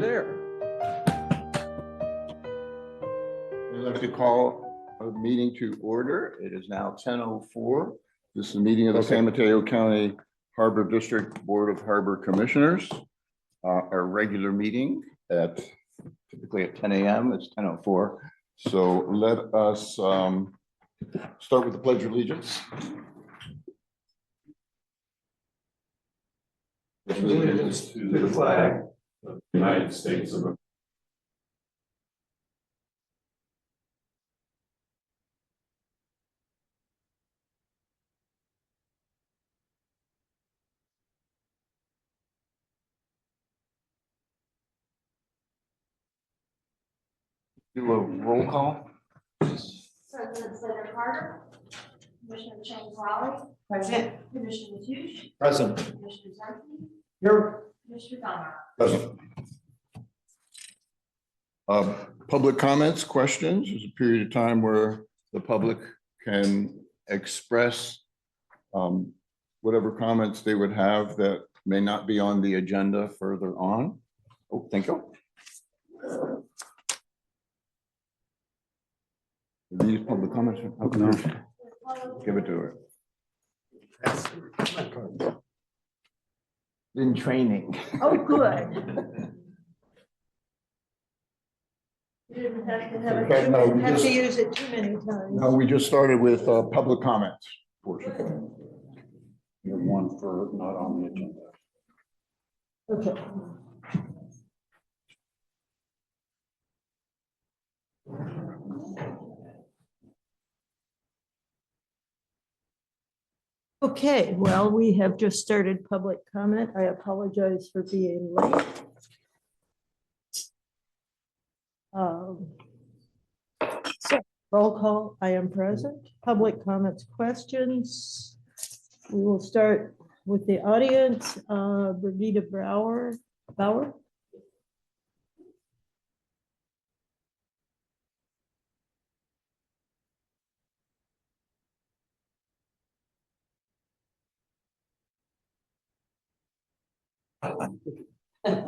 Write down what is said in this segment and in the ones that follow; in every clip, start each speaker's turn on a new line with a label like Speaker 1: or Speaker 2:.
Speaker 1: there. I'd like to call a meeting to order. It is now 10:04. This is a meeting of the San Mateo County Harbor District Board of Harbor Commissioners. Our regular meeting at typically at 10 a.m. It's 10:04. So let us start with the Pledge of Allegiance.
Speaker 2: Allegiance to the flag of the United States of America.
Speaker 1: Do a roll call.
Speaker 3: President Senator Carter, Commissioner James Raleigh,
Speaker 4: Present.
Speaker 3: Commissioner Matthews,
Speaker 1: Present.
Speaker 3: Commissioner Zerke,
Speaker 4: Here.
Speaker 3: Commissioner Dunlap.
Speaker 1: Present. Public comments, questions. There's a period of time where the public can express whatever comments they would have that may not be on the agenda further on. Oh, thank you. These public comments. Oh, no. Give it to her. In training.
Speaker 4: Oh, good. You didn't have to have
Speaker 1: Okay,
Speaker 4: it,
Speaker 1: no, we
Speaker 4: have to
Speaker 1: just-
Speaker 4: use it too many times.
Speaker 1: No, we just started with public comments portion. You have one for not on the agenda.
Speaker 4: Okay. Okay, well, we have just started public comment. I apologize for being late. So, roll call, I am present. Public comments, questions. We will start with the audience. Brigida Bauer.
Speaker 5: So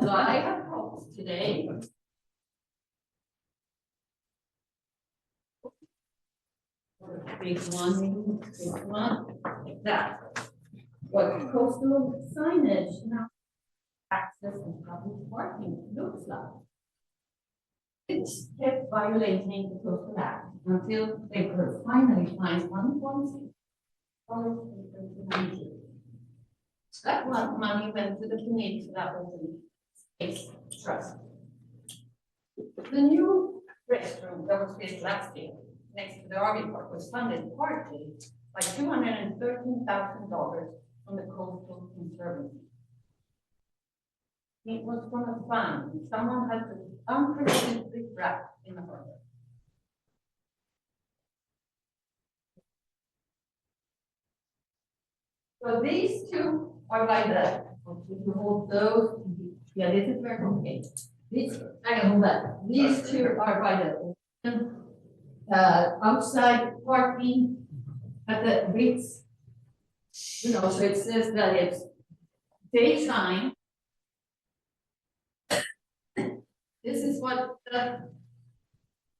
Speaker 5: I have hopes today. Big one, like that. What coastal signage now access and public parking looks like. It's kept violating the coastal act until they could finally find $1.6 That one money went to the community that was in space trust. The new restroom that was built last year next to the RV park was funded partly by $213,000 from the Coastal Conservancy. It was from a fund. Someone had to unpredictably wrap in the harbor. So these two are by the, if you hold those, yeah, this is very complicated. These, I can hold that. These two are by the outside parking at the Ritz. You know, so it says that it's daytime. This is what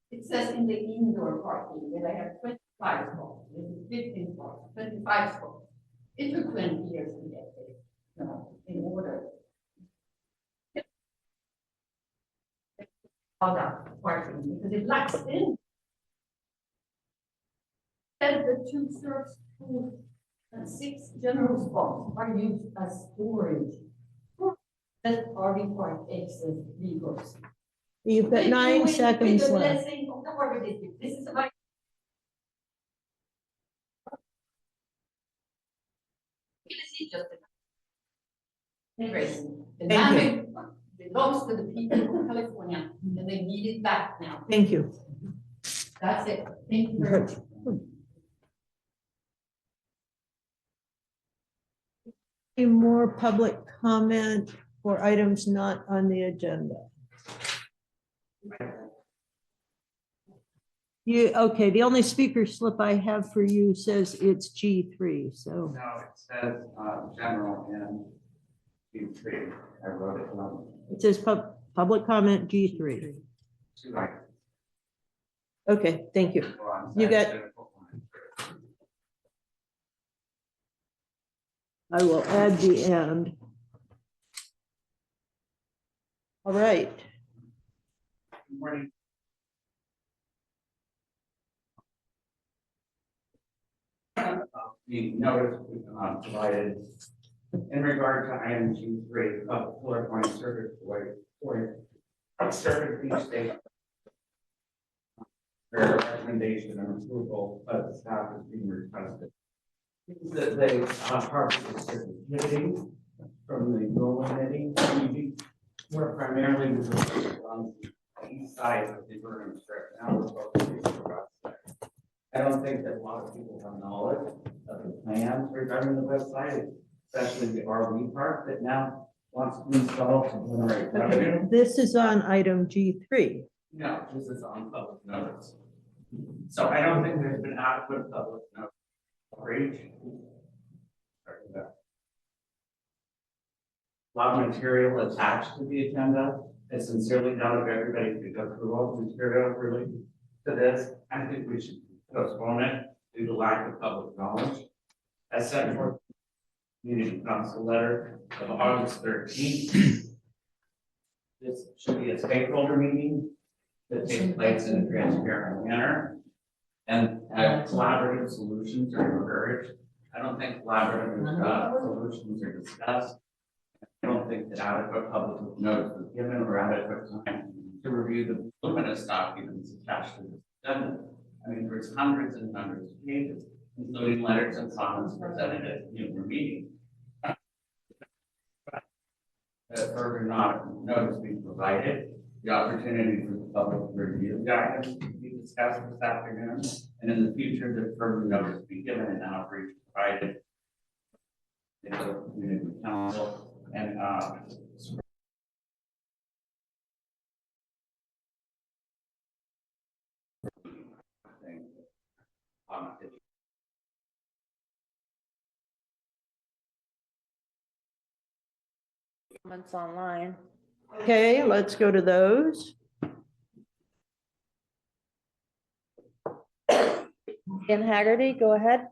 Speaker 5: it says in the indoor parking, that I have 25 spots, this is 15 spots, 25 spots. It took 20 years to get this, you know, in order. All that parking, because it lacks in. And the 2 surf schools and 6 general spots are used as storage. That RV park excess vehicles.
Speaker 4: You've got 9 seconds
Speaker 5: With the
Speaker 4: left.
Speaker 5: blessing of the harbor district, this is about. Anyways, the land belongs to the people of California, and they need it back now.
Speaker 4: Thank you.
Speaker 5: That's it. Thank you very much.
Speaker 4: Any more public comment for items not on the agenda? You, okay, the only speaker slip I have for you says it's G3, so.
Speaker 6: No, it says general and G3. I wrote it wrong.
Speaker 4: It says Public comment G3. Okay, thank you. You got, I will add the end. All right.
Speaker 6: Morning. The notice provided in regard to item G3 of Florida County Circuit for Circuit Beach State. Their recommendation and approval of the staff is being requested. That they are prohibiting from the normal knitting. We're primarily on the east side of the Burnham Strip. Now we're focusing on the west side. I don't think that a lot of people have knowledge of the plans regarding the west side, especially the RV park that now wants to install to generate revenue.
Speaker 4: This is on item G3.
Speaker 6: No, this is on public notice. So I don't think there's been adequate public notice. Great. A lot of material attached to the agenda. I sincerely doubt if everybody could go through all the material related to this. I think we should postpone it due to lack of public knowledge. As set forth in the Community Council letter of August 13th. This should be a stakeholder meeting that takes place in a transparent manner. And collaborative solutions are encouraged. I don't think collaborative solutions are discussed. I don't think that adequate public notice was given or adequate time to review the voluminous documents attached to this agenda. I mean, there's hundreds and hundreds of pages, including letters and comments presented at your meeting. Further notice being provided, the opportunity for the public to review the items to be discussed this afternoon, and in the future, the further notice be given and outreach provided in the community council and
Speaker 7: Comments online.
Speaker 4: Okay, let's go to those.
Speaker 7: Dan Haggerty, go ahead.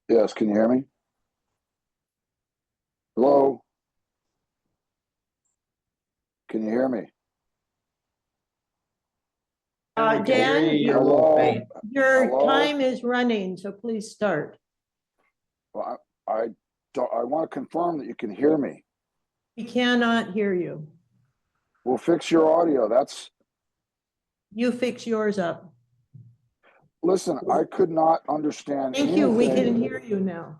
Speaker 8: Yes, can you hear me? Hello? Can you hear me?
Speaker 4: Dan,
Speaker 8: Hello?
Speaker 4: your
Speaker 8: Hello?
Speaker 4: time is running, so please start.
Speaker 8: Well, I want to confirm that you can hear me.
Speaker 4: We cannot hear you.
Speaker 8: We'll fix your audio.
Speaker 4: You fix yours up.
Speaker 8: Listen, I could not understand
Speaker 4: Thank you, we can
Speaker 8: anything.
Speaker 4: hear you now.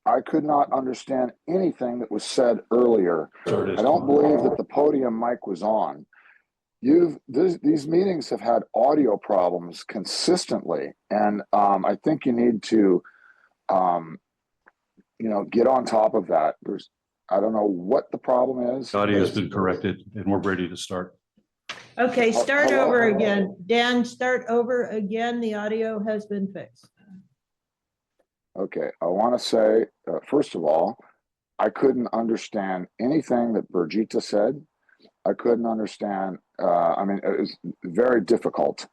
Speaker 8: I could not understand anything that was said earlier. I don't believe that the podium mic was on. These meetings have had audio problems consistently, and I think you need to, get on top of that. I don't know what the problem is.
Speaker 2: The audio has been corrected and we're ready to start.
Speaker 4: Okay, start
Speaker 8: Hello?
Speaker 4: over again. Dan, start over again. The audio has been fixed.
Speaker 8: Okay, I want to say, first of all, I couldn't understand anything that Brigitte said. I couldn't understand, it was very difficult.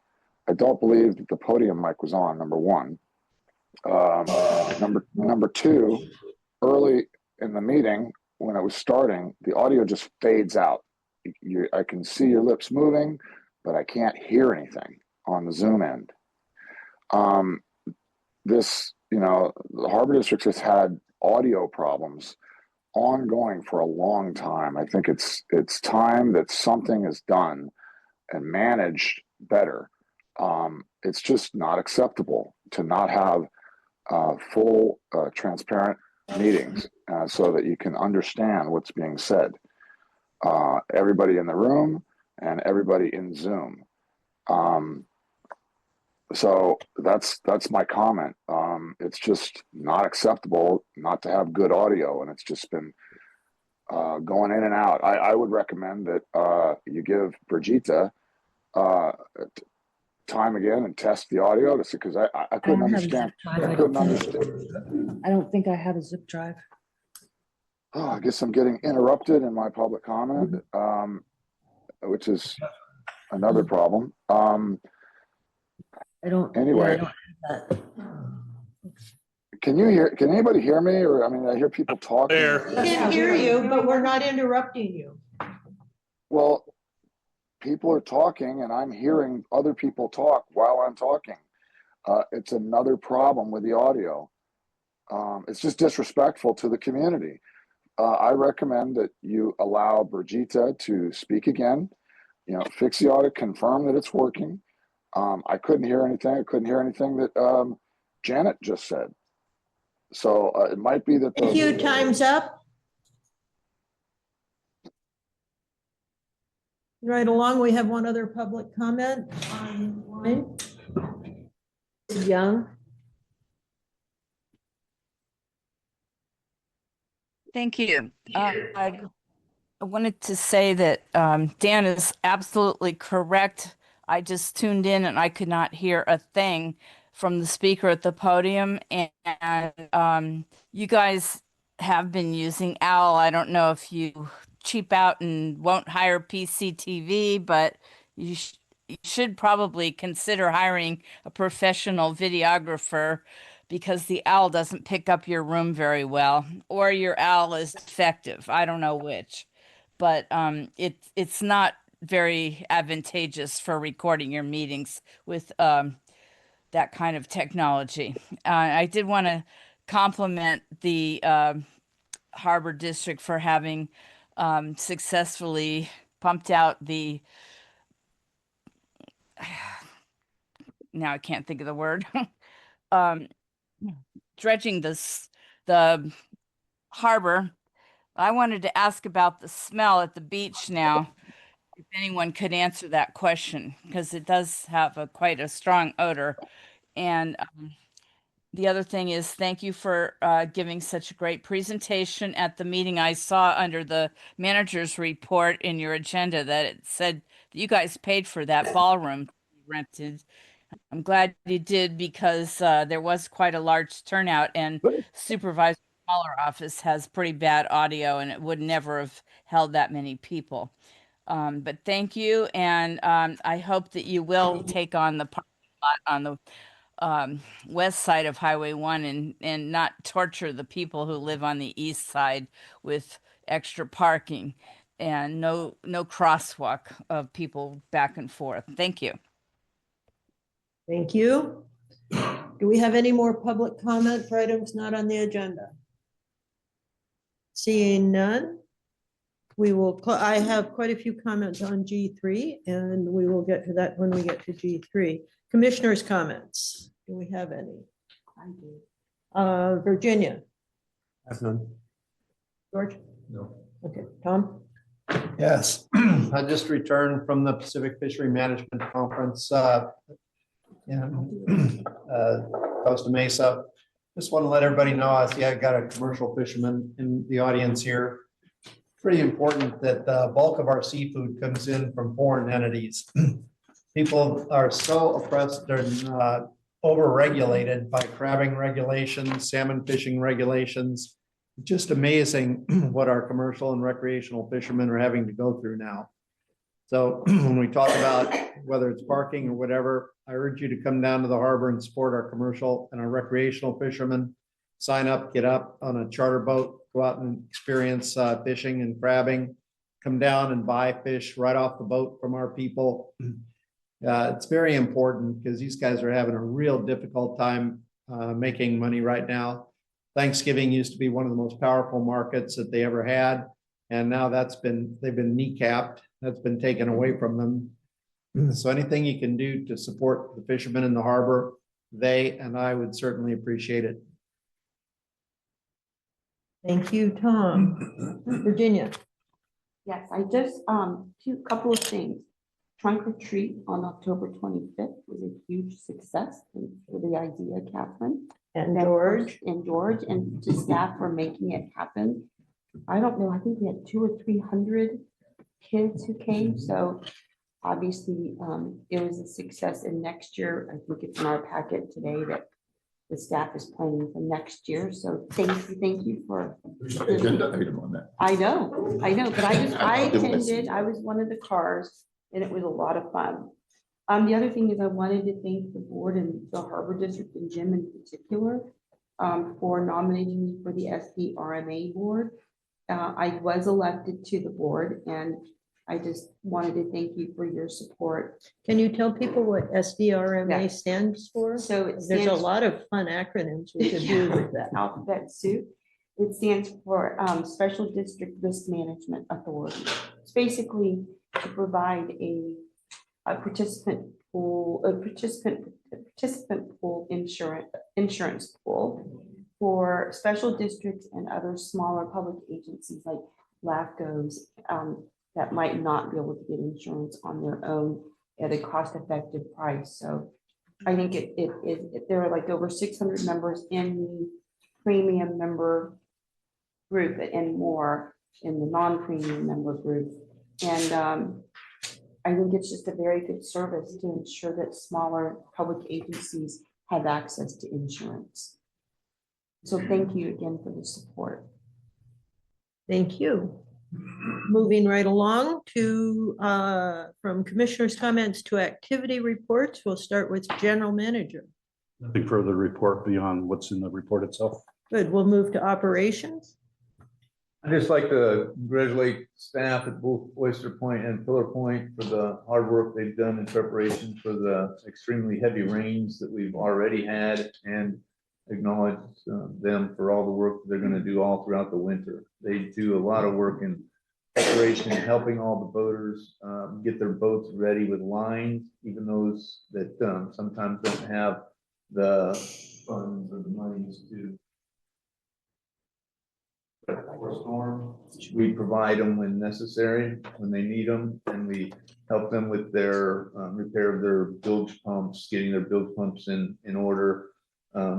Speaker 8: I don't believe that the podium mic was on, number one. Number two, early in the meeting, when it was starting, the audio just fades out. I can see your lips moving, but I can't hear anything on the Zoom end. The Harbor District has had audio problems ongoing for a long time. I think it's time that something is done and managed better. It's just not acceptable to not have full, transparent meetings so that you can understand what's being said. Everybody in the room and everybody in Zoom. So that's my comment. It's just not acceptable not to have good audio, and it's just been going in and out. I would recommend that you give Brigitte time again and test the audio to see, because I couldn't understand. I couldn't understand.
Speaker 7: I don't think I have a zip drive.
Speaker 8: Oh, I guess I'm getting interrupted in my public comment, which is another problem.
Speaker 7: I don't.
Speaker 8: Anyway.
Speaker 7: Yeah, I don't have that.
Speaker 8: Can anybody hear me? Or, I mean, I hear people talking.
Speaker 2: There.
Speaker 4: I can hear you, but we're not interrupting you.
Speaker 8: Well, people are talking and I'm hearing other people talk while I'm talking. It's another problem with the audio. It's just disrespectful to the community. I recommend that you allow Brigitte to speak again, fix the audio, confirm that it's working. I couldn't hear anything. I couldn't hear anything that Janet just said. So it might be that
Speaker 4: Thank you, time's up. Right along, we have one other public comment online.
Speaker 7: Young.
Speaker 9: Thank you. I wanted to say that Dan is absolutely correct. I just tuned in and I could not hear a thing from the speaker at the podium. And you guys have been using OWL. I don't know if you cheap out and won't hire PCTV, but you should probably consider hiring a professional videographer, because the owl doesn't pick up your room very well, or your owl is defective. I don't know which, but it's not very advantageous for recording your meetings with that kind of technology. I did want to compliment the Harbor District for having successfully pumped out the now I can't think of the word. Dredging the harbor. I wanted to ask about the smell at the beach now, if anyone could answer that question, because it does have quite a strong odor. And the other thing is, thank you for giving such a great presentation at the meeting. I saw under the manager's report in your agenda that it said that you guys paid for that ballroom rented. I'm glad you did, because there was quite a large turnout, and Supervisor Mueller office has pretty bad audio, and it would never have held that many people. But thank you, and I hope that you will take on the parking lot on the west side of Highway 1 and not torture the people who live on the east side with extra parking and no crosswalk of people back and forth. Thank you.
Speaker 4: Thank you. Do we have any more public comment for items not on the agenda? Seeing none, we will, I have quite a few comments on G3, and we will get to that when we get to G3. Commissioners' comments. Do we have any? I do. Virginia?
Speaker 10: I have none.
Speaker 4: George?
Speaker 10: No.
Speaker 4: Okay, Tom?
Speaker 10: Yes, I just returned from the Pacific Fishery Management Conference in Costa Mesa. Just want to let everybody know, I see I got a commercial fisherman in the audience here. Pretty important that the bulk of our seafood comes in from foreign entities. People are so oppressed and over-regulated by crabbing regulations, salmon fishing regulations. Just amazing what our commercial and recreational fishermen are having to go through now. So when we talk about whether it's parking or whatever, I urge you to come down to the harbor and support our commercial and our recreational fishermen. Sign up, get up on a charter boat, go out and experience fishing and crabbing. Come down and buy fish right off the boat from our people. It's very important because these guys are having a real difficult time making money right now. Thanksgiving used to be one of the most powerful markets that they ever had. And now they've been kneecapped. That's been taken away from them. So anything you can do to support the fishermen in the harbor, they and I would certainly appreciate it.
Speaker 4: Thank you, Tom. Virginia?
Speaker 11: Yes, I just, couple of things. Trunk or treat on October 25th was a huge success. Thanks for the idea, Catherine.
Speaker 4: And George?
Speaker 11: And George, and to staff for making it happen. I don't know, I think we had 200 or 300 kids who came, so Obviously, it was a success, and next year, I think it's in our packet today that the staff is planning for next year. So thank you for.
Speaker 1: There's an agenda item on that.
Speaker 11: I know, but I
Speaker 1: I'll do it.
Speaker 11: attended, I was one of the cars, and it was a lot of fun. The other thing is I wanted to thank the board and the Harbor District and Jim in particular, for nominating me for the SDRMA board. I was elected to the board, and I just wanted to thank you for your support.
Speaker 4: Can you tell people what SDRMA
Speaker 11: Yeah.
Speaker 4: stands for?
Speaker 11: So it
Speaker 4: There's a
Speaker 11: stands
Speaker 4: lot of fun acronyms we could do with that.
Speaker 11: alphabet soup. It stands for Special District Risk Management Authority. It's basically to provide a participant pool insurance pool for special districts and other smaller public agencies like LAFCOs that might not be able to get insurance on their own at a cost-effective price. So I think there are like over 600 members in the premium member group and more in the non-premium member group. And I think it's just a very good service to ensure that smaller public agencies have access to insurance. So thank you again for the support.
Speaker 4: Thank you. Moving right along to, from commissioners' comments to activity reports, we'll start with general manager.
Speaker 2: Nothing further report beyond what's in the report itself.
Speaker 4: Good, we'll move to operations.
Speaker 12: I'd just like to congratulate staff at both Oyster Point and Pillar Point for the hard work they've done in preparation for the extremely heavy rains that we've already had, and acknowledge them for all the work they're going to do all throughout the winter. They do a lot of work in preparation and helping all the boaters get their boats ready with lines, even those that sometimes don't have the funds or the monies to. For storm, we provide them when necessary, when they need them, and we help them with their repair of their bilge pumps, getting their bilge pumps in order.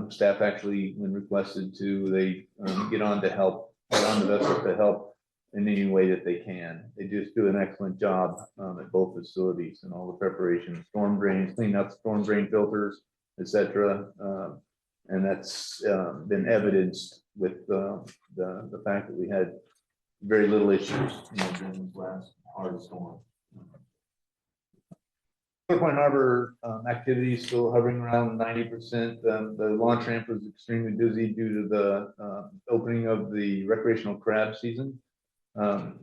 Speaker 12: Staff actually, when requested to, they get on to help, get on the vessel to help in any way that they can. They just do an excellent job at both facilities and all the preparation, storm drains, clean up storm drain filters, etc. And that's been evidenced with the fact that we had very little issues during this last hard storm. Clear Point Harbor activity is still hovering around 90%. The launch ramp was extremely busy due to the opening of the recreational crab season.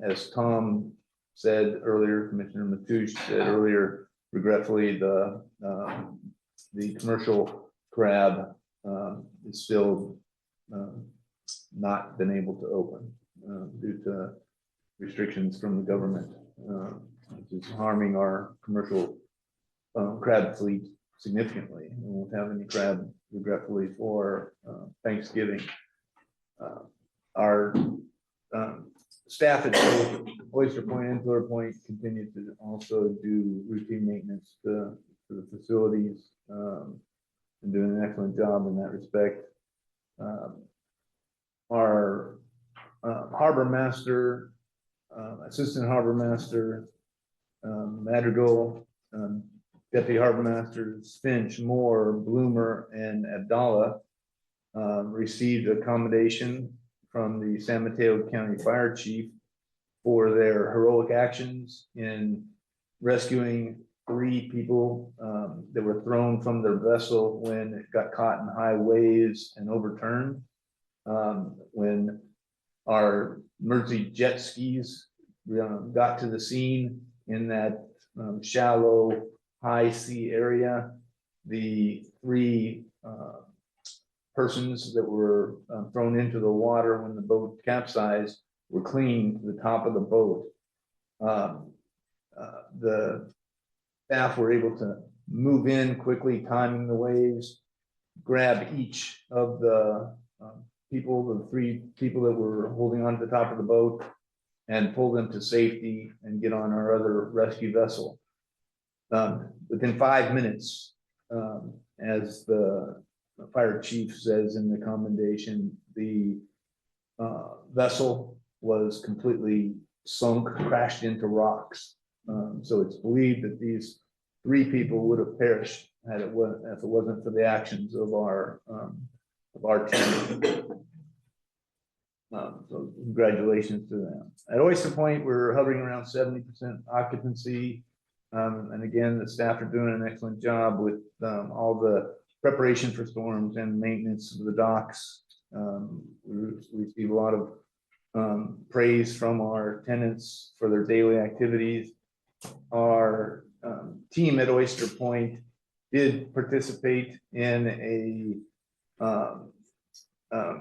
Speaker 12: As Tom said earlier, Commissioner Mateusz said earlier, regretfully, the commercial crab is still not been able to open due to restrictions from the government, which is harming our commercial crab fleet significantly. We won't have any crab, regretfully, for Thanksgiving. Our staff at both Oyster Point and Pillar Point continue to also do routine maintenance to the facilities, and doing an excellent job in that respect. Our harbor master, assistant harbor master, Madrigal, deputy harbor masters Finch, Moore, Bloomer, and Abdallah received a commendation from the San Mateo County Fire Chief for their heroic actions in rescuing 3 people that were thrown from their vessel when it got caught in high waves and overturned. When our emergency jet skis got to the scene in that shallow, high sea area, the 3 persons that were thrown into the water when the boat capsized were clinging to the top of the boat. The staff were able to move in quickly, timing the waves, grab each of the people, the 3 people that were holding on to the top of the boat, and pull them to safety and get on our other rescue vessel. Within 5 minutes, as the fire chief says in the commendation, the vessel was completely sunk, crashed into rocks. So it's believed that these 3 people would have perished if it wasn't for the actions of our team. So congratulations to them. At Oyster Point, we're hovering around 70% occupancy. And again, the staff are doing an excellent job with all the preparation for storms and maintenance of the docks. We receive a lot of praise from our tenants for their daily activities. Our team at Oyster Point did participate in a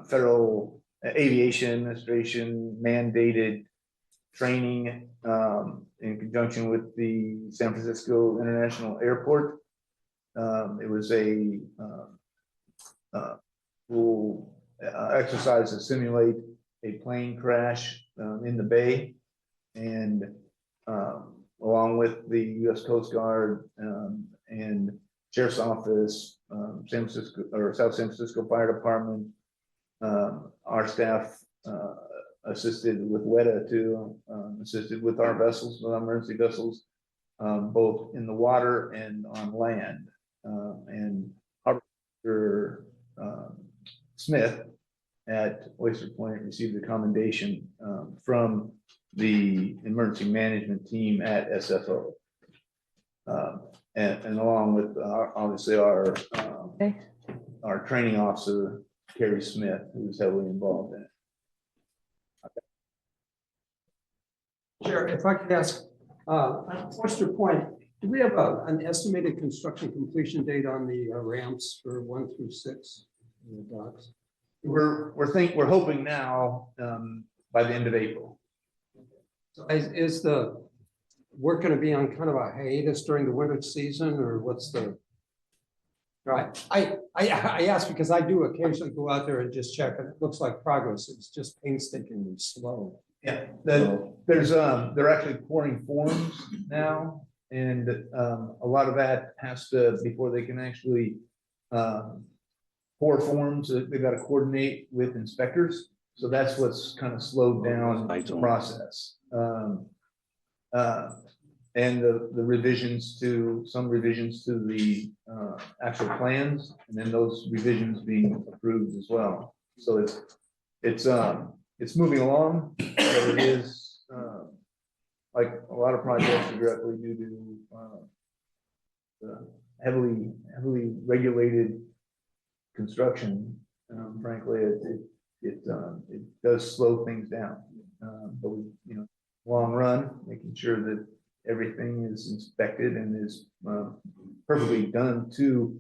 Speaker 12: Federal Aviation Administration mandated training in conjunction with the San Francisco International Airport. It was a exercise to simulate a plane crash in the Bay, and along with the U.S. Coast Guard and Sheriff's Office, San Francisco or South San Francisco Fire Department, our staff assisted with WETA to assisted with our vessels, with our emergency vessels, both in the water and on land. And Harbor Smith at Oyster Point received a commendation from the emergency management team at SFO. And along with obviously our training officer, Kerry Smith, who was heavily involved in it.
Speaker 13: Chair, if I could ask, on Oyster Point, do we have an estimated construction completion date on the ramps for 1 through 6 in the docks?
Speaker 12: We're hoping now by the end of April.
Speaker 13: So is the work going to be on kind of a hiatus during the winter season, or what's the? Right, I ask because I do occasionally go out there and just check, and it looks like progress. It's just painstakingly slow.
Speaker 12: Yeah, they're actually pouring forms now, and a lot of that has to, before they can actually pour forms, they've got to coordinate with inspectors. So that's what's kind of slowed down the process. And the revisions to the actual plans, and then those revisions being approved as well. So it's moving along, but it is like a lot of projects are directly due to the heavily regulated construction. Frankly, it does slow things down. But we, long run, making sure that everything is inspected and is perfectly done to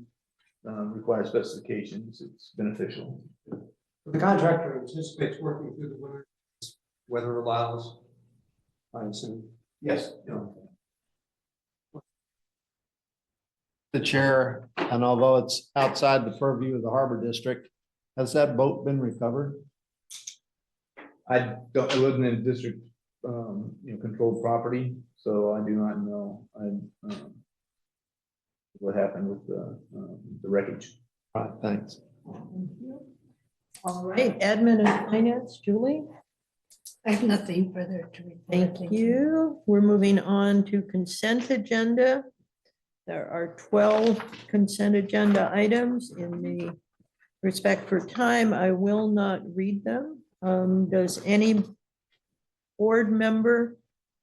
Speaker 12: require specifications, it's beneficial.
Speaker 13: The contractor anticipates working through the winter, weather allows, I assume.
Speaker 12: Yes.
Speaker 10: The chair, and although it's outside the purview of the Harbor District, has that boat been recovered?
Speaker 12: I wasn't in district, controlled property, so I do not know what happened with the wreckage.
Speaker 10: All right, thanks.
Speaker 4: All right, admin and finance, Julie.
Speaker 7: I have nothing further to report.
Speaker 4: Thank you. We're moving on to consent agenda. There are 12 consent agenda items. In the respect for time, I will not read them. Does any board member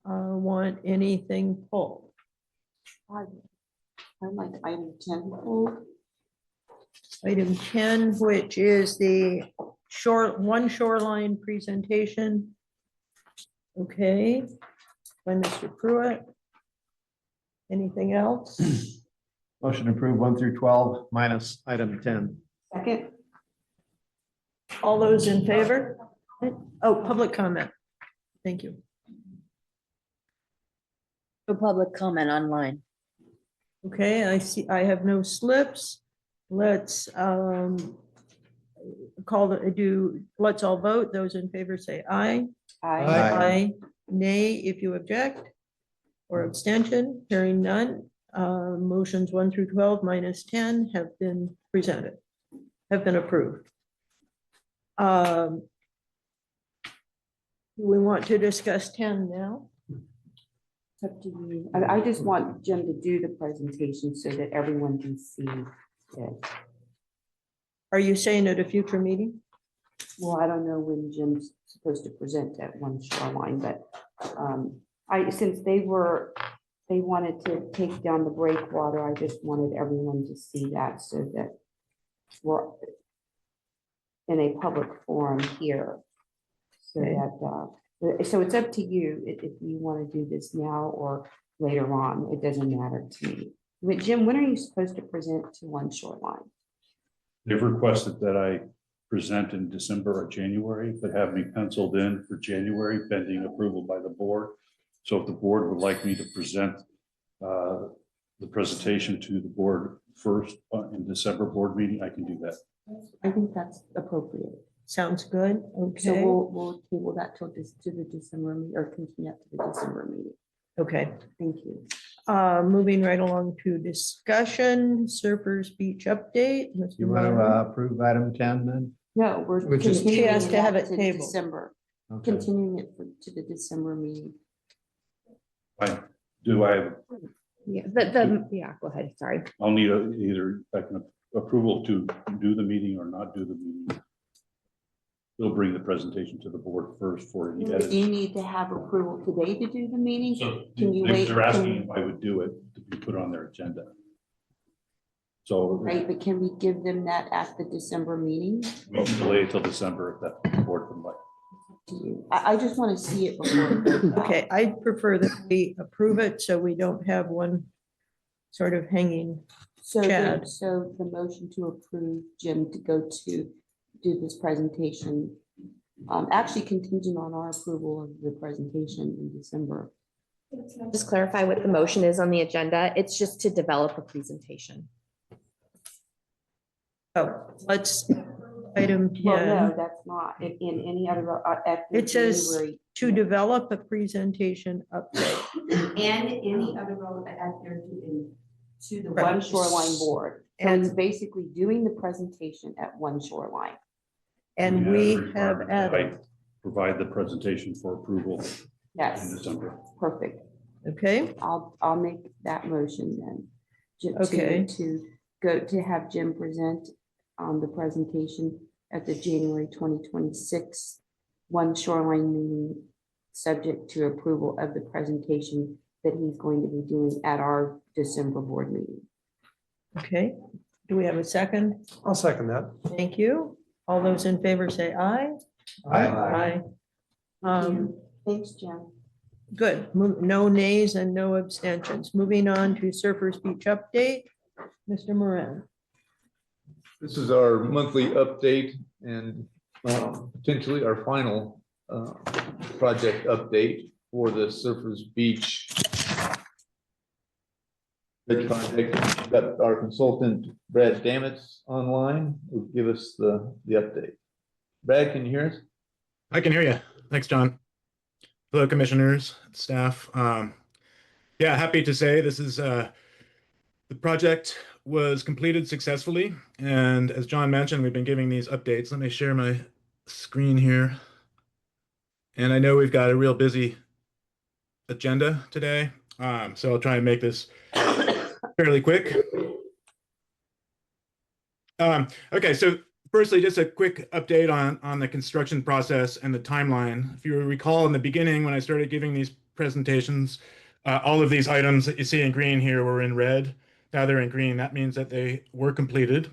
Speaker 4: want anything pulled?
Speaker 11: I like item 10 pulled.
Speaker 4: Item 10, which is the shoreline presentation. Okay, by Mr. Pruitt. Anything else?
Speaker 10: Motion approved 1 through 12 minus item 10.
Speaker 11: Second.
Speaker 4: All those in favor? Oh, public comment. Thank you.
Speaker 7: No public comment online.
Speaker 4: Okay, I see, I have no slips. Let's let's all vote. Those in favor say aye.
Speaker 10: Aye.
Speaker 4: Nay, if you object or abstention, hearing none. Motions 1 through 12 minus 10 have been presented, have been approved. Do we want to discuss 10 now?
Speaker 11: It's up to you. I just want Jim to do the presentation so that everyone can see it.
Speaker 4: Are you saying at a future meeting?
Speaker 11: Well, I don't know when Jim's supposed to present at One Shoreline, but since they wanted to take down the breakwater, I just wanted everyone to see that so that we're in a public forum here. So
Speaker 4: Okay.
Speaker 11: that, so it's up to you if you want to do this now or later on. It doesn't matter to me. But Jim, when are you supposed to present to One Shoreline?
Speaker 2: They've requested that I present in December or January, but have me penciled in for January pending approval by the board. So if the board would like me to present the presentation to the board first in December board meeting, I can do that.
Speaker 11: I think that's appropriate.
Speaker 4: Sounds good.
Speaker 11: So
Speaker 4: Okay.
Speaker 11: we'll table that till to the December meeting or continue up to the December meeting.
Speaker 4: Okay.
Speaker 11: Thank you.
Speaker 4: Moving right along to discussion, Surfers Beach update. Mr.
Speaker 10: You want to
Speaker 4: Moran.
Speaker 10: approve item 10 then?
Speaker 11: No, we're
Speaker 10: Which is-
Speaker 11: continuing
Speaker 4: She has to have
Speaker 11: out
Speaker 4: it tabled.
Speaker 11: December,
Speaker 10: Okay.
Speaker 11: continuing it to the December meeting.
Speaker 2: Do I,
Speaker 7: Yeah, yeah, go ahead, sorry.
Speaker 2: I'll need either I can approval to do the meeting or not do the meeting. We'll bring the presentation to the board first for any
Speaker 11: Do
Speaker 2: edits.
Speaker 11: you need to have approval today to do the meeting?
Speaker 2: So
Speaker 11: Can you wait?
Speaker 2: they're asking if I would do it to be put on their agenda. So
Speaker 11: Right, but can we give them that at the December meeting?
Speaker 2: we can delay it till December if that the board would like.
Speaker 11: To you? I just want to see it before. it goes out.
Speaker 4: Okay, I prefer that we approve it so we don't have one sort of hanging.
Speaker 11: So,
Speaker 4: Chad.
Speaker 11: so the motion to approve Jim to go to do this presentation, actually contingent on our approval of the presentation in December.
Speaker 7: Just clarify what the motion is on the agenda. It's just to develop a presentation.
Speaker 4: Oh, let's, item
Speaker 11: Well, no,
Speaker 4: 10,
Speaker 11: that's not, in any other, at the
Speaker 4: It says-
Speaker 11: January-
Speaker 4: to develop a presentation update.
Speaker 11: and any other road at their, to the
Speaker 4: Right.
Speaker 11: One Shoreline Board. So it's
Speaker 4: And,
Speaker 11: basically doing the presentation at One Shoreline.
Speaker 4: and we
Speaker 2: a
Speaker 4: have
Speaker 2: requirement that
Speaker 4: added,
Speaker 2: I provide the presentation for approval in
Speaker 11: Yes,
Speaker 2: December.
Speaker 11: perfect.
Speaker 4: okay,
Speaker 11: I'll make that motion then.
Speaker 4: Okay.
Speaker 11: To go, to have Jim present on the presentation at the January 2026 One Shoreline meeting, subject to approval of the presentation that he's going to be doing at our December board meeting.
Speaker 4: okay. Do we have a second?
Speaker 13: I'll second that.
Speaker 4: Thank you. All those in favor say aye. Aye.
Speaker 11: Thanks, Jim.
Speaker 4: Good. No nays and no abstentions. Moving on to Surfers Beach update. Mr. Moran.
Speaker 12: This is our monthly update and potentially our final project update for the Surfers Beach bridge project. We've got our consultant Brad Damitz online, who'll give us the update. Brad, can you hear us?
Speaker 14: I can hear you. Thanks, John. Hello, commissioners, staff. Yeah, happy to say this is the project was completed successfully. And as John mentioned, we've been giving these updates. Let me share my screen here. And I know we've got a real busy agenda today. So I'll try and make this fairly quick. Okay, so firstly, just a quick update on the construction process and the timeline. If you recall in the beginning, when I started giving these presentations, all of these items that you see in green here were in red. Now they're in green. That means that they were completed.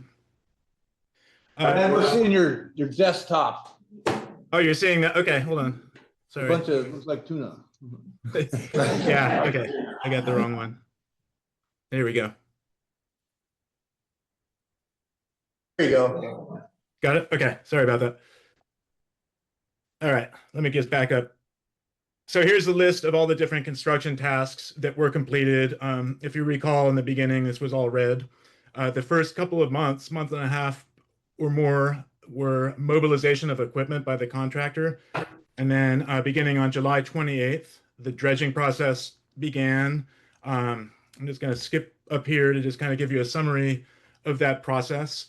Speaker 12: And we're seeing your desktop,
Speaker 14: Oh, you're seeing that? Okay, hold on.
Speaker 12: a
Speaker 14: Sorry.
Speaker 12: bunch of, looks like tuna.
Speaker 14: Yeah, okay. I got the wrong one. There we go.
Speaker 12: There you go.
Speaker 14: Got it? Okay, sorry about that. All right, let me just back up. So here's the list of all the different construction tasks that were completed. If you recall in the beginning, this was all red. The first couple of months, month and a half or more, were mobilization of equipment by the contractor. And then beginning on July 28th, the dredging process began. I'm just going to skip up here to just kind of give you a summary of that process.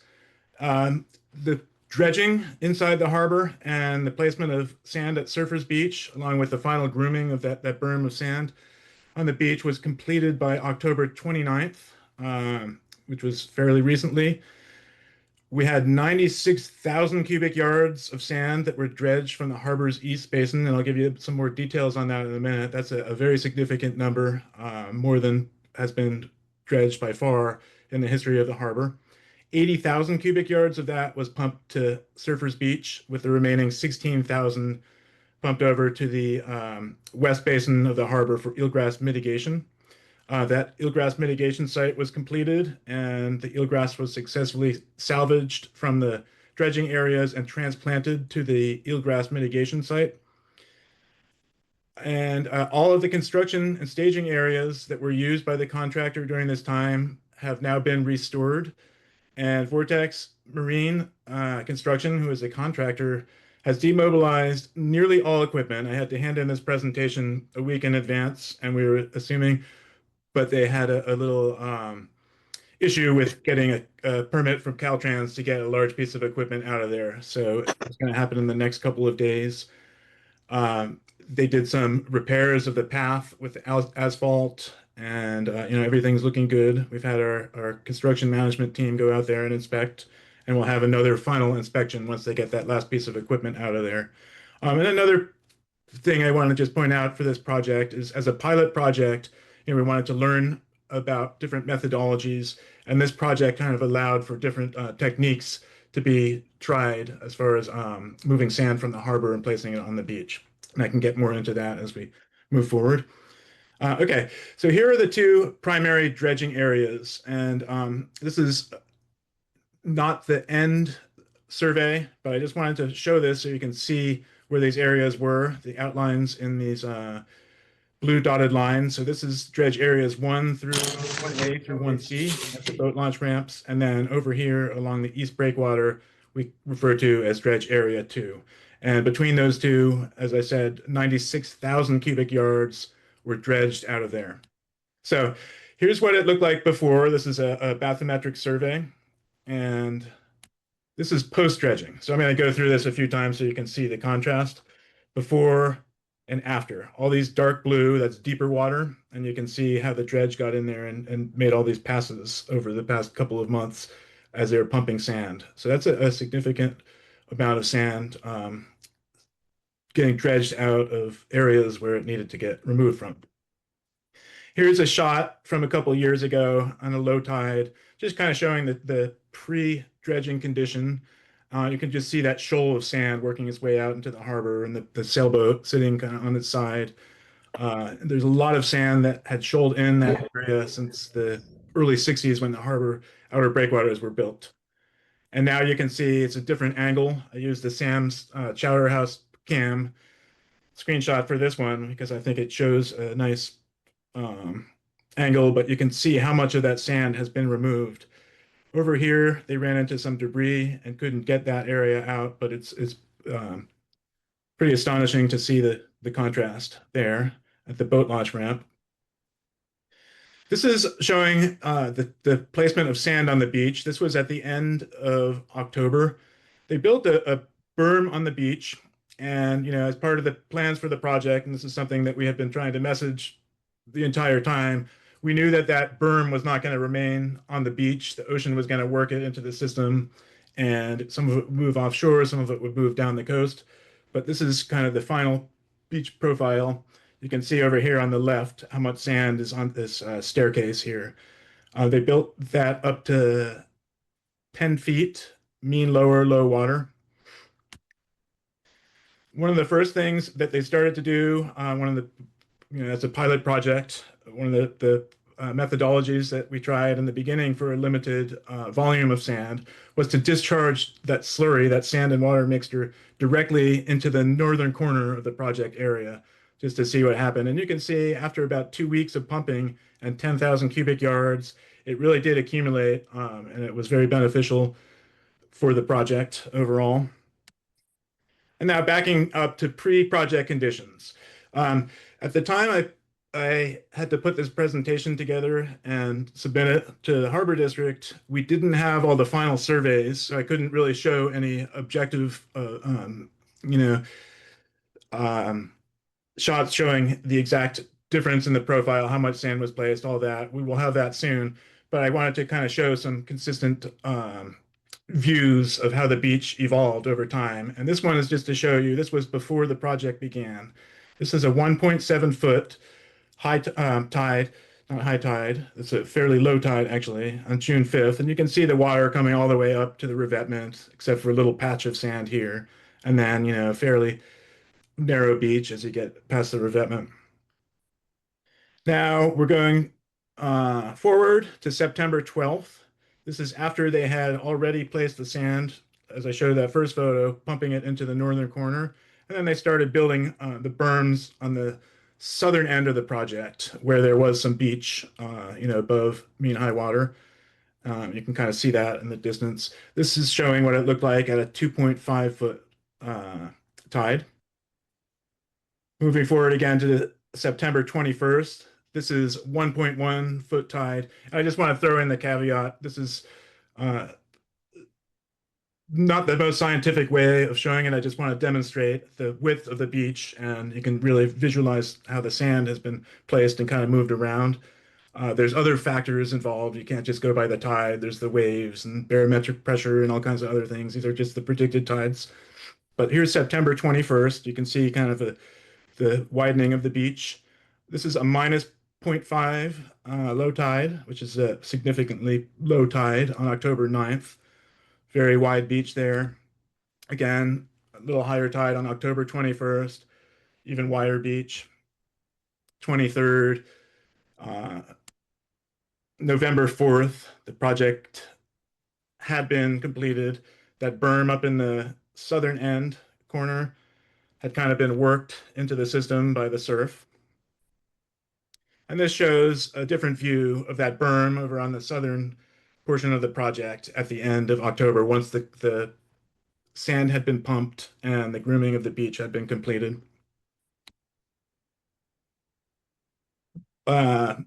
Speaker 14: The dredging inside the harbor and the placement of sand at Surfers Beach, along with the final grooming of that berm of sand, on the beach was completed by October 29th, which was fairly recently. We had 96,000 cubic yards of sand that were dredged from the harbor's east basin, and I'll give you some more details on that in a minute. That's a very significant number, more than has been dredged by far in the history of the harbor. 80,000 cubic yards of that was pumped to Surfers Beach, with the remaining 16,000 pumped over to the west basin of the harbor for eelgrass mitigation. That eelgrass mitigation site was completed, and the eelgrass was successfully salvaged from the dredging areas and transplanted to the eelgrass mitigation site. And all of the construction and staging areas that were used by the contractor during this time have now been restored. And Vortex Marine Construction, who is a contractor, has demobilized nearly all equipment. I had to hand in this presentation a week in advance, and we were assuming, but they had a little issue with getting a permit from Caltrans to get a large piece of equipment out of there. So it's going to happen in the next couple of days. They did some repairs of the path with asphalt, and everything's looking good. We've had our construction management team go out there and inspect, and we'll have another final inspection once they get that last piece of equipment out of there. And another thing I want to just point out for this project is, as a pilot project, we wanted to learn about different methodologies, and this project kind of allowed for different techniques to be tried as far as moving sand from the harbor and placing it on the beach. And I can get more into that as we move forward. Okay, so here are the two primary dredging areas, and this is not the end survey, but I just wanted to show this so you can see where these areas were, the outlines in these blue dotted lines. So this is dredge areas 1 through 1A through 1C, that's the boat launch ramps. And then over here along the east breakwater, we refer to as dredge area 2. And between those two, as I said, 96,000 cubic yards were dredged out of there. So here's what it looked like before. This is a bathymetric survey, and this is post dredging. So I'm going to go through this a few times so you can see the contrast before and after. All these dark blue, that's deeper water, and you can see how the dredge got in there and made all these passes over the past couple of months as they were pumping sand. So that's a significant amount of sand getting dredged out of areas where it needed to get removed from. Here's a shot from a couple years ago on a low tide, just kind of showing the pre-dredging condition. You can just see that shoal of sand working its way out into the harbor, and the sailboat sitting kind of on its side. There's a lot of sand that had shoaled in that area since the early 60s when the harbor outer breakwaters were built. And now you can see it's a different angle. I used the Sam's Chowder House cam screenshot for this one because I think it shows a nice angle, but you can see how much of that sand has been removed. Over here, they ran into some debris and couldn't get that area out, but it's pretty astonishing to see the contrast there at the boat launch ramp. This is showing the placement of sand on the beach. This was at the end of October. They built a berm on the beach, and as part of the plans for the project, and this is something that we have been trying to message the entire time, we knew that that berm was not going to remain on the beach. The ocean was going to work it into the system, and some of it would move offshore, some of it would move down the coast. But this is kind of the final beach profile. You can see over here on the left how much sand is on this staircase here. They built that up to 10 feet, mean low water. One of the first things that they started to do, as a pilot project, one of the methodologies that we tried in the beginning for a limited volume of sand was to discharge that slurry, that sand and water mixture, directly into the northern corner of the project area, just to see what happened. And you can see after about 2 weeks of pumping and 10,000 cubic yards, it really did accumulate, and it was very beneficial for the project overall. And now backing up to pre-project conditions. At the time I had to put this presentation together and submit it to the Harbor District, we didn't have all the final surveys, so I couldn't really show any objective, shots showing the exact difference in the profile, how much sand was placed, all that. We will have that soon. But I wanted to kind of show some consistent views of how the beach evolved over time. And this one is just to show you, this was before the project began. This is a 1.7 foot tide, not high tide. It's a fairly low tide actually on June 5th. And you can see the water coming all the way up to the revetment, except for a little patch of sand here. And then, fairly narrow beach as you get past the revetment. Now we're going forward to September 12th. This is after they had already placed the sand, as I showed that first photo, pumping it into the northern corner. And then they started building the berms on the southern end of the project where there was some beach, above mean high water. You can kind of see that in the distance. This is showing what it looked like at a 2.5 foot tide. Moving forward again to September 21st. This is 1.1 foot tide. And I just want to throw in the caveat. This is not the most scientific way of showing it. I just want to demonstrate the width of the beach, and you can really visualize how the sand has been placed and kind of moved around. There's other factors involved. You can't just go by the tide. There's the waves and barometric pressure and all kinds of other things. These are just the predicted tides. But here's September 21st. You can see kind of the widening of the beach. This is a minus 0.5 low tide, which is a significantly low tide on October 9th. Very wide beach there. Again, a little higher tide on October 21st, even wider beach. 23rd, November 4th, the project had been completed. That berm up in the southern end corner had kind of been worked into the system by the surf. And this shows a different view of that berm over on the southern portion of the project at the end of October, once the sand had been pumped and the grooming of the beach had been completed. November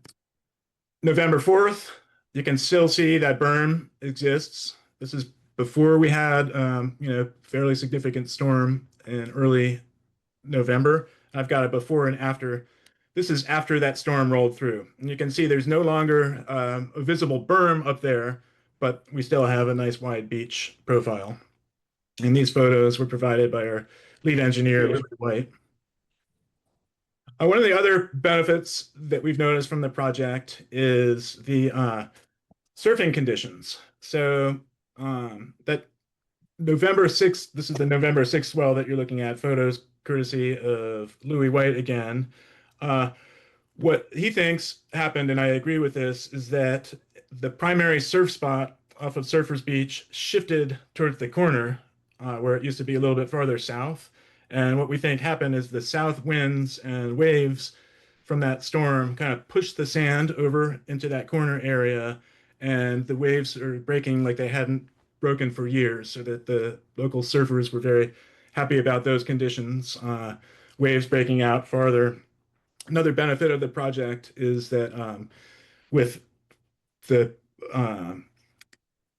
Speaker 14: 4th, you can still see that berm exists. This is before we had, fairly significant storm in early November. I've got a before and after. This is after that storm rolled through. And you can see there's no longer a visible berm up there, but we still have a nice wide beach profile. And these photos were provided by our lead engineer, Louis White. One of the other benefits that we've noticed from the project is the surfing conditions. So that November 6th, this is the November 6th swell that you're looking at, photos courtesy of Louis White again. What he thinks happened, and I agree with this, is that the primary surf spot off of Surfers Beach shifted towards the corner where it used to be a little bit farther south. And what we think happened is the south winds and waves from that storm kind of pushed the sand over into that corner area, and the waves are breaking like they hadn't broken for years, so that the local surfers were very happy about those conditions, waves breaking out farther. Another benefit of the project is that with the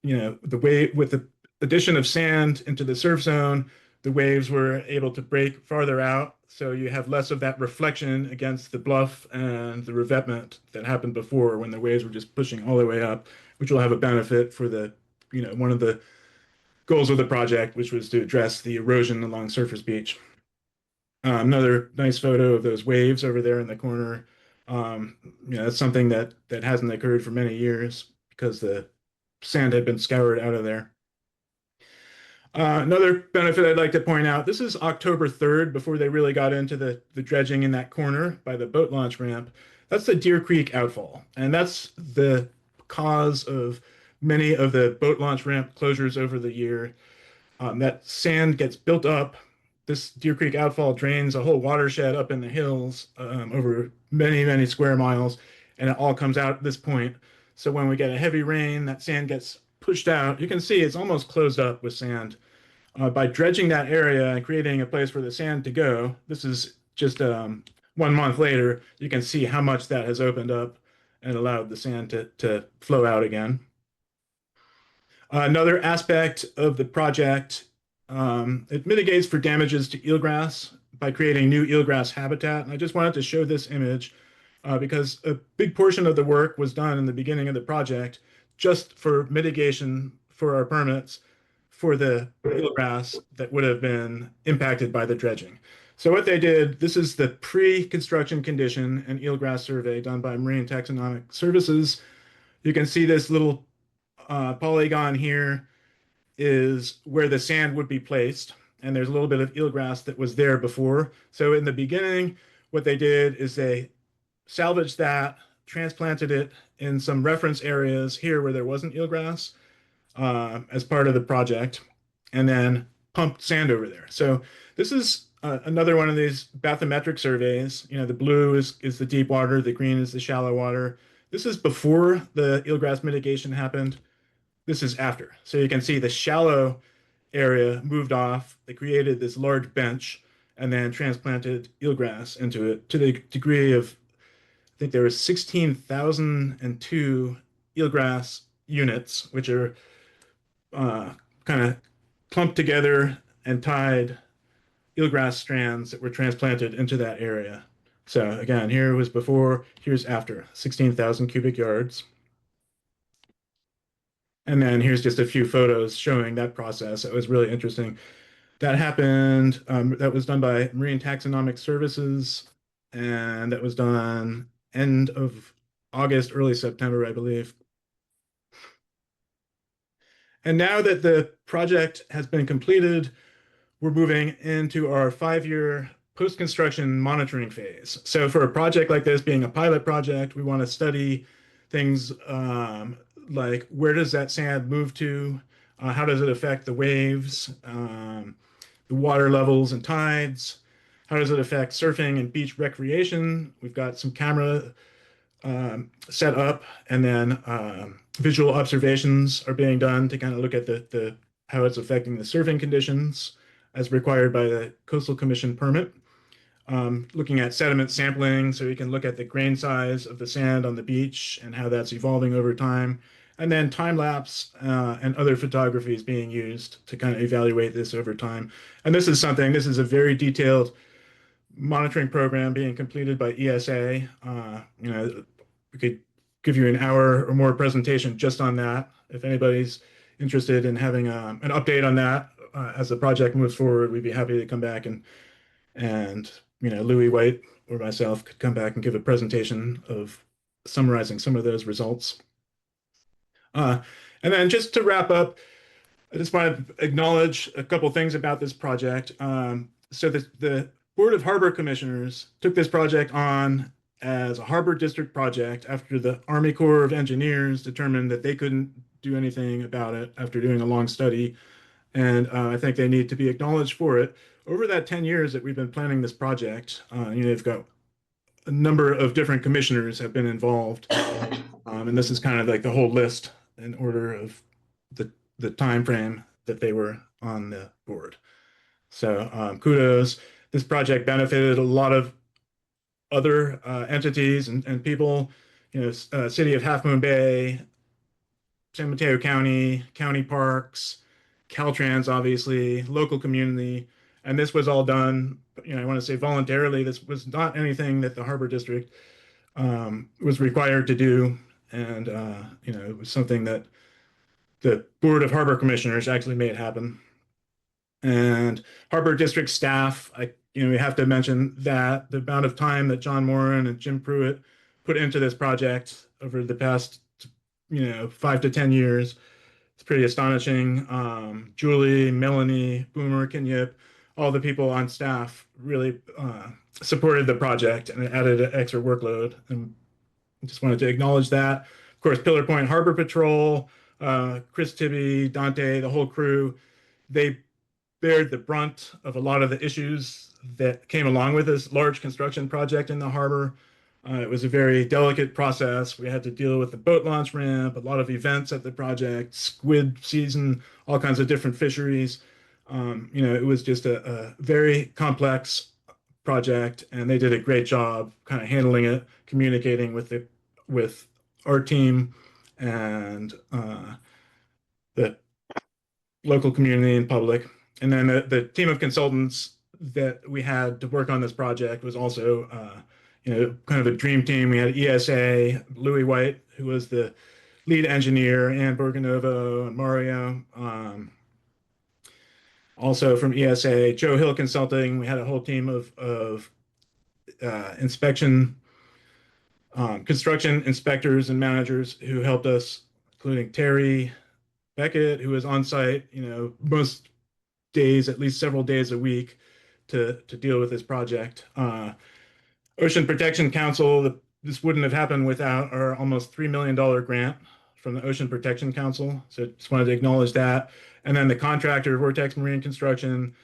Speaker 14: with the addition of sand into the surf zone, the waves were able to break farther out, so you have less of that reflection against the bluff and the revetment that happened before when the waves were just pushing all the way up, which will have a benefit for the one of the goals of the project, which was to address the erosion along Surfers Beach. Another nice photo of those waves over there in the corner. That's something that hasn't occurred for many years because the sand had been scoured out of there. Another benefit I'd like to point out, this is October 3rd, before they really got into the dredging in that corner by the boat launch ramp. That's the Deer Creek outfall, and that's the cause of many of the boat launch ramp closures over the year. That sand gets built up. This Deer Creek outfall drains a whole watershed up in the hills over many, many square miles, and it all comes out at this point. So when we get a heavy rain, that sand gets pushed out. You can see it's almost closed up with sand. By dredging that area and creating a place for the sand to go, this is just 1 month later, you can see how much that has opened up and allowed the sand to flow out again. Another aspect of the project, it mitigates for damages to eelgrass by creating new eelgrass habitat. And I just wanted to show this image because a big portion of the work was done in the beginning of the project just for mitigation for our permits for the eelgrass that would have been impacted by the dredging. So what they did, this is the pre-construction condition and eelgrass survey done by Marine Taxonomic Services. You can see this little polygon here is where the sand would be placed. And there's a little bit of eelgrass that was there before. So in the beginning, what they did is they salvaged that, transplanted it in some reference areas here where there wasn't eelgrass as part of the project, and then pumped sand over there. So this is another one of these bathymetric surveys. You know, the blue is the deep water, the green is the shallow water. This is before the eelgrass mitigation happened. This is after. So you can see the shallow area moved off. They created this large bench and then transplanted eelgrass into it to the degree of, I think there was 16,002 eelgrass units, which are kind of clumped together and tied eelgrass strands that were transplanted into that area. So again, here was before, here's after, 16,000 cubic yards. And then here's just a few photos showing that process. It was really interesting. That happened, that was done by Marine Taxonomic Services, and that was done end of August, early September, I believe. And now that the project has been completed, we're moving into our 5-year post-construction monitoring phase. So for a project like this being a pilot project, we want to study things like where does that sand move to? How does it affect the waves, the water levels and tides? How does it affect surfing and beach recreation? We've got some camera set up, and then visual observations are being done to kind of look at the how it's affecting the surfing conditions as required by the Coastal Commission permit. Looking at sediment sampling, so you can look at the grain size of the sand on the beach and how that's evolving over time. And then time lapse and other photography is being used to kind of evaluate this over time. And this is a very detailed monitoring program being completed by ESA. You know, we could give you an hour or more presentation just on that. If anybody's interested in having an update on that as the project moves forward, we'd be happy to come back and you know, Louis White or myself could come back and give a presentation of summarizing some of those results. And then just to wrap up, I just want to acknowledge a couple things about this project. So the Board of Harbor Commissioners took this project on as a harbor district project after the Army Corps of Engineers determined that they couldn't do anything about it after doing a long study. And I think they need to be acknowledged for it. Over that 10 years that we've been planning this project, you know, they've got a number of different commissioners have been involved. And this is kind of like the whole list in order of the time frame that they were on the board. So kudos. This project benefited a lot of other entities and people, you know, City of Half Moon Bay, San Mateo County, county parks, Caltrans, obviously, local community. And this was all done, you know, I want to say voluntarily. This was not anything that the Harbor District was required to do. And, you know, it was something that the Board of Harbor Commissioners actually made happen. And Harbor District staff, you know, we have to mention that the amount of time that John Moran and Jim Pruitt put into this project over the past, you know, 5 to 10 years, it's pretty astonishing. Julie, Melanie, Boomer, Kenyip, all the people on staff really supported the project and it added an extra workload. And I just wanted to acknowledge that. Of course, Pillar Point Harbor Patrol, Chris Tibby, Dante, the whole crew, they bared the brunt of a lot of the issues that came along with this large construction project in the harbor. It was a very delicate process. We had to deal with the boat launch ramp, a lot of events at the project, squid season, all kinds of different fisheries. You know, it was just a very complex project, and they did a great job kind of handling it, communicating with our team and the local community and public. And then the team of consultants that we had to work on this project was also kind of a dream team. We had ESA, Louis White, who was the lead engineer, Ann Borganovo and Mario. Also from ESA, Joe Hill Consulting, we had a whole team of construction inspectors and managers who helped us, including Terry Beckett, who was on site, most days, at least several days a week to deal with this project. Ocean Protection Council, this wouldn't have happened without our almost $3 million grant from the Ocean Protection Council. So just wanted to acknowledge that. And then the contractor, Vortex Marine Construction,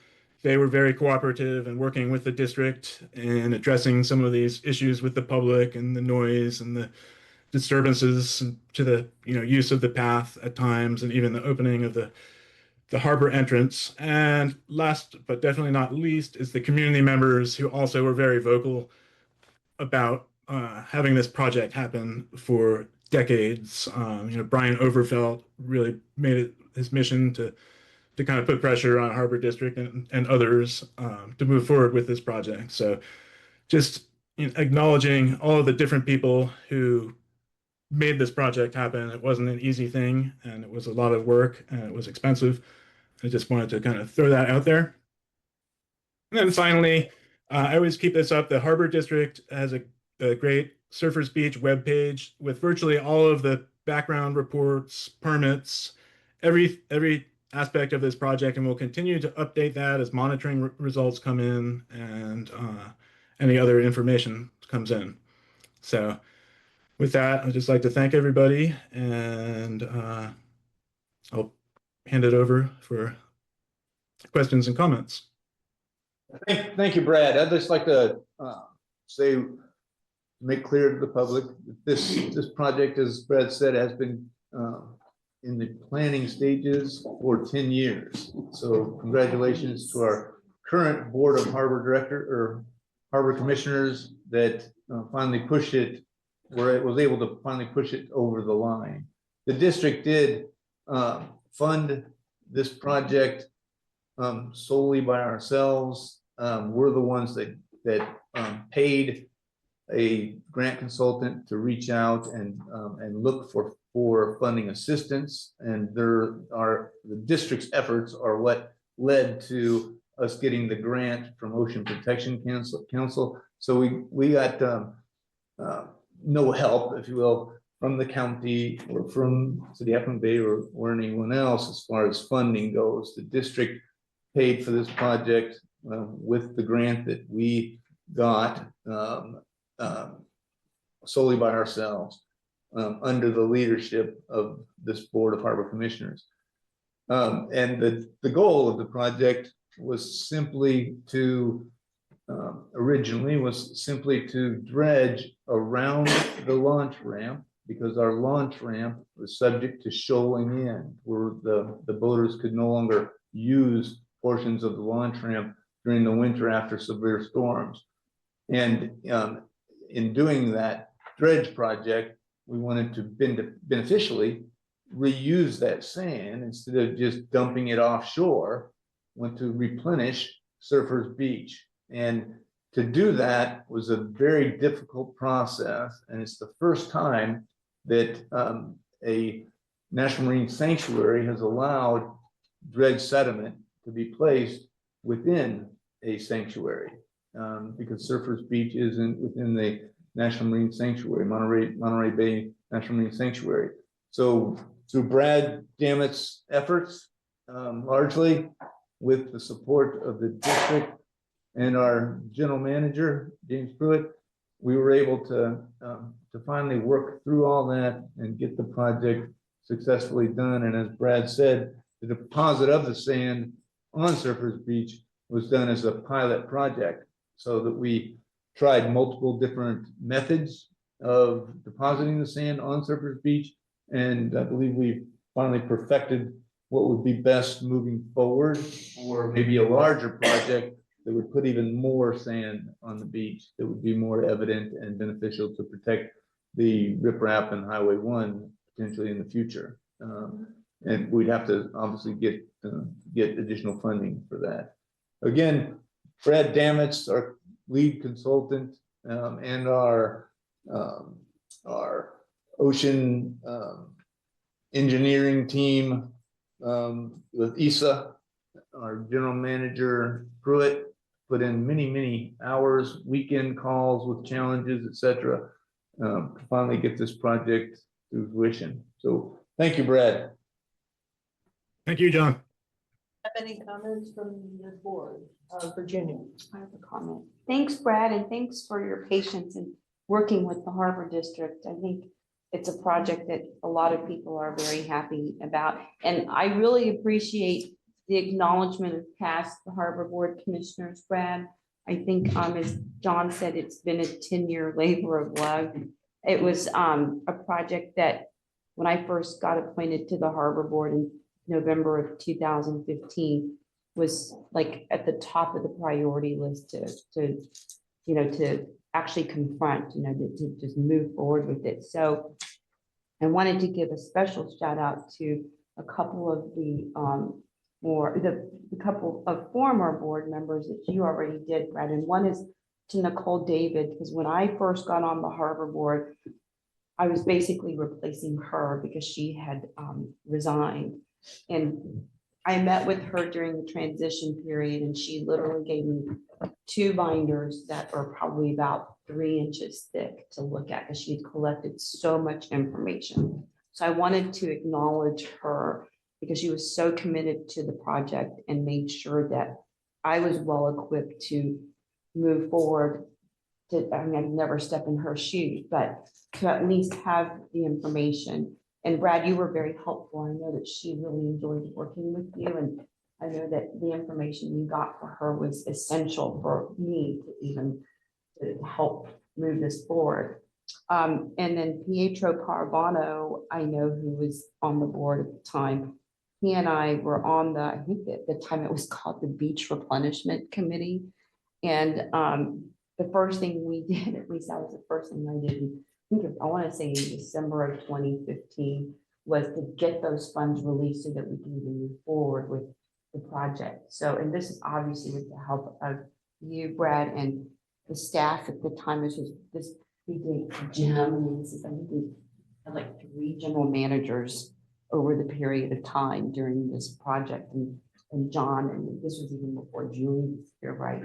Speaker 14: they were very cooperative and working with the district in addressing some of these issues with the public and the noise and the disturbances to the use of the path at times, and even the opening of the harbor entrance. And last but definitely not least is the community members, who also were very vocal about having this project happen for decades. Brian Overfelt really made it his mission to kind of put pressure on Harbor District and others to move forward with this project. So just acknowledging all of the different people who made this project happen. It wasn't an easy thing, and it was a lot of work, and it was expensive. I just wanted to kind of throw that out there. And then finally, I always keep this up. The Harbor District has a great Surfers Beach webpage with virtually all of the background reports, permits, every aspect of this project, and we'll continue to update that as monitoring results come in and any other information comes in. So with that, I'd just like to thank everybody, and I'll hand it over for questions and comments.
Speaker 12: Thank you, Brad. I'd just like to make clear to the public that this project, as Brad said, has been in the planning stages for 10 years. So congratulations to our current board of harbor commissioners that finally pushed it, where it was able to finally push it over the line. The district did fund this project solely by ourselves. We're the ones that paid a grant consultant to reach out and look for funding assistance, and the district's efforts are what led to us getting the grant from Ocean Protection Council. So we got no help, if you will, from the county or from City of Half Bay or anyone else as far as funding goes. The district paid for this project with the grant that we got solely by ourselves under the leadership of this Board of Harbor Commissioners. And the goal of the project was simply to originally was simply to dredge around the launch ramp, because our launch ramp was subject to shoaling in, where the boaters could no longer use portions of the launch ramp during the winter after severe storms. And in doing that dredge project, we wanted to beneficially reuse that sand instead of just dumping it offshore. Want to replenish Surfers Beach. And to do that was a very difficult process. And it's the first time that a National Marine Sanctuary has allowed dredge sediment to be placed within a sanctuary, because Surfers Beach isn't within the National Marine Sanctuary, Monterey Bay National Marine Sanctuary. So through Brad Damit's efforts, largely with the support of the district and our general manager, James Pruitt, we were able to finally work through all that and get the project successfully done. And as Brad said, the deposit of the sand on Surfers Beach was done as a pilot project, so that we tried multiple different methods of depositing the sand on Surfers Beach. And I believe we finally perfected what would be best moving forward, or maybe a larger project that would put even more sand on the beach that would be more evident and beneficial to protect the riprap and Highway 1 potentially in the future. And we'd have to obviously get additional funding for that. Again, Brad Damitz, our lead consultant, and our ocean engineering team with ISA, our general manager Pruitt, put in many hours, weekend calls with challenges, etc., to finally get this project to fruition. So thank you, Brad.
Speaker 14: Thank you, John.
Speaker 4: Have any comments from the board? Virginia?
Speaker 11: I have a comment. Thanks, Brad, and thanks for your patience in working with the Harbor District. I think it's a project that a lot of people are very happy about. And I really appreciate the acknowledgement of past the Harbor Board Commissioners, Brad. I think, as John said, it's been a 10-year labor of love. It was a project that when I first got appointed to the Harbor Board in November of 2015 was like at the top of the priority list to actually confront, to just move forward with it. So I wanted to give a special shout out to a couple of the couple of former board members that you already did, Brad. And one is to Nicole David, because when I first got on the Harbor Board, I was basically replacing her because she had resigned. And I met with her during the transition period, and she literally gave me 2 binders that are probably about 3 inches thick to look at, because she had collected so much information. So I wanted to acknowledge her because she was so committed to the project and made sure that I was well equipped to move forward. I'd never step in her shoes, but to at least have the information. And Brad, you were very helpful. I know that she really enjoyed working with you, and I know that the information you got for her was essential for me to even to help move this forward. And then Pietro Carvano, I know, who was on the board at the time. He and I were on the, I think at the time it was called the Beach Replenishment Committee. And the first thing we did, at least that was the first thing I did, I want to say in December of 2015, was to get those funds released so that we can even move forward with the project. So, and this is obviously with the help of you, Brad, and the staff at the time. This was this, we did Jim, and this is, I think we had like 3 general managers over the period of time during this project, and John, and this was even before Julie was here, right?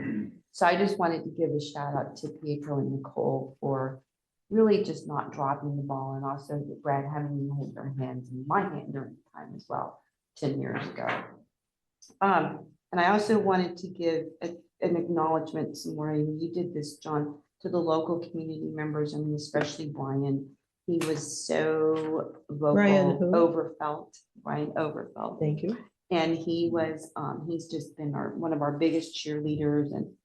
Speaker 11: So I just wanted to give a shout out to Pietro and Nicole for really just not dropping the ball, and also Brad having me hold their hands in my hand during the time as well, 10 years ago. And I also wanted to give an acknowledgement somewhere, and you did this, John, to the local community members, and especially Brian. He was so vocal.
Speaker 4: Brian who?
Speaker 11: Brian Overfelt.
Speaker 4: Thank you.
Speaker 11: And he was, he's just been one of our biggest cheerleaders. And,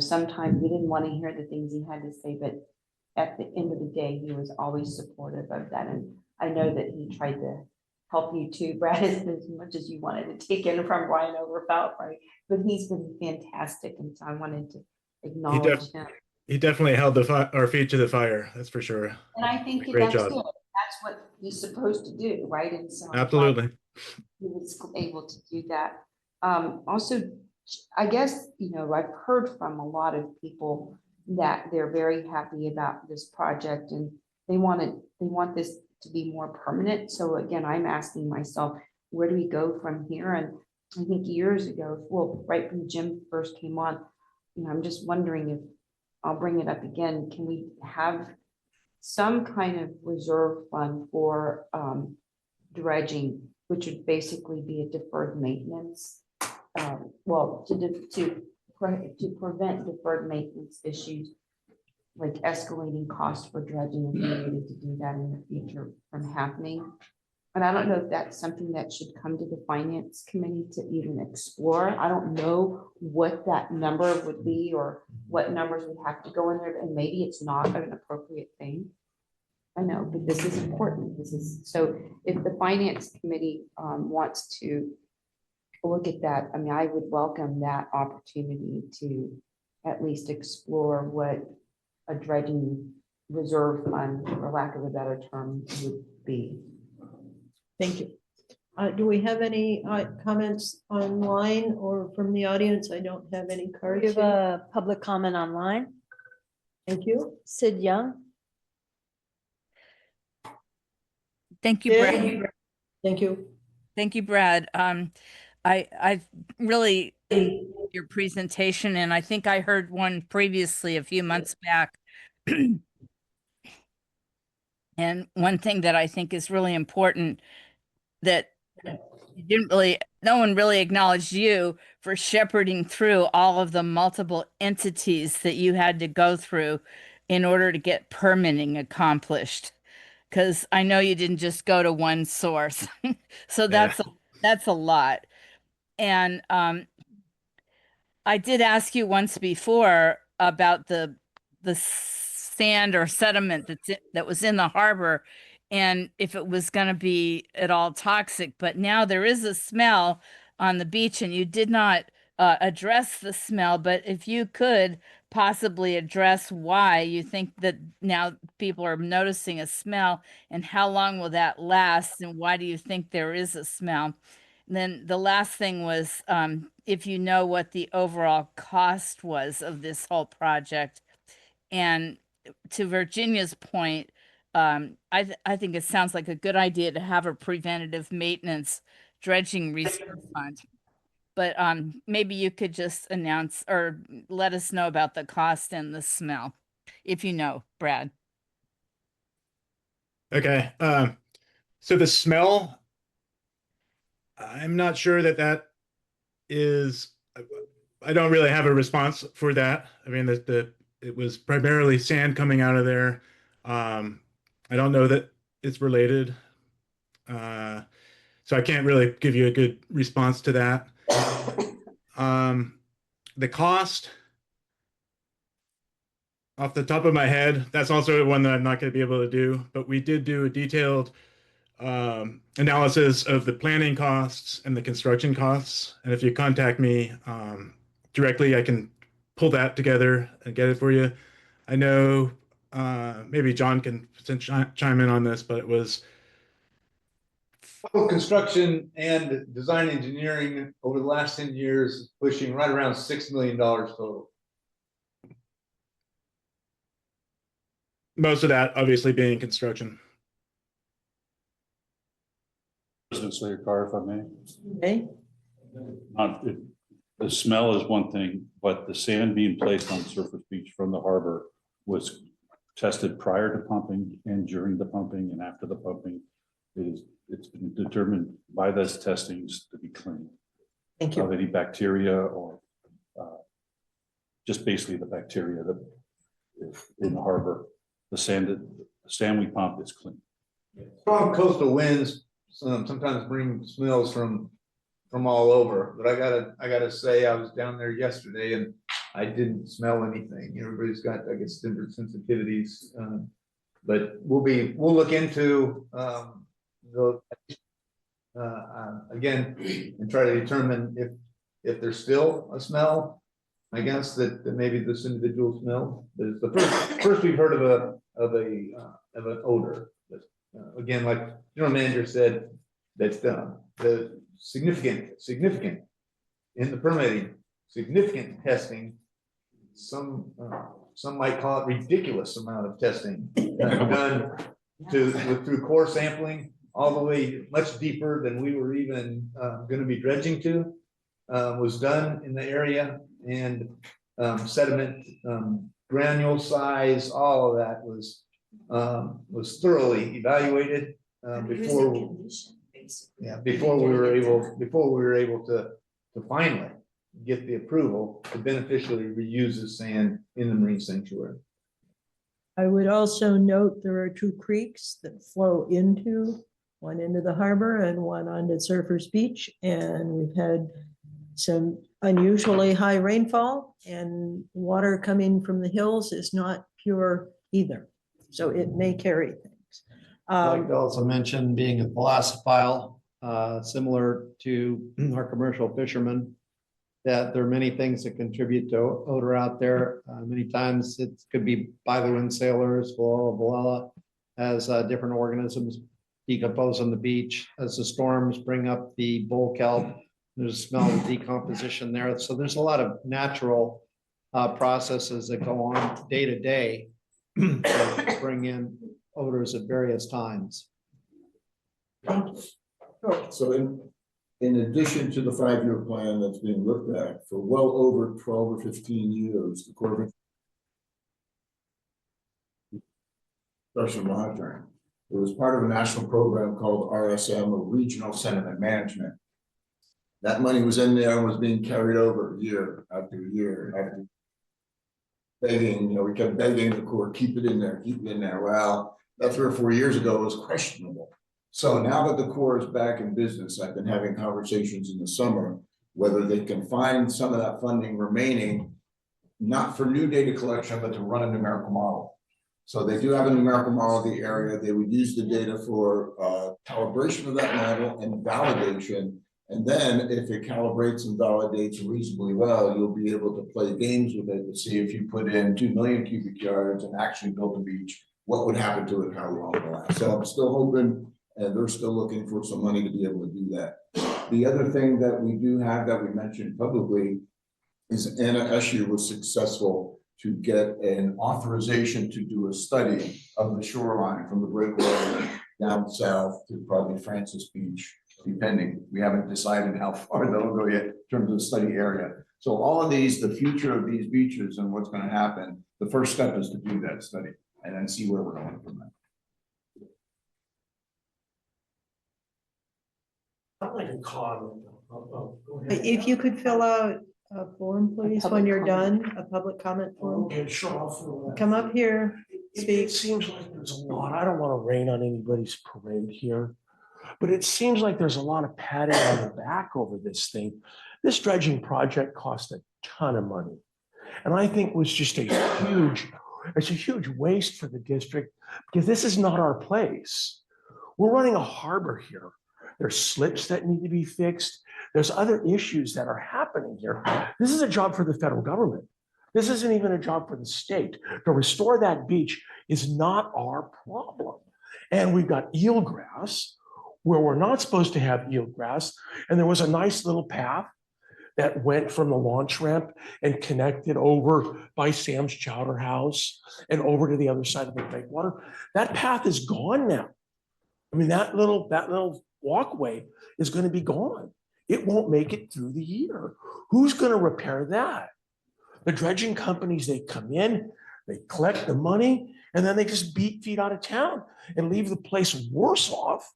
Speaker 11: sometimes we didn't want to hear the things he had to say, but at the end of the day, he was always supportive of that. And I know that he tried to help you too, Brad, as much as you wanted to take in from Brian Overfelt, right? But he's been fantastic. And so I wanted to acknowledge him.
Speaker 14: He definitely held our feet to the fire. That's for sure.
Speaker 11: And I think
Speaker 14: Great
Speaker 11: that's
Speaker 14: job.
Speaker 11: good. That's what he's supposed to do, right? And so
Speaker 14: Absolutely.
Speaker 11: he was able to do that. Also, I guess, I've heard from a lot of people that they're very happy about this project, and they want this to be more permanent. So again, I'm asking myself, where do we go from here? And I think years ago, well, right when Jim first came on, I'm just wondering if, I'll bring it up again, can we have some kind of reserve fund for dredging, which would basically be a deferred maintenance, to prevent deferred maintenance issues like escalating costs for dredging, if we needed to do that in the future from happening. And I don't know if that's something that should come to the finance committee to even explore. I don't know what that number would be or what numbers would have to go in there, and maybe it's not an appropriate thing. I know, but this is important. So if the finance committee wants to look at that, I mean, I would welcome that opportunity to at least explore what a dredging reserve fund, for lack of a better term, would be.
Speaker 4: Thank you. Do we have any comments online or from the audience? I don't have any cards.
Speaker 15: We have
Speaker 4: here.
Speaker 15: a public comment online.
Speaker 4: Thank you.
Speaker 11: Sid Young.
Speaker 9: Thank you, Brad.
Speaker 4: Sid? Thank you.
Speaker 9: Thank you, Brad. I've really enjoyed your presentation, and I think I heard one previously a few months back. And one thing that I think is really important that you didn't really, no one really acknowledged you for shepherding through all of the multiple entities that you had to go through in order to get permitting accomplished. Because I know you didn't just go to one source. So that's a lot. And I did ask you once before about the sand or sediment that was in the harbor and if it was going to be at all toxic. But now there is a smell on the beach, and you did not address the smell. But if you could possibly address why you think that now people are noticing a smell, and how long will that last, and why do you think there is a smell? And then the last thing was if you know what the overall cost was of this whole project. And to Virginia's point, I think it sounds like a good idea to have a preventative maintenance dredging reserve fund. But maybe you could just announce or let us know about the cost and the smell, if you know, Brad.
Speaker 14: Okay. So the smell, I'm not sure that is, I don't really have a response for that. I mean, it was primarily sand coming out of there. I don't know that it's related. So I can't really give you a good response to that. The cost, off the top of my head, that's also one that I'm not going to be able to do, but we did do a detailed analysis of the planning costs and the construction costs. And if you contact me directly, I can pull that together and get it for you. I know maybe John can chime in on this, but it was
Speaker 12: Construction and design engineering over the last 10 years, pushing right around $6 million total.
Speaker 14: most of that obviously being construction.
Speaker 2: President Slater Carr, if I may.
Speaker 4: Okay.
Speaker 2: The smell is one thing, but the sand being placed on surface beach from the harbor was tested prior to pumping and during the pumping and after the pumping. It's been determined by those testings to be clean.
Speaker 4: Thank you.
Speaker 2: Of any bacteria or just basically the bacteria that in the harbor. The sand we pump is clean.
Speaker 12: Strong coastal winds sometimes bring smells from all over, but I gotta say, I was down there yesterday and I didn't smell anything. Everybody's got, I guess, different sensitivities, but we'll look into the again and try to determine if there's still a smell. I guess that maybe this individual smell, but it's the first we've heard of an odor. But, again, like General Manager said, that's the significant in the permitting, significant testing. Some might call it ridiculous amount of testing done through core sampling all the way much deeper than we were even going to be dredging to, was done in the area, and sediment granule size, all of that was thoroughly evaluated before we were able to finally get the approval to beneficially reuse the sand in the marine sanctuary.
Speaker 4: I would also note there are two creeks that flow one into the harbor and one onto Surfers Beach. And we've had some unusually high rainfall, and water coming from the hills is not pure either. So it may carry things.
Speaker 10: I'd like to also mention being a thalassophile, similar to our commercial fishermen, that there are many things that contribute to odor out there. Many times it could be bioluminescent sailors, Valhalla, as different organisms decompose on the beach. As the storms bring up the bull kelp, there's a smell of decomposition there. So there's a lot of natural processes that go on day to day. that Bring in odors at various times.
Speaker 1: So in addition to the 5-year plan that's being looked at for well over 12 or 15 years, the Corps of Special Monitoring. It was part of a national program called RSM, or Regional Sediment Management. That money was in there and was being carried over year after year after begging, we kept begging the Corps, keep it in there, keep it in there. Well, that 3 or 4 years ago was questionable. So now that the Corps is back in business, I've been having conversations in the summer, whether they can find some of that funding remaining, not for new data collection, but to run a numerical model. So they do have a numerical model of the area. They would use the data for calibration of that model and validation. And then if it calibrates and validates reasonably well, you'll be able to play games with it to see if you put in 2 million cubic yards and actually build a beach, what would happen to it and how long it will last. So I'm still hoping, and they're still looking for some money to be able to do that. The other thing that we do have that we mentioned publicly is Anna Escher was successful to get an authorization to do a study of the shoreline from the breakwater down south to probably Francis Beach, depending. We haven't decided how far they'll go yet in terms of study area. So all of these, the future of these beaches and what's going to happen, the first step is to do that study and then see where we're going from there.
Speaker 15: I'd like a comment. Go ahead.
Speaker 4: If you could fill out a form, please, when you're done, a public comment form.
Speaker 15: Okay, sure, I'll fill that.
Speaker 4: Come up here,
Speaker 15: It
Speaker 4: speak.
Speaker 15: seems like there's a lot. I don't want to rain on anybody's parade here, but it seems like there's a lot of patting on the back over this thing. This dredging project cost a ton of money, and I think was just it's a huge waste for the district because this is not our place. We're running a harbor here. There's slips that need to be fixed. There's other issues that are happening here. This is a job for the federal government. This isn't even a job for the state. To restore that beach is not our problem. And we've got eelgrass where we're not supposed to have eelgrass. And there was a nice little path that went from the launch ramp and connected over by Sam's Chowder House and over to the other side of the breakwater. That path is gone now. I mean, that little walkway is going to be gone. It won't make it through the year. Who's going to repair that? The dredging companies, they come in, they collect the money, and then they just beat feet out of town and leave the place worse off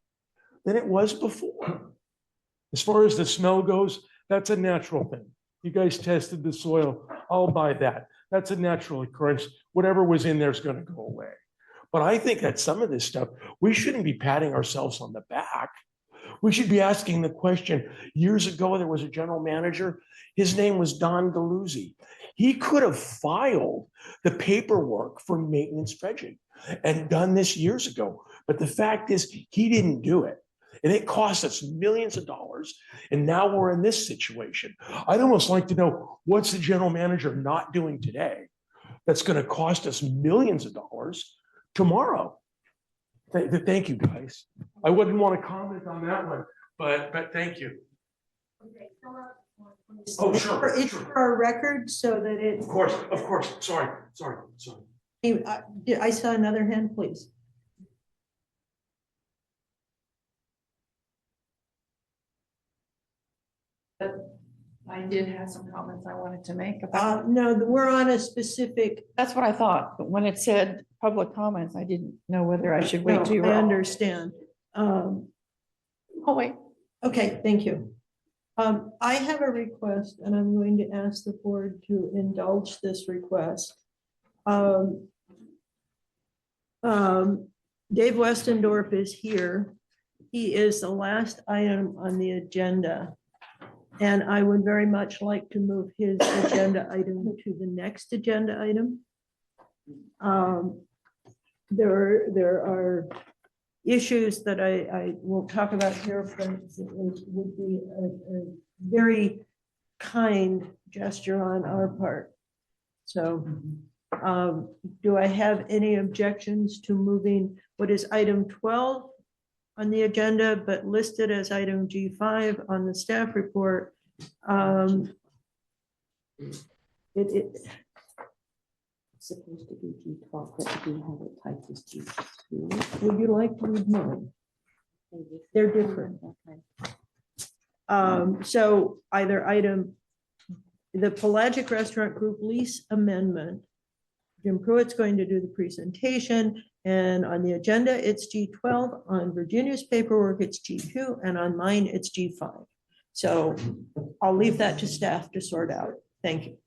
Speaker 15: than it was before. As far as the smell goes, that's a natural thing. You guys tested the soil. I'll buy that. That's a natural occurrence. Whatever was in there is going to go away. But I think that some of this stuff, we shouldn't be patting ourselves on the back. We should be asking the question. Years ago, there was a general manager. His name was Don Galuzzi. He could have filed the paperwork for maintenance dredging and done this years ago. But the fact is, he didn't do it. And it cost us millions of dollars. And now we're in this situation. I'd almost like to know, what's the general manager not doing today that's going to cost us millions of dollars tomorrow? Thank you, guys. I wouldn't want to comment on that one, but thank you. Oh, sure.
Speaker 4: It's for our record so that it.
Speaker 15: Of course. Sorry.
Speaker 4: I saw another hand, please.
Speaker 16: I did have some comments I wanted to make about.
Speaker 4: No, we're on a specific.
Speaker 16: That's what I thought, but when it said public comments, I didn't know whether I should wait till you
Speaker 4: I
Speaker 16: were.
Speaker 4: understand.
Speaker 16: Oh, wait.
Speaker 4: Okay, thank you. I have a request and I'm going to ask the board to indulge this request. Dave Westendorf is here. He is the last item on the agenda. And I would very much like to move his agenda item to the next agenda item. There are issues that I won't talk about here, but it would be a very kind gesture on our part. So do I have any objections to moving what is item 12 on the agenda, but listed as item G5 on the staff report?
Speaker 11: supposed to be G12, but we have it typed as G2.
Speaker 4: Would you like to read mine? They're different.
Speaker 11: Okay.
Speaker 4: So either item, the Pelagic Restaurant Group lease amendment. Jim Pruitt's going to do the presentation, and on the agenda, it's G12. On Virginia's paperwork, it's G2, and on mine, it's G5. So I'll leave that to staff to sort out. Thank you.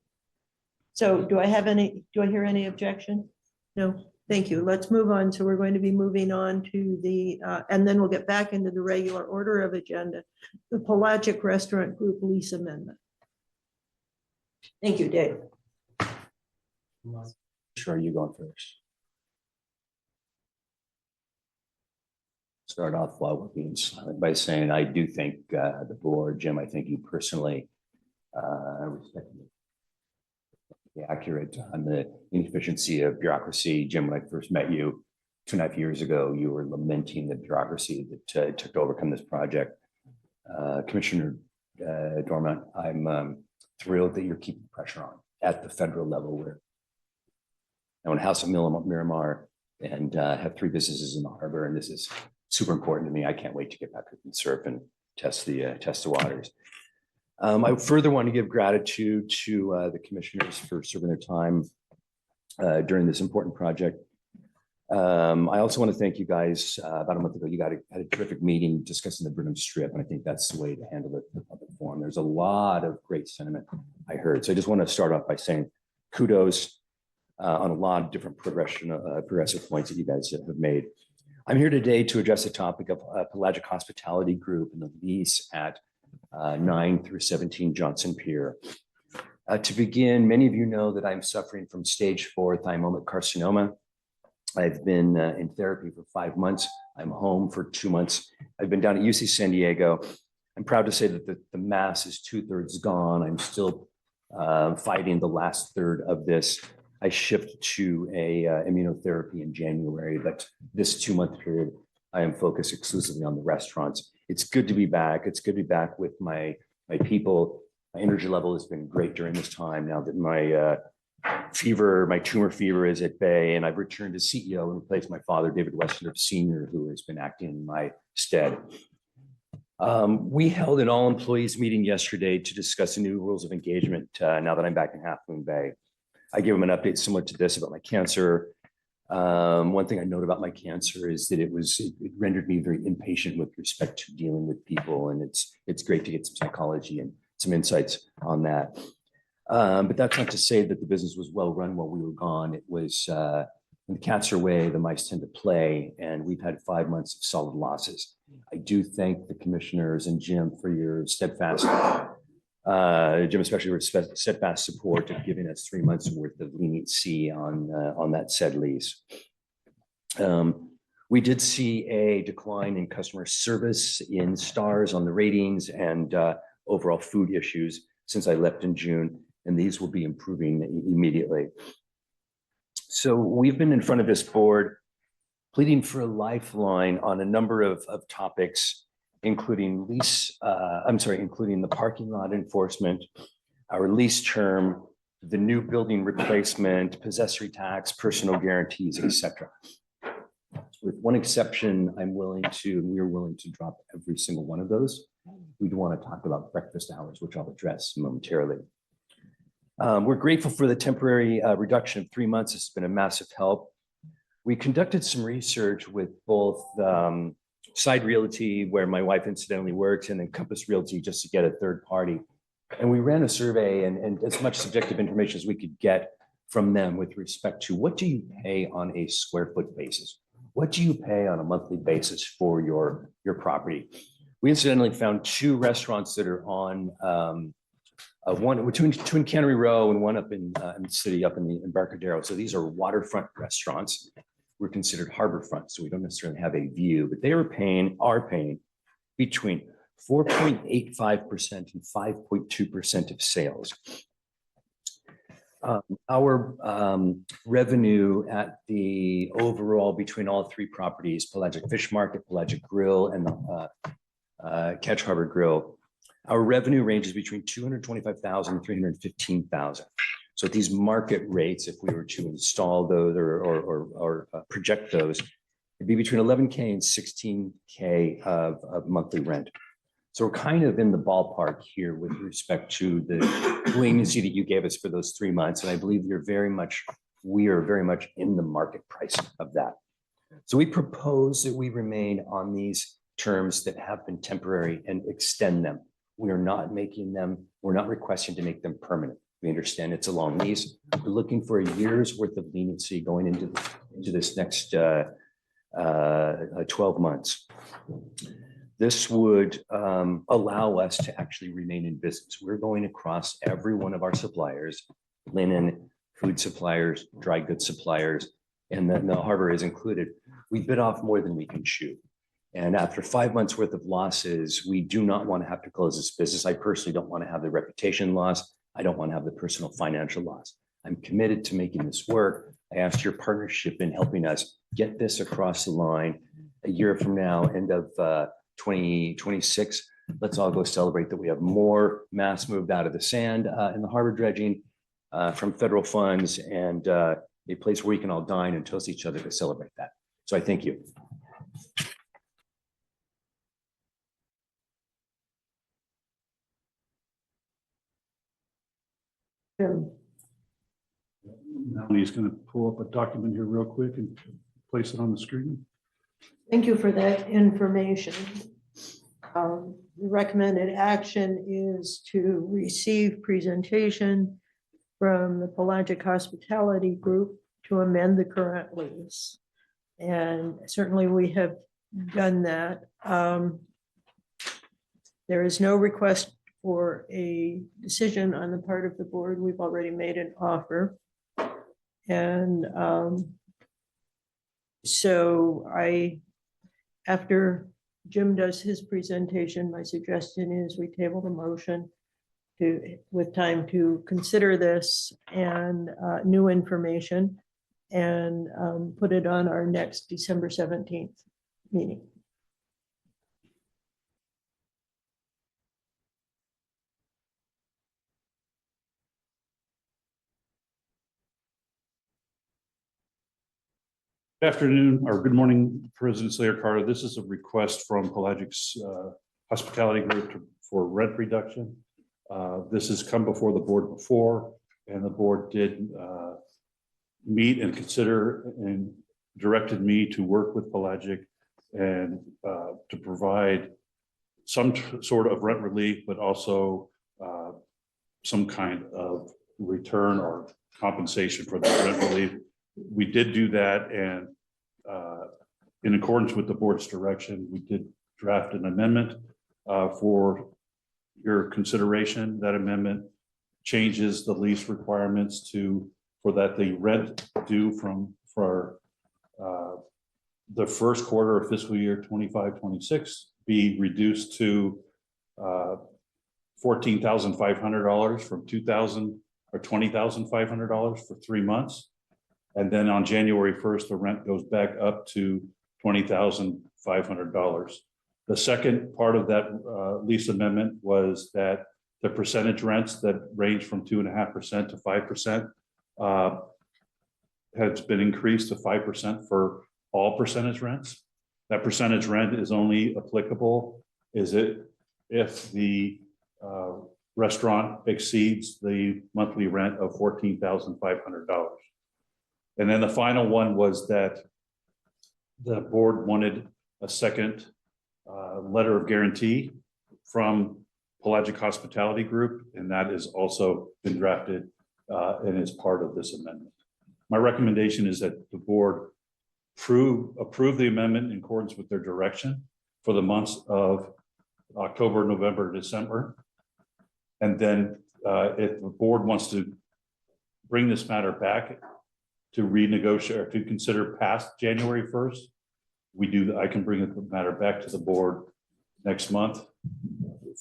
Speaker 4: So do I hear any objection? No, thank you. Let's move on. So we're going to be moving on to the, and then we'll get back into the regular order of agenda, the Pelagic Restaurant Group lease amendment. Thank you, Dave.
Speaker 17: Sure, you going first. Start off while we're being silent by saying I do think the board, Jim, I think you personally respect me. Accurate on the inefficiency of bureaucracy. Jim, when I first met you 2.5 years ago, you were lamenting the bureaucracy that it took to overcome this project. Commissioner Dormant, I'm thrilled that you're keeping pressure on at the federal level where I own House of Miramar and have 3 businesses in the harbor, and this is super important to me. I can't wait to get back and surf and test the waters. I further want to give gratitude to the commissioners for serving their time during this important project. I also want to thank you guys. About a month ago, you had a terrific meeting discussing the Burnham Strip, and I think that's the way to handle it in the public forum. There's a lot of great sentiment I heard. So I just want to start off by saying kudos on a lot of different progressive points that you guys have made. I'm here today to address the topic of Pelagic Hospitality Group and the lease at 9 through 17 Johnson Pier. To begin, many of you know that I'm suffering from stage 4 thymoid carcinoma. I've been in therapy for 5 months. I'm home for 2 months. I've been down at UC San Diego. I'm proud to say that the mass is 2/3 gone. I'm still fighting the last third of this. I shift to a immunotherapy in January, but this 2-month period, I am focused exclusively on the restaurants. It's good to be back. It's good to be back with my people. My energy level has been great during this time now that my tumor fever is at bay, and I've returned as CEO and replaced my father, David Westendorf Sr., who has been acting in my stead. We held an all employees meeting yesterday to discuss the new rules of engagement now that I'm back in Half Moon Bay. I gave them an update similar to this about my cancer. One thing I note about my cancer is that it rendered me very impatient with respect to dealing with people, and it's great to get some psychology and some insights on that. But that's not to say that the business was well run while we were gone. It was when the cats are away, the mice tend to play, and we've had 5 months of solid losses. I do thank the commissioners and Jim for your steadfast, Jim especially for steadfast support of giving us 3 months worth of leniency on that said lease. We did see a decline in customer service, in stars on the ratings, and overall food issues since I left in June, and these will be improving immediately. So we've been in front of this board pleading for a lifeline on a number of topics, including including the parking lot enforcement, our lease term, the new building replacement, possessory tax, personal guarantees, etc. With one exception, we're willing to drop every single one of those. We do want to talk about breakfast hours, which I'll address momentarily. We're grateful for the temporary reduction of 3 months. It's been a massive help. We conducted some research with both Side Realty, where my wife incidentally works, and then Compass Realty, just to get a third party. And we ran a survey and as much subjective information as we could get from them with respect to what do you pay on a square foot basis? What do you pay on a monthly basis for your property? We incidentally found 2 restaurants that are on two in Cannery Row and one up in the city, up in the Embarcadero. So these are waterfront restaurants. We're considered harborfront, so we don't necessarily have a view, but they are paying between 4.85% and 5.2% of sales. Our revenue at the overall between all 3 properties, Pelagic Fish Market, Pelagic Grill, and the Catch Harbor Grill, our revenue ranges between $225,000 and $315,000. So at these market rates, if we were to install those or project those, it'd be between 11K and 16K of monthly rent. So we're kind of in the ballpark here with respect to the leniency that you gave us for those 3 months. And I believe we are very much in the market price of that. So we propose that we remain on these terms that have been temporary and extend them. We are not we're not requesting to make them permanent. We understand it's a long lease. We're looking for a year's worth of leniency going into this next 12 months. This would allow us to actually remain in business. We're going across every one of our suppliers, linen, food suppliers, dry goods suppliers, and then the harbor is included. We bit off more than we can chew. And after 5 months worth of losses, we do not want to have to close this business. I personally don't want to have the reputation loss. I don't want to have the personal financial loss. I'm committed to making this work. I asked your partnership in helping us get this across the line a year from now, end of 2026. Let's all go celebrate that we have more mass moved out of the sand in the harbor dredging from federal funds, and a place where we can all dine and toast each other to celebrate that. So I thank you.
Speaker 2: Melanie's going to pull up a document here real quick and place it on the screen.
Speaker 4: Thank you for that information. The recommended action is to receive presentation from the Pelagic Hospitality Group to amend the current lease. And certainly we have done that. There is no request for a decision on the part of the board. We've already made an offer. And so after Jim does his presentation, my suggestion is we table the motion with time to consider this and new information and put it on our next December 17th meeting.
Speaker 2: Good afternoon, or good morning, President Slayer Carter. This is a request from Pelagic's Hospitality Group for rent reduction. This has come before the board before, and the board did meet and consider and directed me to work with Pelagic and to provide some sort of rent relief, but also some kind of return or compensation for that rent relief. We did do that, and in accordance with the board's direction, we did draft an amendment for your consideration. That amendment changes the lease requirements for that the rent due for the first quarter of fiscal year 25-26 be reduced to $14,500 from $2,000 or $20,500 for 3 months. And then on January 1st, the rent goes back up to $20,500. The second part of that lease amendment was that the percentage rents that range from 2.5% to 5% has been increased to 5% for all percentage rents. That percentage rent is only applicable if the restaurant exceeds the monthly rent of $14,500. And then the final one was that the board wanted a second letter of guarantee from Pelagic Hospitality Group, and that has also been drafted and is part of this amendment. My recommendation is that the board approve the amendment in accordance with their direction for the months of October, November, December. And then if the board wants to bring this matter back to renegotiate or to consider past January 1st, I can bring the matter back to the board next month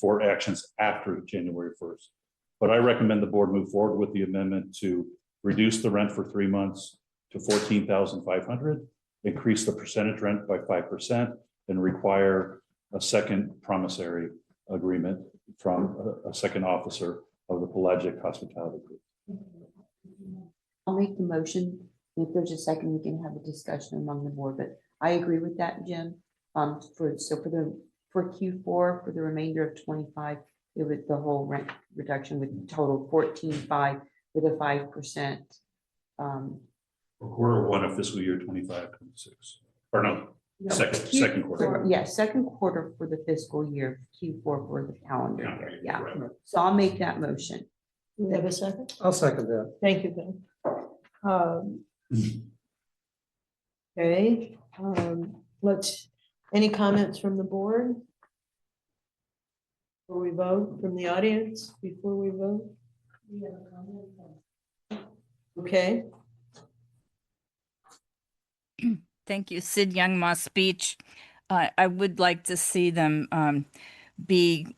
Speaker 2: for actions after January 1st. But I recommend the board move forward with the amendment to reduce the rent for 3 months to $14,500, increase the percentage rent by 5%, and require a second promissory agreement from a second officer of the Pelagic Hospitality Group.
Speaker 11: I'll make the motion. If there's a second, we can have a discussion among the board, but I agree with that, Jim. For Q4, for the remainder of 25, it was the whole rent reduction with total 14.5 with a 5%.
Speaker 2: For quarter one of fiscal year 25-26, or no, second quarter.
Speaker 11: Yeah, second quarter for the fiscal year, Q4 for the calendar year. Yeah. So I'll make that motion.
Speaker 4: Do we have a second?
Speaker 13: I'll second that.
Speaker 4: Thank you, Ben. Okay, any comments from the board? Before we vote, from the audience, before we vote? Okay,
Speaker 9: Thank you, Sid Young, Moss Beach. I would like to see them be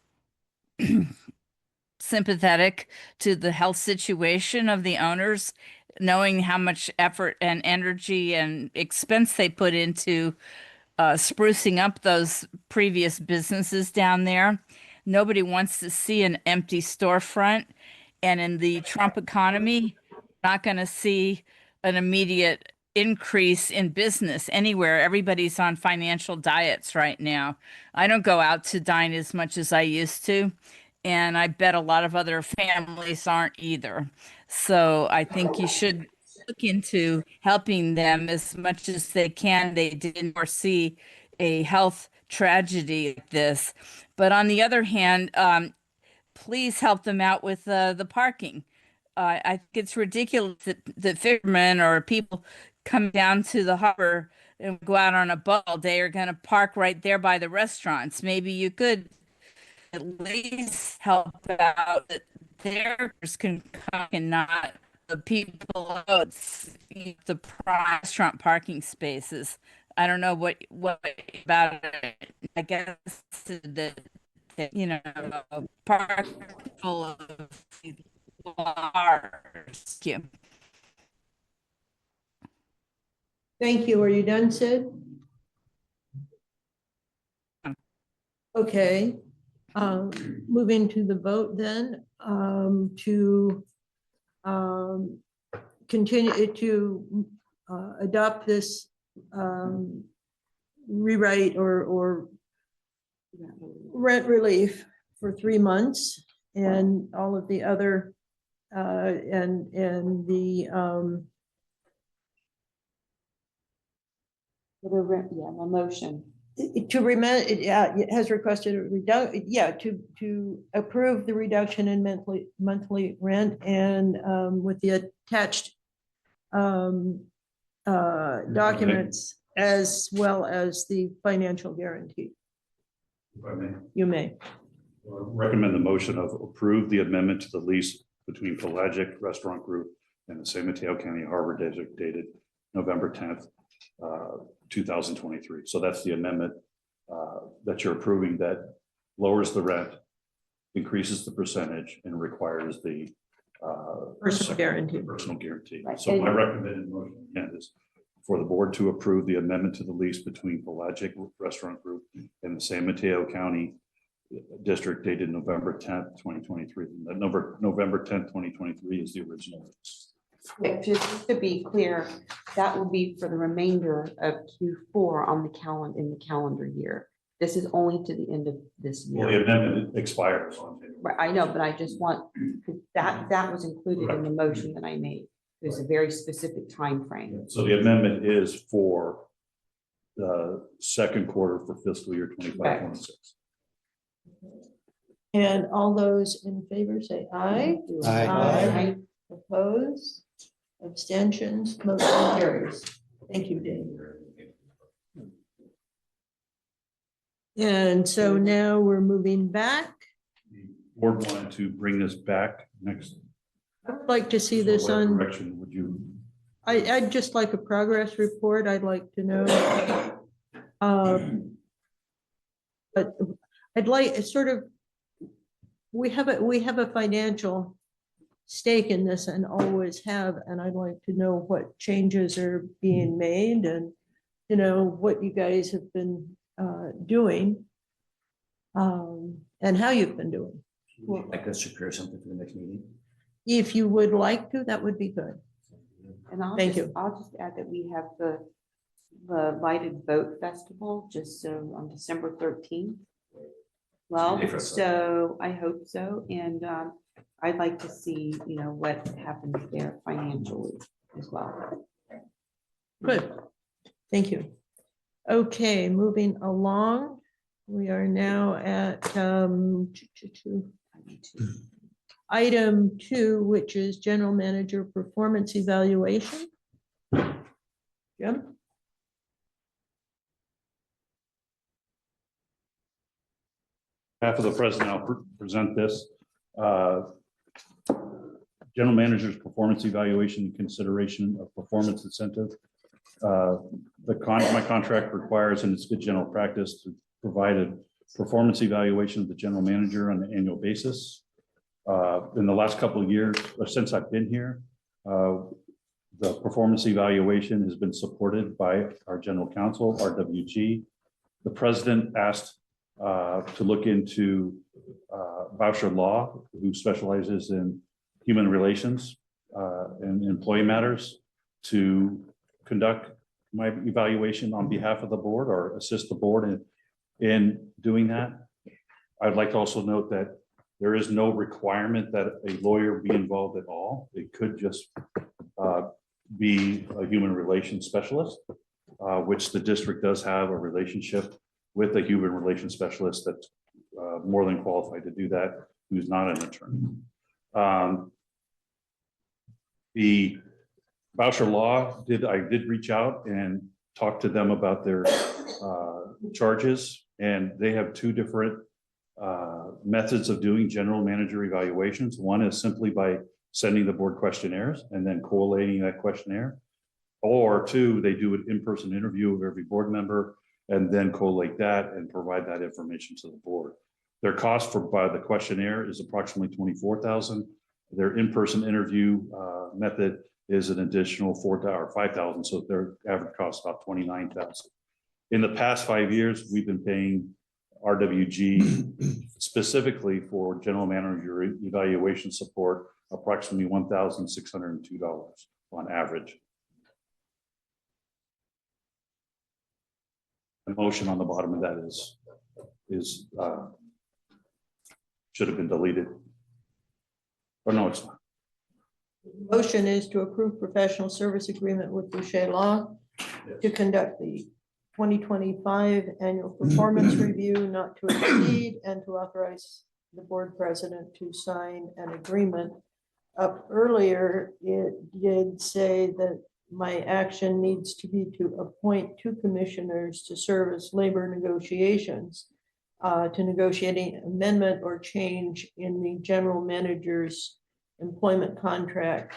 Speaker 9: sympathetic to the health situation of the owners, knowing how much effort and energy and expense they put into sprucing up those previous businesses down there. Nobody wants to see an empty storefront. And in the Trump economy, not going to see an immediate increase in business anywhere. Everybody's on financial diets right now. I don't go out to dine as much as I used to. And I bet a lot of other families aren't either. So I think you should look into helping them as much as they can. They didn't foresee a health tragedy like this. But on the other hand, please help them out with the parking. I think it's ridiculous that fishermen or people come down to the harbor and go out on a boat all day are going to park right there by the restaurants. Maybe you could at least help out that theirs can come and not the people the restaurant parking spaces. I don't know what about it. I guess that park full of cars.
Speaker 4: thank you. Are you done, Sid? Okay, moving to the vote then, to continue to adopt this rewrite or rent relief for 3 months, and all of the other and the
Speaker 11: a motion.
Speaker 4: to remain, it has requested to approve the reduction in monthly rent and with the attached documents as well as the financial guarantee.
Speaker 2: If I may.
Speaker 4: You may.
Speaker 2: Recommend the motion of approve the amendment to the lease between Pelagic Restaurant Group and the San Mateo County Harbor District dated November 10th, 2023. So that's the amendment that you're approving that lowers the rent, increases the percentage, and requires the
Speaker 4: Personal guarantee.
Speaker 2: Personal guarantee.
Speaker 11: Right.
Speaker 2: So my recommended motion again is for the board to approve the amendment to the lease between Pelagic Restaurant Group and the San Mateo County District dated November 10th, 2023. That November 10th, 2023 is the original.
Speaker 11: Just to be clear, that will be for the remainder of Q4 on the calendar in the calendar year. This is only to the end of this
Speaker 2: Well,
Speaker 11: year.
Speaker 2: the amendment expires on January.
Speaker 11: Right, I know, but I just want, that was included in the motion that I made. There's a very specific time frame.
Speaker 2: So the amendment is for the second quarter for fiscal year 25-26.
Speaker 4: And all those in favor say aye.
Speaker 10: Aye.
Speaker 4: Opposed, abstentions, motion carries. Thank you, Dave. And so now we're moving back.
Speaker 2: The board wanted to bring this back next.
Speaker 4: I'd like to see this
Speaker 2: So what
Speaker 4: on,
Speaker 2: direction would you?
Speaker 4: I'd just like a progress report. I'd like to know. But I'd like, it's sort of, we have a financial stake in this and always have, and I'd like to know what changes are being made and, what you guys have been doing and how you've been doing.
Speaker 17: Like us to prepare something for the next meeting.
Speaker 4: If you would like to, that would be good.
Speaker 11: And
Speaker 4: Thank you.
Speaker 11: I'll just add that we have the Lighted Boat Festival, just so on December 13th. Well, so I hope so, and I'd like to see, what happens there financially as well.
Speaker 4: Good. Thank you. Okay, moving along. We are now at item 2, which is general manager performance evaluation. Jim?
Speaker 2: Half of the president, I'll present this. General manager's performance evaluation and consideration of performance incentive. My contract requires, and it's good general practice, to provide a performance evaluation of the general manager on an annual basis. In the last couple of years, or since I've been here, the performance evaluation has been supported by our general counsel, RWG. The president asked to look into Voucher Law, who specializes in human relations and employee matters, to conduct my evaluation on behalf of the board or assist the board in doing that. I'd like to also note that there is no requirement that a lawyer be involved at all. It could just be a human relations specialist, which the district does have a relationship with a human relations specialist that's more than qualified to do that, who's not an attorney. The Voucher Law, I did reach out and talk to them about their charges, and they have 2 different methods of doing general manager evaluations. One is simply by sending the board questionnaires and then collating that questionnaire. Or 2, they do an in-person interview of every board member and then collate that and provide that information to the board. Their cost by the questionnaire is approximately $24,000. Their in-person interview method is an additional $4,000 or $5,000, so their average cost is about $29,000. In the past 5 years, we've been paying RWG specifically for general manager evaluation support approximately $1,602 on average. The motion on the bottom of that is should have been deleted. Or no, it's not.
Speaker 4: Motion is to approve professional service agreement with Boucher Law to conduct the 2025 annual performance review not to exceed, and to authorize the board president to sign an agreement. Up earlier, it did say that my action needs to be to appoint 2 commissioners to serve as labor negotiations, to negotiating amendment or change in the general manager's employment contract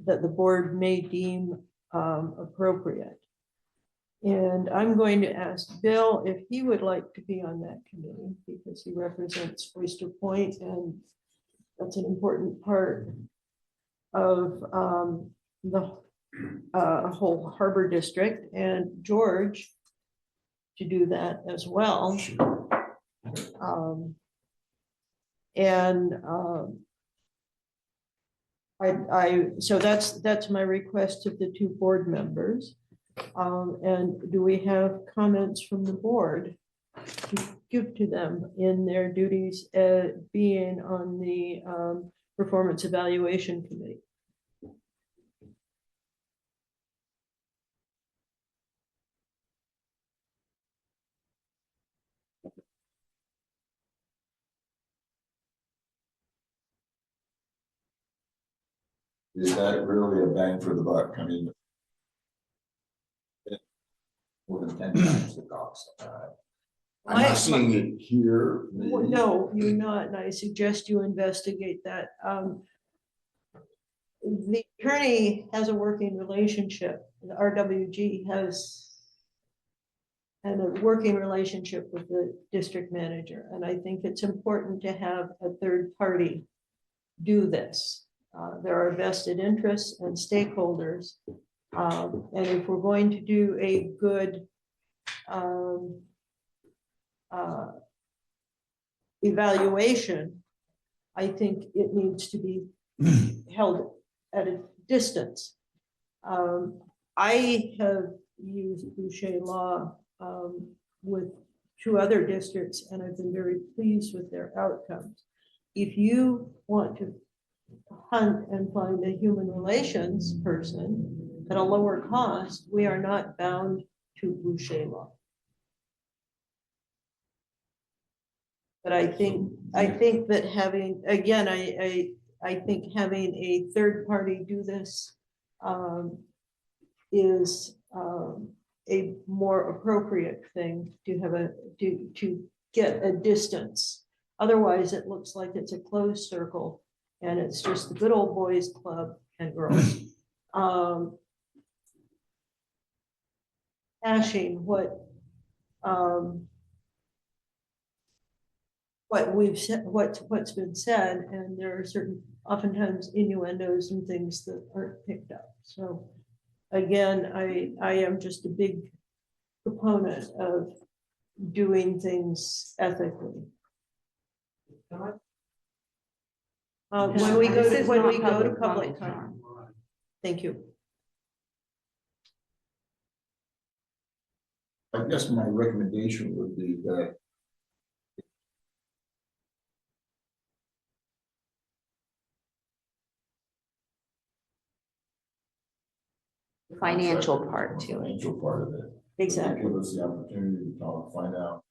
Speaker 4: that the board may deem appropriate. And I'm going to ask Bill if he would like to be on that committee, because he represents Oyster Point, and that's an important part of the whole Harbor District, and George to do that as well. So that's my request of the 2 board members. And do we have comments from the board to give to them in their duties being on the performance evaluation committee?
Speaker 1: Is that really a bang for the buck? I mean, more than 10 times the cost. I'm not seeing it here.
Speaker 4: Well, no, you're not, and I suggest you investigate that. The attorney has a working relationship, the RWG has a working relationship with the district manager, and I think it's important to have a third party do this. There are vested interests and stakeholders, and if we're going to do a good evaluation, I think it needs to be held at a distance I have used Boucher Law with two other districts, and I've been very pleased with their outcomes. If you want to hunt and find a human relations person at a lower cost, we are not bound to Boucher Law. But I think that having, again, I think having a third party do this is a more appropriate thing to have to get a distance. Otherwise, it looks like it's a closed circle and it's just the good old boys club and girls. Hashing what we've said, what's been said, and there are certain, oftentimes innuendos and things that aren't picked up. So again, I am just a big proponent of doing things ethically. When we go
Speaker 11: This is
Speaker 4: to
Speaker 11: not
Speaker 4: public
Speaker 11: comment
Speaker 4: comment. Thank you.
Speaker 1: I guess my recommendation would be that
Speaker 11: Financial part to it.
Speaker 1: financial part of it.
Speaker 4: Exactly.
Speaker 1: Give us the opportunity to find out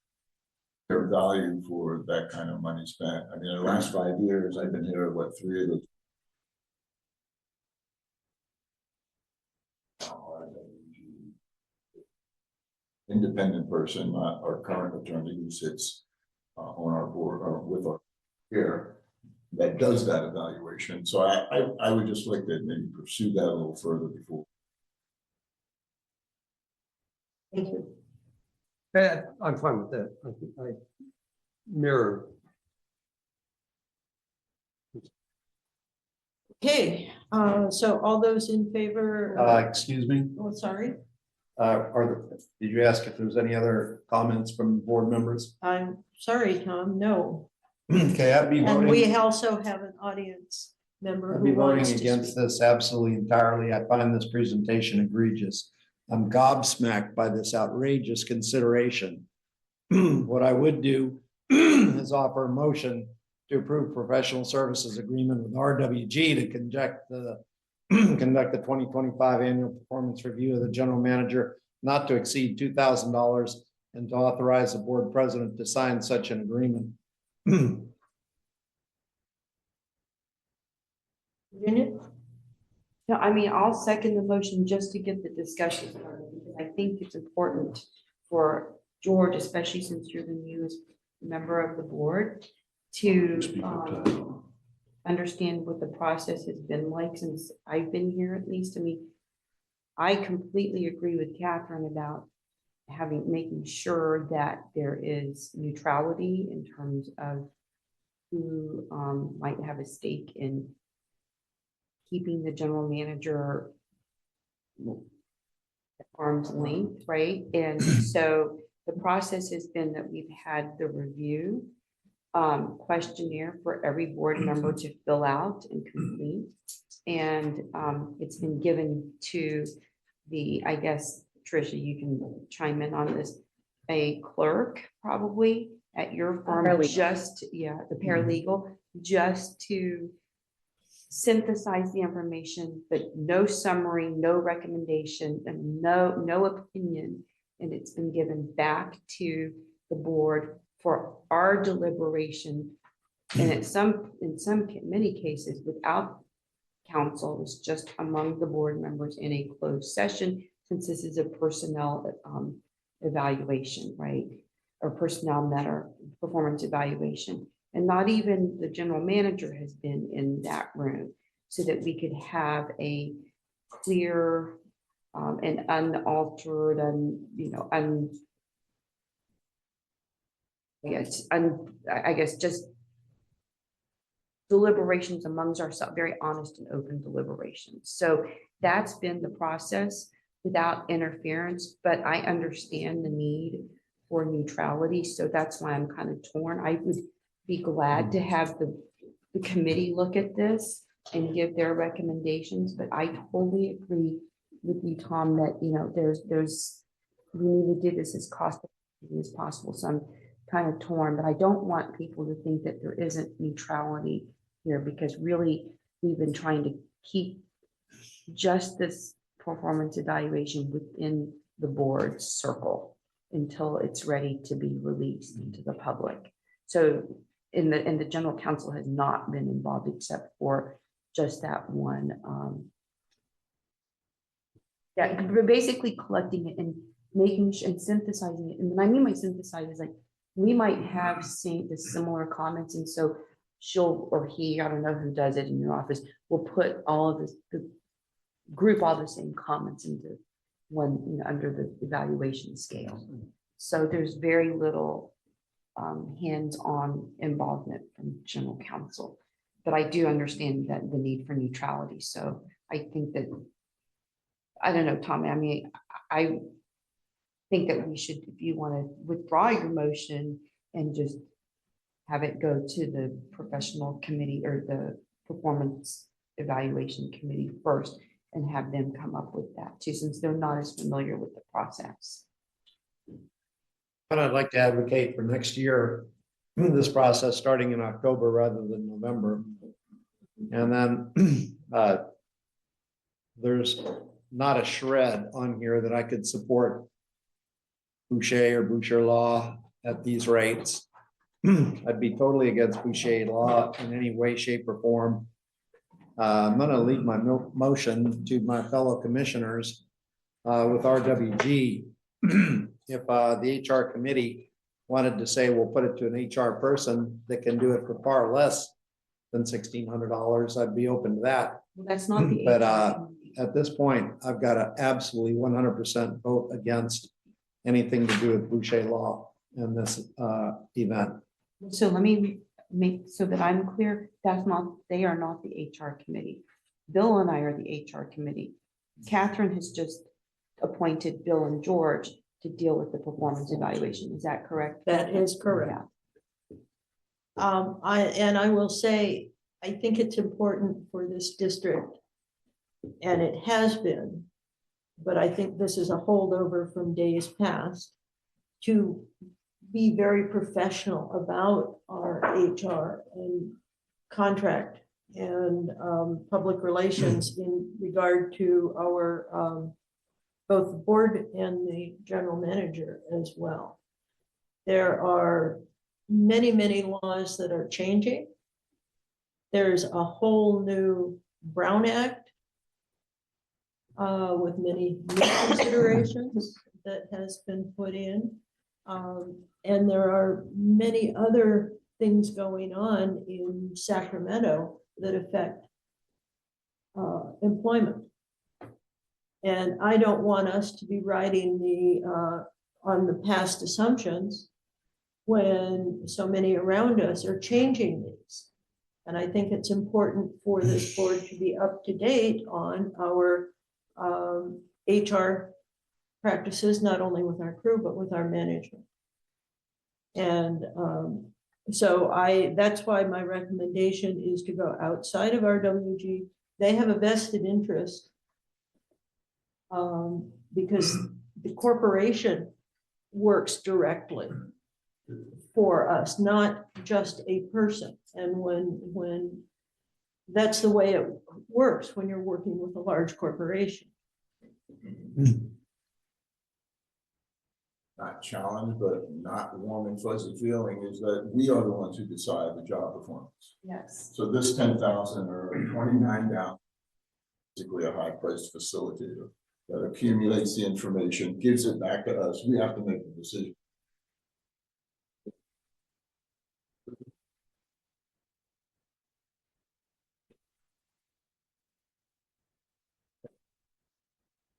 Speaker 1: their value for that kind of money spent. I mean, in the last 5 years, I've been here, what, 3 of the independent person, not our current attorney who sits on our board or with our here that does that evaluation. So I would just like to maybe pursue that a little further before.
Speaker 4: Thank you.
Speaker 13: I'm fine with that. I mirror.
Speaker 4: Okay, so all those in favor?
Speaker 10: Excuse me,
Speaker 4: Oh, sorry,
Speaker 10: did you ask if there's any other comments from board members?
Speaker 4: I'm sorry, Tom, no.
Speaker 10: Okay, I'd be
Speaker 4: And we
Speaker 10: voting,
Speaker 4: also have an audience member
Speaker 10: I'd be
Speaker 4: who
Speaker 10: voting
Speaker 4: wants to
Speaker 10: against
Speaker 4: speak.
Speaker 10: this absolutely entirely. I find this presentation egregious. I'm gobsmacked by this outrageous consideration. What I would do is offer a motion to approve professional services agreement with RWG to conduct the 2025 annual performance review of the general manager not to exceed $2,000 and to authorize the board president to sign such an agreement.
Speaker 4: Virginia?
Speaker 11: No, I mean, I'll second the motion just to get the discussion started, because I think it's important for George, especially since you're the newest member of the board, to understand what the process has been like since I've been here, at least. I mean, I completely agree with Catherine about making sure that there is neutrality in terms of who might have a stake in keeping the general manager at arm's length, right? And so the process has been that we've had the review questionnaire for every board member to fill out and complete. And it's been given to the, I guess, Tricia, you can chime in on this, a clerk probably at your firm, the paralegal, just to synthesize the information, but no summary, no recommendation, and no opinion. And it's been given back to the board for our deliberation. And in many cases, without counsel, it's just among the board members in a closed session, since this is a personnel evaluation, right? Or personnel matter performance evaluation. And not even the general manager has been in that room, so that we could have a clear and unaltered and, I guess just deliberations amongst ourselves, very honest and open deliberations. So that's been the process without interference, but I understand the need for neutrality. So that's why I'm kind of torn. I would be glad to have the committee look at this and give their recommendations, but I totally agree with you, Tom, that, you know, we need to do this as cost effectively as possible. So I'm kind of torn, but I don't want people to think that there isn't neutrality here, because really we've been trying to keep just this performance evaluation within the board circle until it's ready to be released into the public. So and the general counsel has not been involved except for just that one. Yeah, we're basically collecting it and making and synthesizing it. And when I mean by synthesize is like, we might have seen the similar comments, and so she'll or he, I don't know who does it in your office, will put all of this, group all the same comments into one, you know, under the evaluation scale. So there's very little hands-on involvement from general counsel, but I do understand that the need for neutrality. So I think that, I don't know, Tommy, I mean, I think that we should, if you want to withdraw your motion and just have it go to the professional committee or the performance evaluation committee first and have them come up with that too, since they're not as familiar with the process.
Speaker 10: But I'd like to advocate for next year, this process starting in October rather than November. And then there's not a shred on here that I could support Boucher or Boucher law at these rates. I'd be totally against Boucher law in any way, shape, or form. I'm going to leave my motion to my fellow commissioners with RWG. If the HR committee wanted to say, we'll put it to an HR person that can do it for far less than $1,600, I'd be open to that.
Speaker 11: Well, that's not the
Speaker 10: But
Speaker 11: HR committee.
Speaker 10: at this point, I've got to absolutely 100% vote against anything to do with Boucher law in this event.
Speaker 11: So let me make so that I'm clear, they are not the HR committee. Bill and I are the HR committee. Catherine has just appointed Bill and George to deal with the performance evaluation. Is that correct?
Speaker 4: That is correct. I will say, I think it's important for this district, and it has been, but I think this is a holdover from days past, to be very professional about our HR and contract and public relations in regard to our both the board and the general manager as well. There are many, many laws that are changing. There's a whole new Brown Act with many new considerations that has been put in. And there are many other things going on in Sacramento that affect employment. And I don't want us to be riding on the past assumptions when so many around us are changing these. And I think it's important for this board to be up to date on our HR practices, not only with our crew, but with our management. And so that's why my recommendation is to go outside of RWG. They have a vested interest because the corporation works directly for us, not just a person. And when that's the way it works when you're working with a large corporation.
Speaker 1: Not challenge, but not warm and fuzzy feeling is that we are the ones who decide the job performance.
Speaker 11: Yes.
Speaker 1: So this 10,000 or 29,000, basically a high priced facilitator that accumulates the information, gives it back to us. We have to make the decision.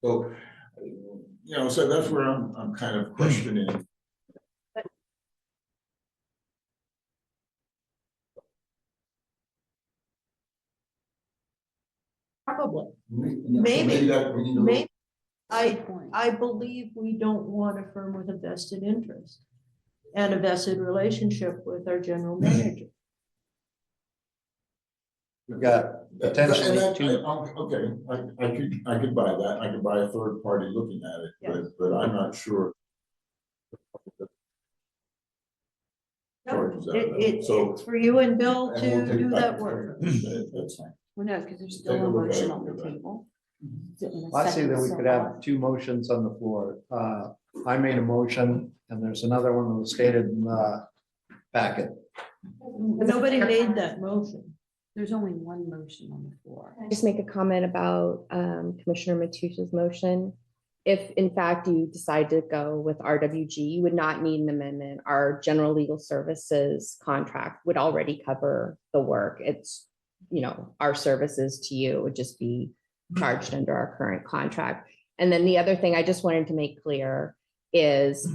Speaker 1: So, you know, so that's where I'm kind of questioning.
Speaker 4: Probably.
Speaker 1: Maybe that we need to
Speaker 4: Maybe. I believe we don't want a firm with a vested interest and a vested relationship with our general manager.
Speaker 10: We've got potentially two.
Speaker 1: Okay, I could buy that. I could buy a third party looking at it, but I'm not sure. Charges that amount. So-
Speaker 4: It's for you and Bill
Speaker 1: And we'll
Speaker 4: to
Speaker 1: take
Speaker 4: do
Speaker 1: back
Speaker 4: that
Speaker 1: the
Speaker 4: work.
Speaker 1: That's fine.
Speaker 11: Well, no, because there's
Speaker 1: Take
Speaker 11: still
Speaker 1: a
Speaker 11: a
Speaker 1: look at
Speaker 11: motion
Speaker 1: it,
Speaker 11: on the
Speaker 1: look at it.
Speaker 11: table.
Speaker 10: I see that we could have two motions on the floor. I made a motion and there's another one that was stated in the packet.
Speaker 4: Nobody made that motion.
Speaker 11: There's only one motion on the floor.
Speaker 7: Just make a comment about Commissioner Mateusz's motion. If in fact you decide to go with RWG, you would not need an amendment. Our general legal services contract would already cover the work. It's, you know, our services to you would just be charged under our current contract. And then the other thing I just wanted to make clear is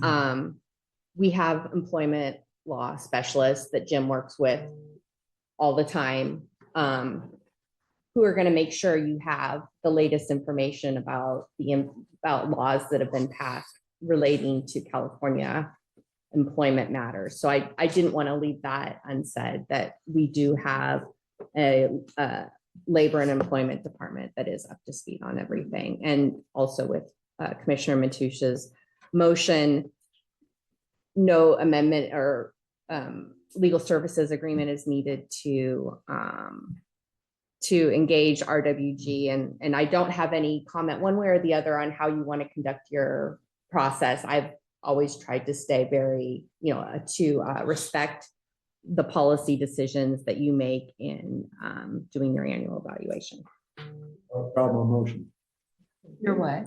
Speaker 7: we have employment law specialists that Jim works with all the time, who are going to make sure you have the latest information about about laws that have been passed relating to California employment matters. So I didn't want to leave that unsaid, that we do have a labor and employment department that is up to speed on everything. And also with Commissioner Mateusz's motion, no amendment or legal services agreement is needed to engage RWG. And I don't have any comment one way or the other on how you want to conduct your process. I've always tried to stay very, you know, to respect the policy decisions that you make in doing your annual evaluation.
Speaker 10: Problem motion.
Speaker 11: Your what?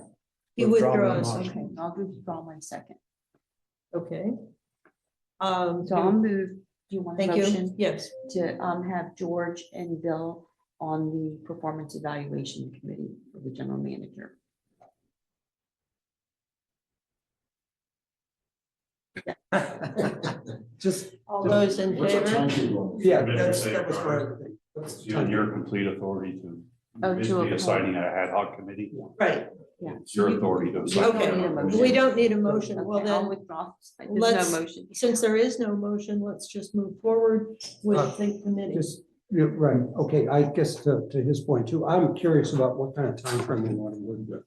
Speaker 4: He
Speaker 10: Withdraw my
Speaker 4: withdraws.
Speaker 10: motion.
Speaker 11: Okay, I'll withdraw my second.
Speaker 4: Okay.
Speaker 11: So I'll move, do you want a
Speaker 4: Thank you.
Speaker 11: motion
Speaker 4: Yes.
Speaker 11: to have George and Bill on the performance evaluation committee for the general manager?
Speaker 13: Just,
Speaker 4: All those in
Speaker 1: What's the
Speaker 4: favor?
Speaker 1: timetable?
Speaker 13: yeah,
Speaker 2: Commissioner
Speaker 13: that was my
Speaker 2: Sager.
Speaker 13: other thing. That's
Speaker 2: It's in your complete authority to
Speaker 11: Oh, to
Speaker 2: basically
Speaker 11: appoint.
Speaker 2: assigning an ad hoc committee.
Speaker 4: Right.
Speaker 11: Yeah.
Speaker 2: It's your authority to
Speaker 11: You
Speaker 2: assign.
Speaker 11: don't
Speaker 4: Okay.
Speaker 11: need a motion.
Speaker 4: We don't need a motion. Well,
Speaker 11: Okay, I'll
Speaker 4: then,
Speaker 11: withdraw. There's
Speaker 4: let's-
Speaker 11: no motion.
Speaker 4: since there is no motion, let's just move forward with the committee.
Speaker 13: Just, yeah, right, okay, I guess to his point too, I'm curious about what kind of time frame we want to work with.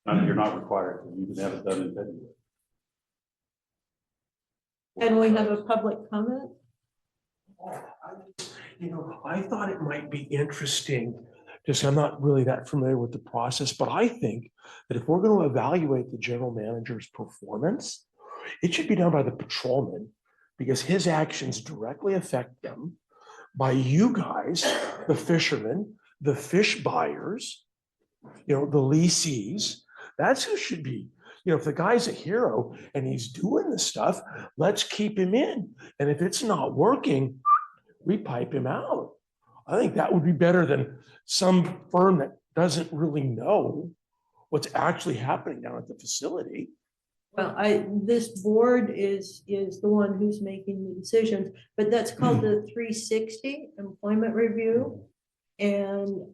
Speaker 2: You're not required, to. You can have it done in February.
Speaker 4: And we have a public comment?
Speaker 15: You know, I thought it might be interesting, just I'm not really that familiar with the process, but I think that if we're going to evaluate the general manager's performance, it should be done by the patrolman because his actions directly affect them, by you guys, the fishermen, the fish buyers, you know, the leasees. That's who should be. You know, if the guy's a hero and he's doing the stuff, let's keep him in. And if it's not working, we pipe him out. I think that would be better than some firm that doesn't really know what's actually happening down at the facility.
Speaker 4: Well, this board is the one who's making the decisions, but that's called the 360 employment review. And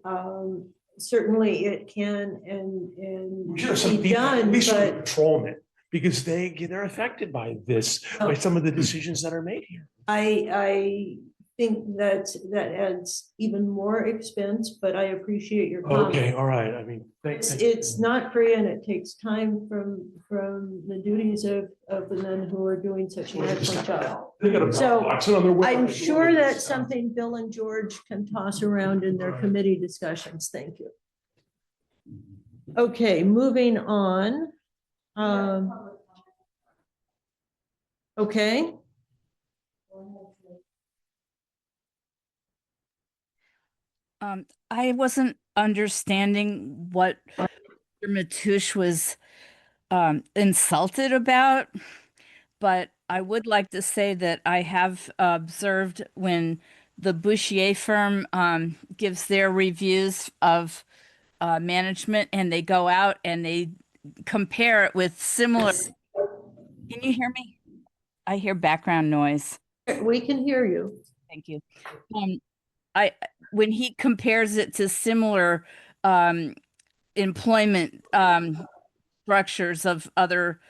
Speaker 4: certainly it can and
Speaker 15: Should have some
Speaker 4: be
Speaker 15: people, at
Speaker 4: done,
Speaker 15: least with
Speaker 4: but
Speaker 15: patrolmen, because they're affected by this, by some of the decisions that are made here.
Speaker 4: I think that adds even more expense, but I appreciate your comment.
Speaker 15: Okay, all right. I mean,
Speaker 4: It's not free and it takes time from the duties of the men who are doing such an excellent job.
Speaker 15: They got a
Speaker 4: So,
Speaker 15: box on their way.
Speaker 4: I'm sure that's something Bill and George can toss around in their committee discussions. Thank you. Okay, moving on. Okay.
Speaker 9: I wasn't understanding what Mr. Mateusz was insulted about, but I would like to say that I have observed when the Bouchier firm gives their reviews of management and they go out and they compare it with similar. Can you hear me? I hear background noise.
Speaker 4: We can hear you.
Speaker 9: Thank you. when he compares it to similar employment structures of other,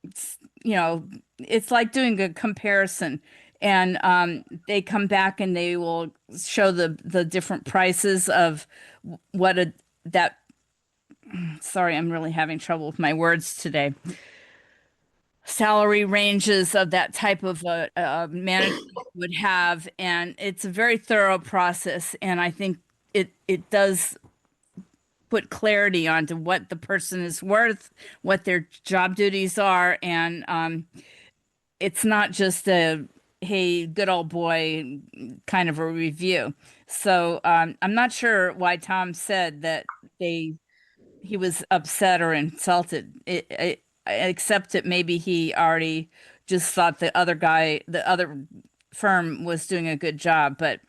Speaker 9: it's like doing a comparison. And they come back and they will show the different prices of what sorry, I'm really having trouble with my words today. Salary ranges of that type of management would have, and it's a very thorough process. And I think it does put clarity onto what the person is worth, what their job duties are, and it's not just a hey, good old boy kind of a review. So I'm not sure why Tom said that he was upset or insulted, except that maybe he already just thought the other firm was doing a good job. But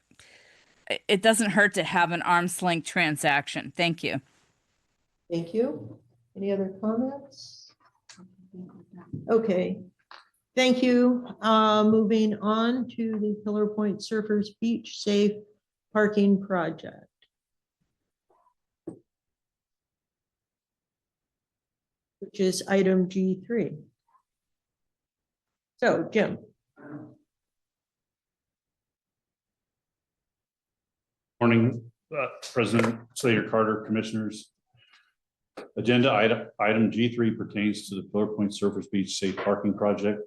Speaker 9: it doesn't hurt to have an arm's length transaction. Thank you.
Speaker 4: Thank you. Any other comments? Okay, thank you. Moving on to the Pillar Point Surfers Beach Safe Parking Project. Which is item G3. So, Jim.
Speaker 2: Morning, President Slater Carter, Commissioners. Agenda item G3 pertains to the Pillar Point Surfers Beach Safe Parking Project,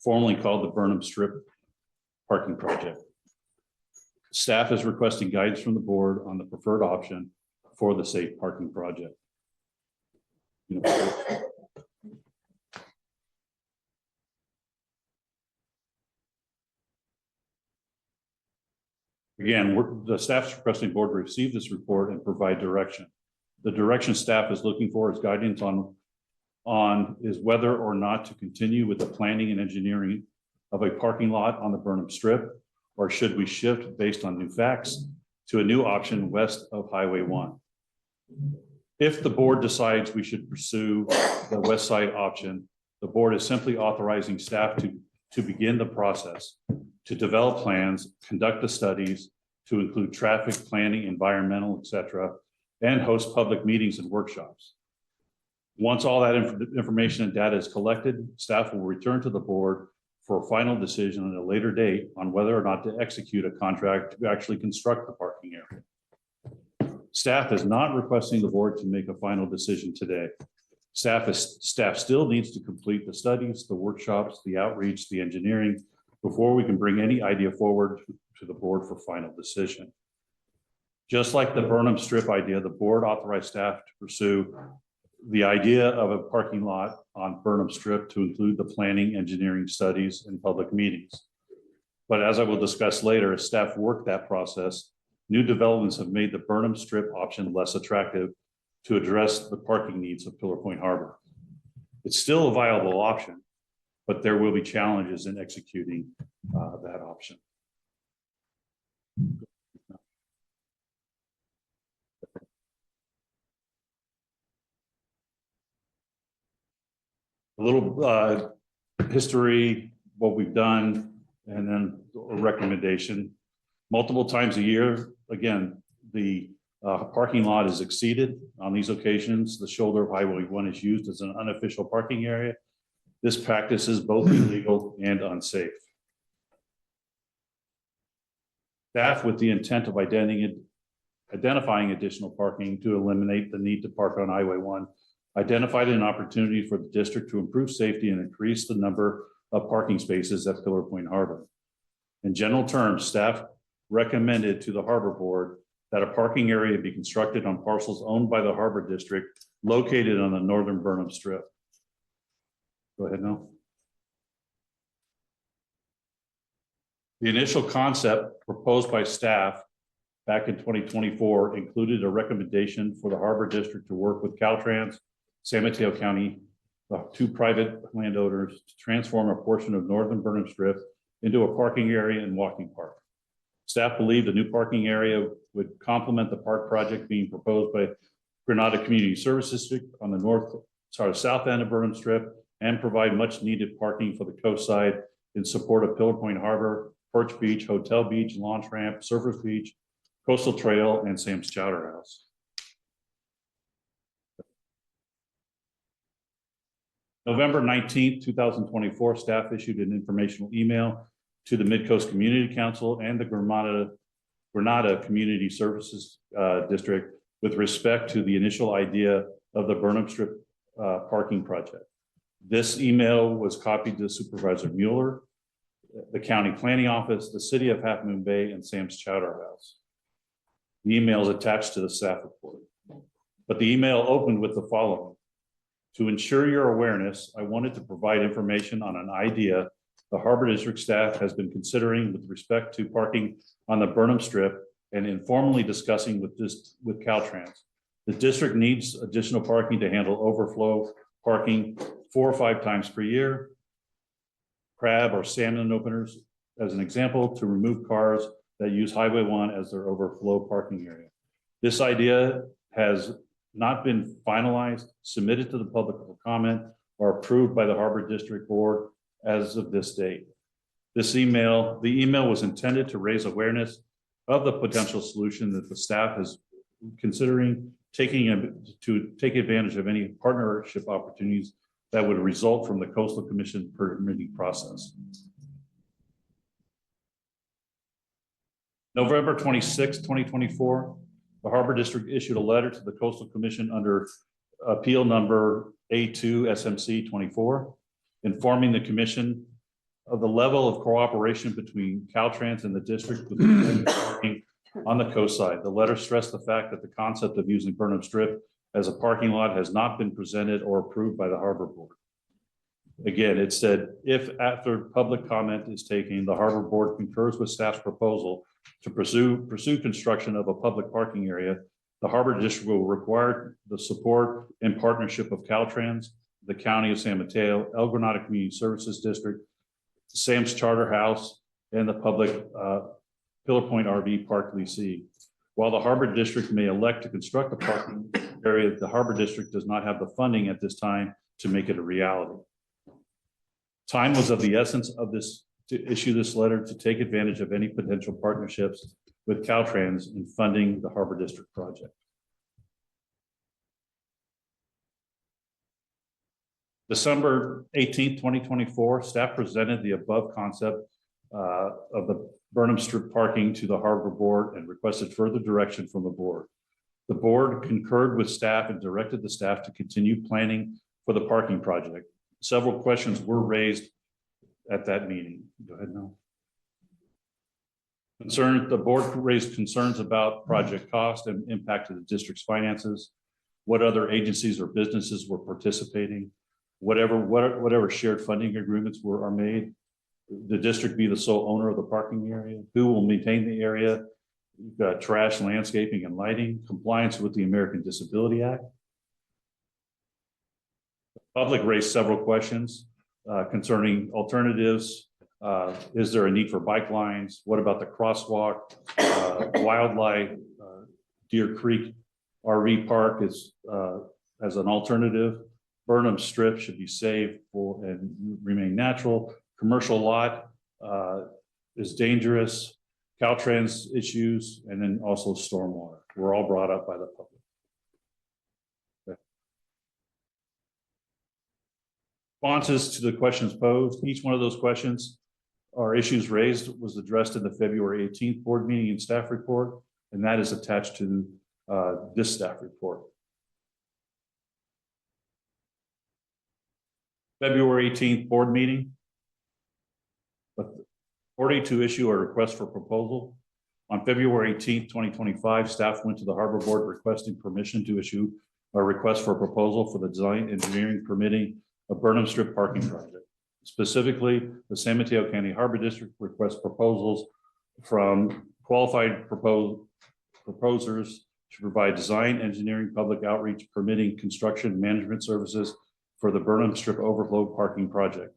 Speaker 2: formerly called the Burnham Strip Parking Project. Staff is requesting guidance from the board on the preferred option for the safe parking project. Again, the staff's requesting board receive this report and provide direction. The direction staff is looking for is guidance on is whether or not to continue with the planning and engineering of a parking lot on the Burnham Strip, or should we shift based on new facts to a new option west of Highway 1. If the board decides we should pursue the west side option, the board is simply authorizing staff to begin the process, to develop plans, conduct the studies, to include traffic, planning, environmental, etc., and host public meetings and workshops. Once all that information and data is collected, staff will return to the board for a final decision at a later date on whether or not to execute a contract to actually construct the parking area. Staff is not requesting the board to make a final decision today. Staff still needs to complete the studies, the workshops, the outreach, the engineering before we can bring any idea forward to the board for final decision. Just like the Burnham Strip idea, the board authorized staff to pursue the idea of a parking lot on Burnham Strip to include the planning, engineering studies, and public meetings. But as I will discuss later, as staff work that process, new developments have made the Burnham Strip option less attractive to address the parking needs of Pillar Point Harbor. It's still a viable option, but there will be challenges in executing that option. A little history, what we've done, and then a recommendation. Multiple times a year, again, the parking lot is exceeded on these occasions. The shoulder of Highway 1 is used as an unofficial parking area. This practice is both illegal and unsafe. Staff, with the intent of identifying additional parking to eliminate the need to park on Highway 1, identified an opportunity for the district to improve safety and increase the number of parking spaces at Pillar Point Harbor. In general terms, staff recommended to the Harbor Board that a parking area be constructed on parcels owned by the Harbor District located on the northern Burnham Strip. Go ahead now. The initial concept proposed by staff back in 2024 included a recommendation for the Harbor District to work with Caltrans, San Mateo County, the two private landowners, to transform a portion of northern Burnham Strip into a parking area and walking park. Staff believed the new parking area would complement the park project being proposed by Granada Community Service District on the south end of Burnham Strip, and provide much needed parking for the coast side in support of Pillar Point Harbor Perch Beach, Hotel Beach, Launch Ramp, Surfers Beach, Coastal Trail, and Sam's Chowder House. November 19th, 2024, staff issued an informational email to the Midcoast Community Council and the Granada Community Services District with respect to the initial idea of the Burnham Strip parking project. This email was copied to Supervisor Mueller, the County Planning Office, the City of Half Moon Bay, and Sam's Chowder House. The email is attached to the staff report. But the email opened with the following. To ensure your awareness, I wanted to provide information on an idea the Harbor District staff has been considering with respect to parking on the Burnham Strip and informally discussing with Caltrans. The district needs additional parking to handle overflow parking 4 or 5 times per year. Crab or salmon openers, as an example, to remove cars that use Highway 1 as their overflow parking area. This idea has not been finalized, submitted to the public for comment, or approved by the Harbor District Board as of this date. The email was intended to raise awareness of the potential solution that the staff is considering to take advantage of any partnership opportunities that would result from the Coastal Commission permitting process. November 26, 2024, the Harbor District issued a letter to the Coastal Commission under appeal number A2 SMC 24, informing the commission of the level of cooperation between Caltrans and the district with parking on the coast side. The letter stressed the fact that the concept of using Burnham Strip as a parking lot has not been presented or approved by the Harbor Board. Again, it said, if after public comment is taken, the Harbor Board concurs with staff's proposal to pursue construction of a public parking area, the Harbor District will require the support and partnership of Caltrans, the County of San Mateo, El Granada Community Services District, Sam's Charter House, and the public Pillar Point RV Park leasee. While the Harbor District may elect to construct a parking area, the Harbor District does not have the funding at this time to make it a reality. Time was of the essence of this to issue this letter to take advantage of any potential partnerships with Caltrans in funding the Harbor District project. December 18th, 2024, staff presented the above concept of the Burnham Strip parking to the Harbor Board and requested further direction from the board. The board concurred with staff and directed the staff to continue planning for the parking project. Several questions were raised at that meeting. Go ahead now. The board raised concerns about project cost and impact to the district's finances, what other agencies or businesses were participating, whatever shared funding agreements are made, the district be the sole owner of the parking area, who will maintain the area, trash, landscaping, and lighting, compliance with the American Disability Act. The public raised several questions concerning alternatives. Is there a need for bike lines? What about the crosswalk? Wildlife, Deer Creek RV Park is as an alternative. Burnham Strip should be saved and remain natural. Commercial lot is dangerous. Caltrans issues, and then also stormwater were all brought up by the public. Okay. Responses to the questions posed. Each one of those questions or issues raised was addressed in the February 18th board meeting and staff report, and that is attached to this staff report. February 18th board meeting. Authority to issue a request for proposal. On February 18th, 2025, staff went to the Harbor Board requesting permission to issue a request for proposal for the design, engineering, permitting of Burnham Strip parking project. Specifically, the San Mateo County Harbor District requests proposals from qualified proposers to provide design, engineering, public outreach, permitting, construction, management services for the Burnham Strip overflow parking project,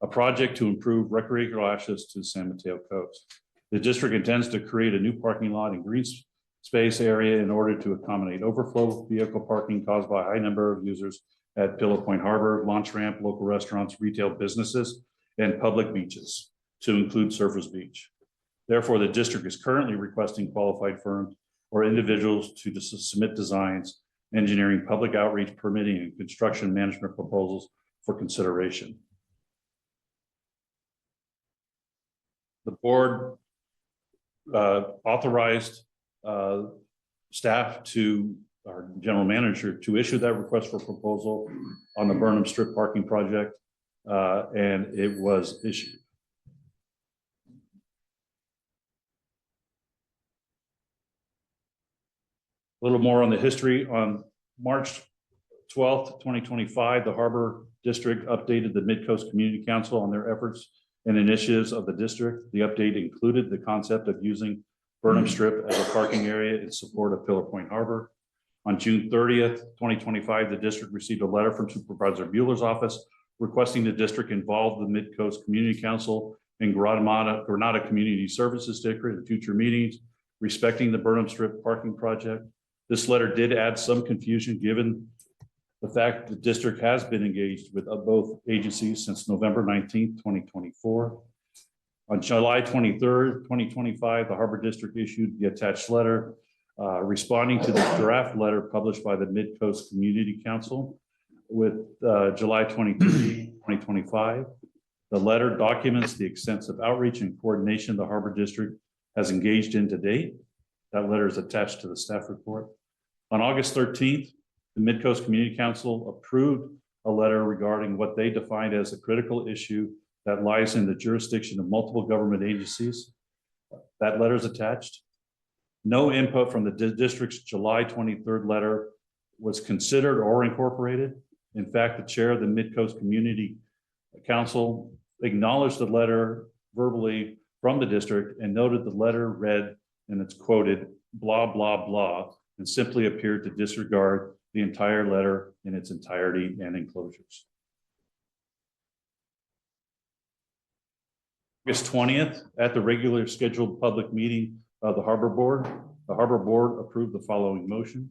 Speaker 2: a project to improve recreational access to the San Mateo coast. The district intends to create a new parking lot and green space area in order to accommodate overflow vehicle parking caused by a high number of users at Pillow Point Harbor, launch ramp, local restaurants, retail businesses, and public beaches. to include Surfers Beach. Therefore, the district is currently requesting qualified firms or individuals to submit designs, engineering, public outreach, permitting, and construction management proposals for consideration. The board authorized staff to, our general manager, to issue that request for proposal on the Burnham Strip parking project, and it was issued. A little more on the history. On March 12th, 2025, the Harbor District updated the Mid-Coast Community Council on their efforts and initiatives of the district. The update included the concept of using Burnham Strip as a parking area in support of Pillar Point Harbor. On June 30th, 2025, the district received a letter from Supervisor Bueller's office requesting the district involve the Mid-Coast Community Council and Granada Community Services District in future meetings respecting the Burnham Strip parking project. This letter did add some confusion given the fact the district has been engaged with both agencies since November 19th, 2024. On July 23rd, 2025, the Harbor District issued the attached letter responding to the draft letter published by the Mid-Coast Community Council with July 23, 2025. The letter documents the extensive outreach and coordination the Harbor District has engaged in to date. That letter is attached to the staff report. On August 13th, the Mid-Coast Community Council approved a letter regarding what they defined as a critical issue that lies in the jurisdiction of multiple government agencies. That letter is attached. No input from the district's July 23rd letter was considered or incorporated. In fact, the chair of the Mid-Coast Community Council acknowledged the letter verbally from the district and noted the letter read, and it's quoted, blah, blah, blah, and simply appeared to disregard the entire letter in its entirety and enclosures. August 20th, at the regular scheduled public meeting of the Harbor Board approved the following motion.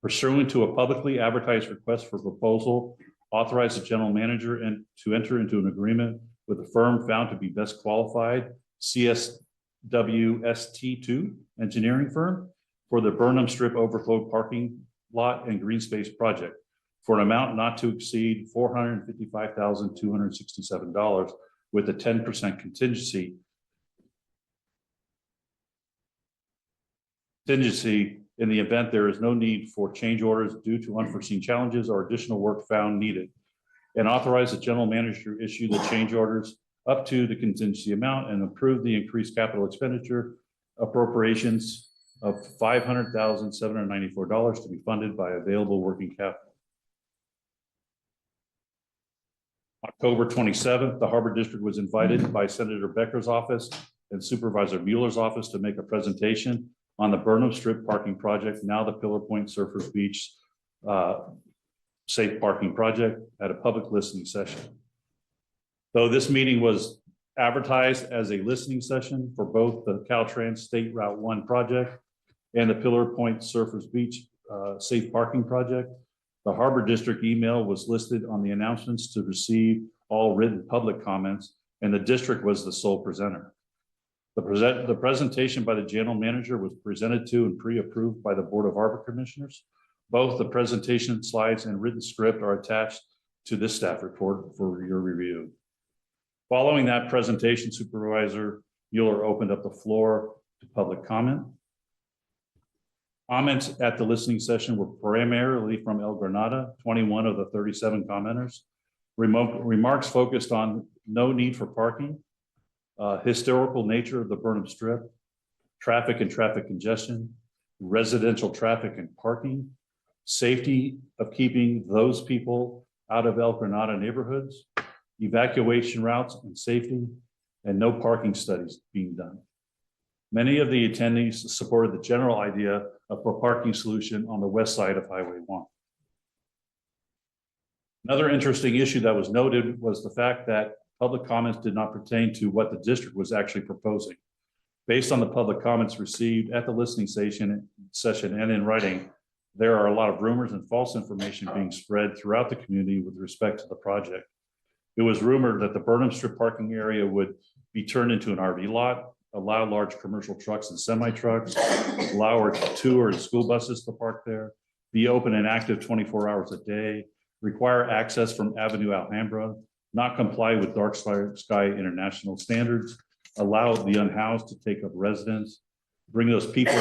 Speaker 2: Pursuant to a publicly advertised request for proposal, authorize the general manager and to enter into an agreement with the firm found to be best qualified, CSWST2 engineering firm, for the Burnham Strip overflow parking lot and green space project for an amount not to exceed $455,267 with a 10% contingency in the event there is no need for change orders due to unforeseen challenges or additional work found needed, and authorize the general manager to issue the change orders up to the contingency amount and approve the increased capital expenditure appropriations of $500,794 to be funded by available working capital. October 27th, the Harbor District was invited by Senator Becker's office and Supervisor Mueller's office to make a presentation on the Burnham Strip parking project, now the Pillar Point Surfers Beach safe parking project, at a public listening session. Though this meeting was advertised as a listening session for both the Caltrans State Route 1 project and the Pillar Point Surfers Beach safe parking project, the Harbor District email was listed on the announcements to receive all written public comments, and the district was the sole presenter. The presentation by the general manager was presented to and pre-approved by the Board of Harbor Commissioners. Both the presentation slides and written script are attached to this staff report for your review. Following that presentation, Supervisor Mueller opened up the floor to public comment. Comments at the listening session were primarily from El Granada, 21 of the 37 commenters. Remarks focused on no need for parking, historical nature of the Burnham Strip, traffic and traffic congestion, residential traffic and parking, safety of keeping those people out of El Granada neighborhoods, evacuation routes and safety, and no parking studies being done. Many of the attendees supported the general idea of a parking solution on the west side of Highway 1. Another interesting issue that was noted was the fact that public comments did not pertain to what the district was actually proposing. Based on the public comments received at the listening session and in writing, there are a lot of rumors and false information being spread throughout the community with respect to the project. It was rumored that the Burnham Strip parking area would be turned into an RV lot, allow large commercial trucks and semi-trucks, allow our tour and school buses to park there, be open and active 24 hours a day, require access from Avenue Alhambra, not comply with Dark Sky International standards, allow the unhoused to take up residence, bring those people,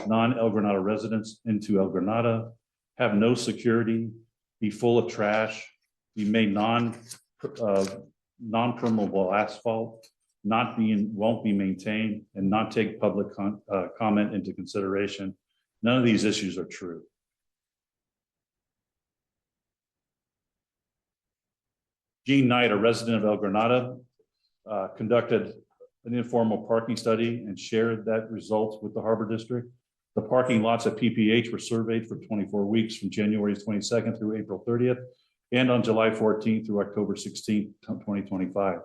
Speaker 2: non-El Granada residents, into El Granada, have no security, be full of trash, be made non-permeable asphalt, won't be maintained, and not take public comment into consideration. None of these issues are true. Gene Knight, a resident of El Granada, conducted an informal parking study and shared that results with the Harbor District. The parking lots at PPH were surveyed for 24 weeks from January 22nd through April 30th, and on July 14th through October 16th, 2025.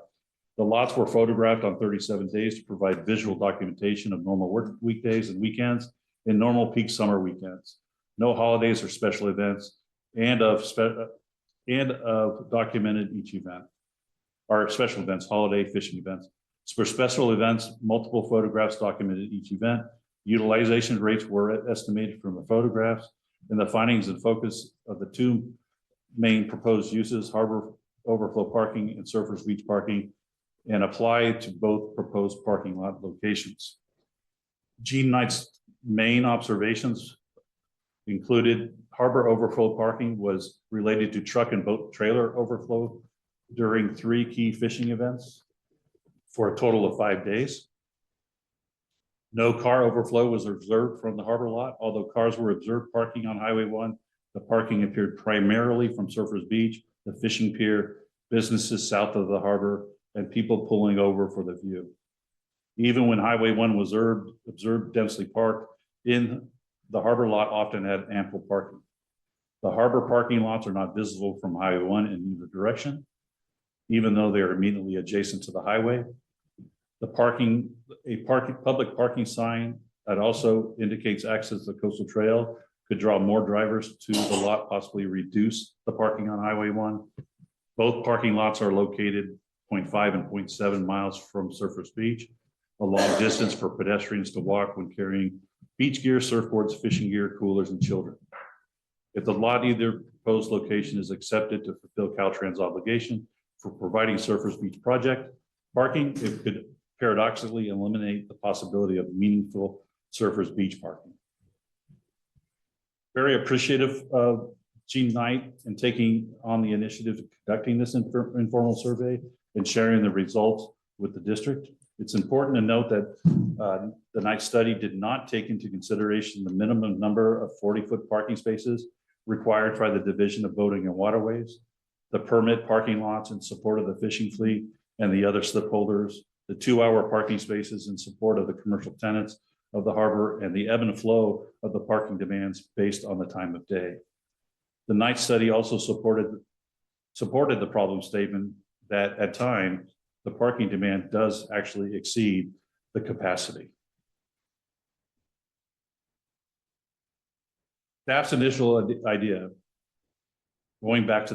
Speaker 2: The lots were photographed on 37 days to provide visual documentation of normal work weekdays and weekends and normal peak summer weekends, no holidays or special events, and of documented each event, or special events, holiday fishing events. For special events, multiple photographs documented each event. Utilization rates were estimated from the photographs, and the findings and focus of the two main proposed uses, harbor overflow parking and Surfers Beach parking, and apply to both proposed parking lot locations. Gene Knight's main observations included harbor overflow parking was related to truck and boat trailer overflow during 3 key fishing events for a total of 5 days. No car overflow was observed from the harbor lot, although cars were observed parking on Highway 1. The parking appeared primarily from Surfers Beach, the fishing pier, businesses south of the harbor, and people pulling over for the view. Even when Highway 1 was observed densely parked in the harbor lot, often had ample parking. The harbor parking lots are not visible from Highway 1 in either direction, even though they are immediately adjacent to the highway. Public parking sign that also indicates access to the coastal trail could draw more drivers to the lot, possibly reduce the parking on Highway 1. Both parking lots are located 0.5 and 0.7 miles from Surfers Beach, a long distance for pedestrians to walk when carrying beach gear, surfboards, fishing gear, coolers, and children. If the lot either proposed location is accepted to fulfill Caltrans' obligation for providing Surfers Beach project parking, it could paradoxically eliminate the possibility of meaningful Surfers Beach parking. Very appreciative of Gene Knight and taking on the initiative of conducting this informal survey and sharing the results with the district. It's important to note that the Knight study did not take into consideration the minimum number of 40-foot parking spaces required by the Division of Boating and Waterways, the permit parking lots in support of the fishing fleet and the other slip holders, the 2-hour parking spaces in support of the commercial tenants of the harbor, and the ebb and flow of the parking demands based on the time of day. The Knight study also supported the problem statement that at times the parking demand does actually exceed the capacity. Staff's initial idea, going back to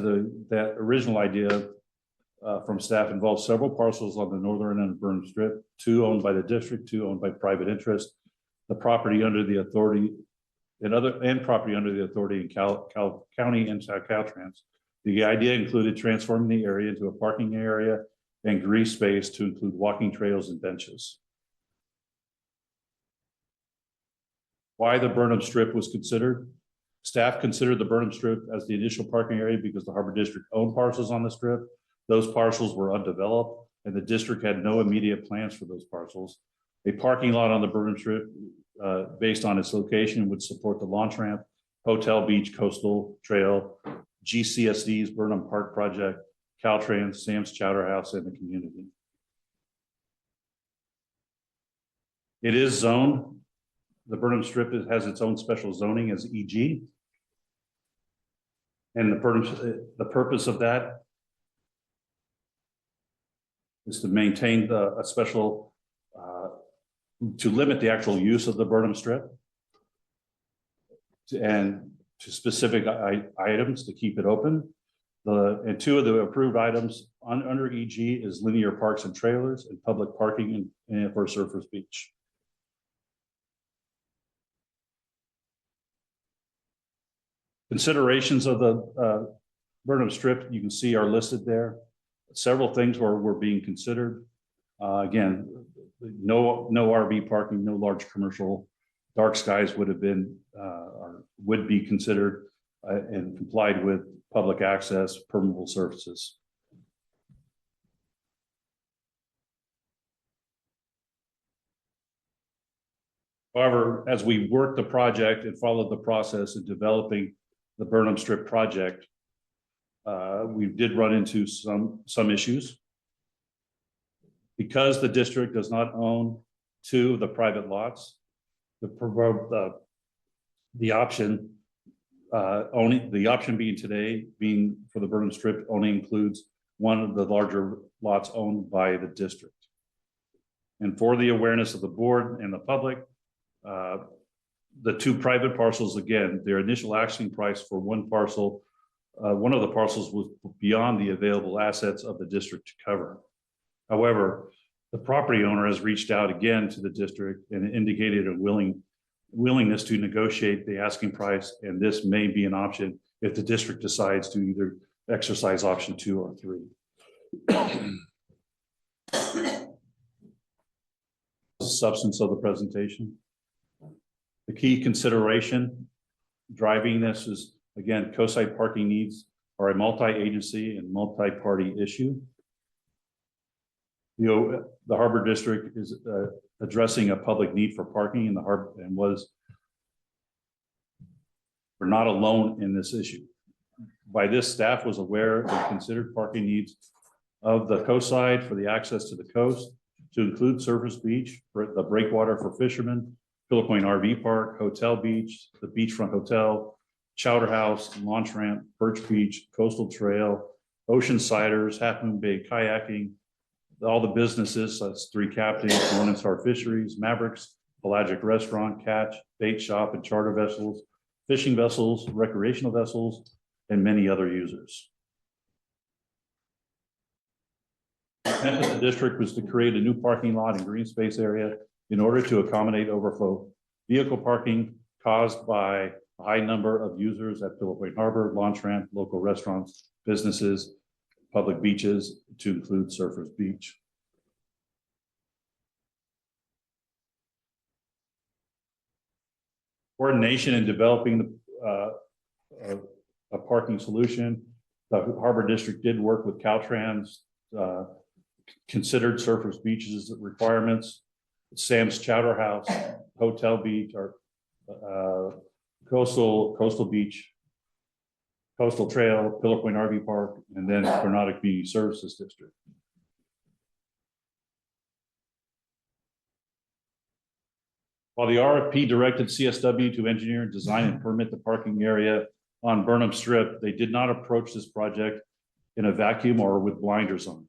Speaker 2: that original idea from staff, involves several parcels on the northern end of Burnham Strip, 2 owned by the district, 2 owned by private interest, the property under the authority and property under the authority in County and South Caltrans. The idea included transforming the area into a parking area and green space to include walking trails and benches. Why the Burnham Strip was considered? Staff considered the Burnham Strip as the initial parking area because the Harbor District owned parcels on the strip. Those parcels were undeveloped and the district had no immediate plans for those parcels. A parking lot on the Burnham Strip based on its location would support the launch ramp, Hotel Beach Coastal Trail, GCSD's Burnham Park Project, Caltrans, Sam's Chowder House, and the community. It is zoned. The Burnham Strip has its own special zoning as EG. And the purpose of that is to maintain a special, to limit the actual use of the Burnham Strip and to specific items to keep it open. And two of the approved items under EG is linear parks and trailers and public parking for Surfers Beach. Considerations of the Burnham Strip, you can see are listed there. Several things were being considered. Again, no RV parking, no large commercial. Dark skies would have been or would be considered and complied with public access, permeable surfaces. However, as we worked the project and followed the process of developing the Burnham Strip project, we did run into some issues. Because the district does not own two of the private lots, the option being for the Burnham Strip only includes one of the larger lots owned by the district. And for the awareness of the board and the public, the two private parcels, again, their initial asking price for one parcel, one of the parcels was beyond the available assets of the district to cover. However, the property owner has reached out again to the district and indicated a willingness to negotiate the asking price, and this may be an option if the district decides to either exercise option 2 or 3. Substance of the presentation. The key consideration driving this is, again, co-site parking needs are a multi-agency and multi-party issue. The Harbor District is addressing a public need for parking in the harbor and we're not alone in this issue. By this, staff was aware and considered parking needs of the coast side for the access to the coast to include Surfers Beach, the breakwater for fishermen, Pillow Point RV Park, Hotel Beach, the Beachfront Hotel, Chowder House, Launch Ramp, Birch Beach, Coastal Trail, Ocean Siders, Half Moon Bay Kayaking, all the businesses, that's 3 Captains, Morning Star Fisheries, Mavericks, Pelagic Restaurant, Catch, Bait Shop and charter vessels, fishing vessels, recreational vessels, and many other users. The intent of the district was to create a new parking lot and green space area in order to accommodate overflow vehicle parking caused by a high number of users at Pillow Point Harbor, Launch Ramp, local restaurants, businesses, public beaches, to include Surfers Beach. Coordination in developing a parking solution. The Harbor District did work with Caltrans, considered Surfers Beach's requirements, Sam's Chowder House, Hotel Beach, or Coastal Beach, Coastal Trail, Pillar Point RV Park, and then Coronado Community Services District. While the RFP directed CSW to engineer, design, and permit the parking area on Burnham Strip, they did not approach this project in a vacuum or with blinders on.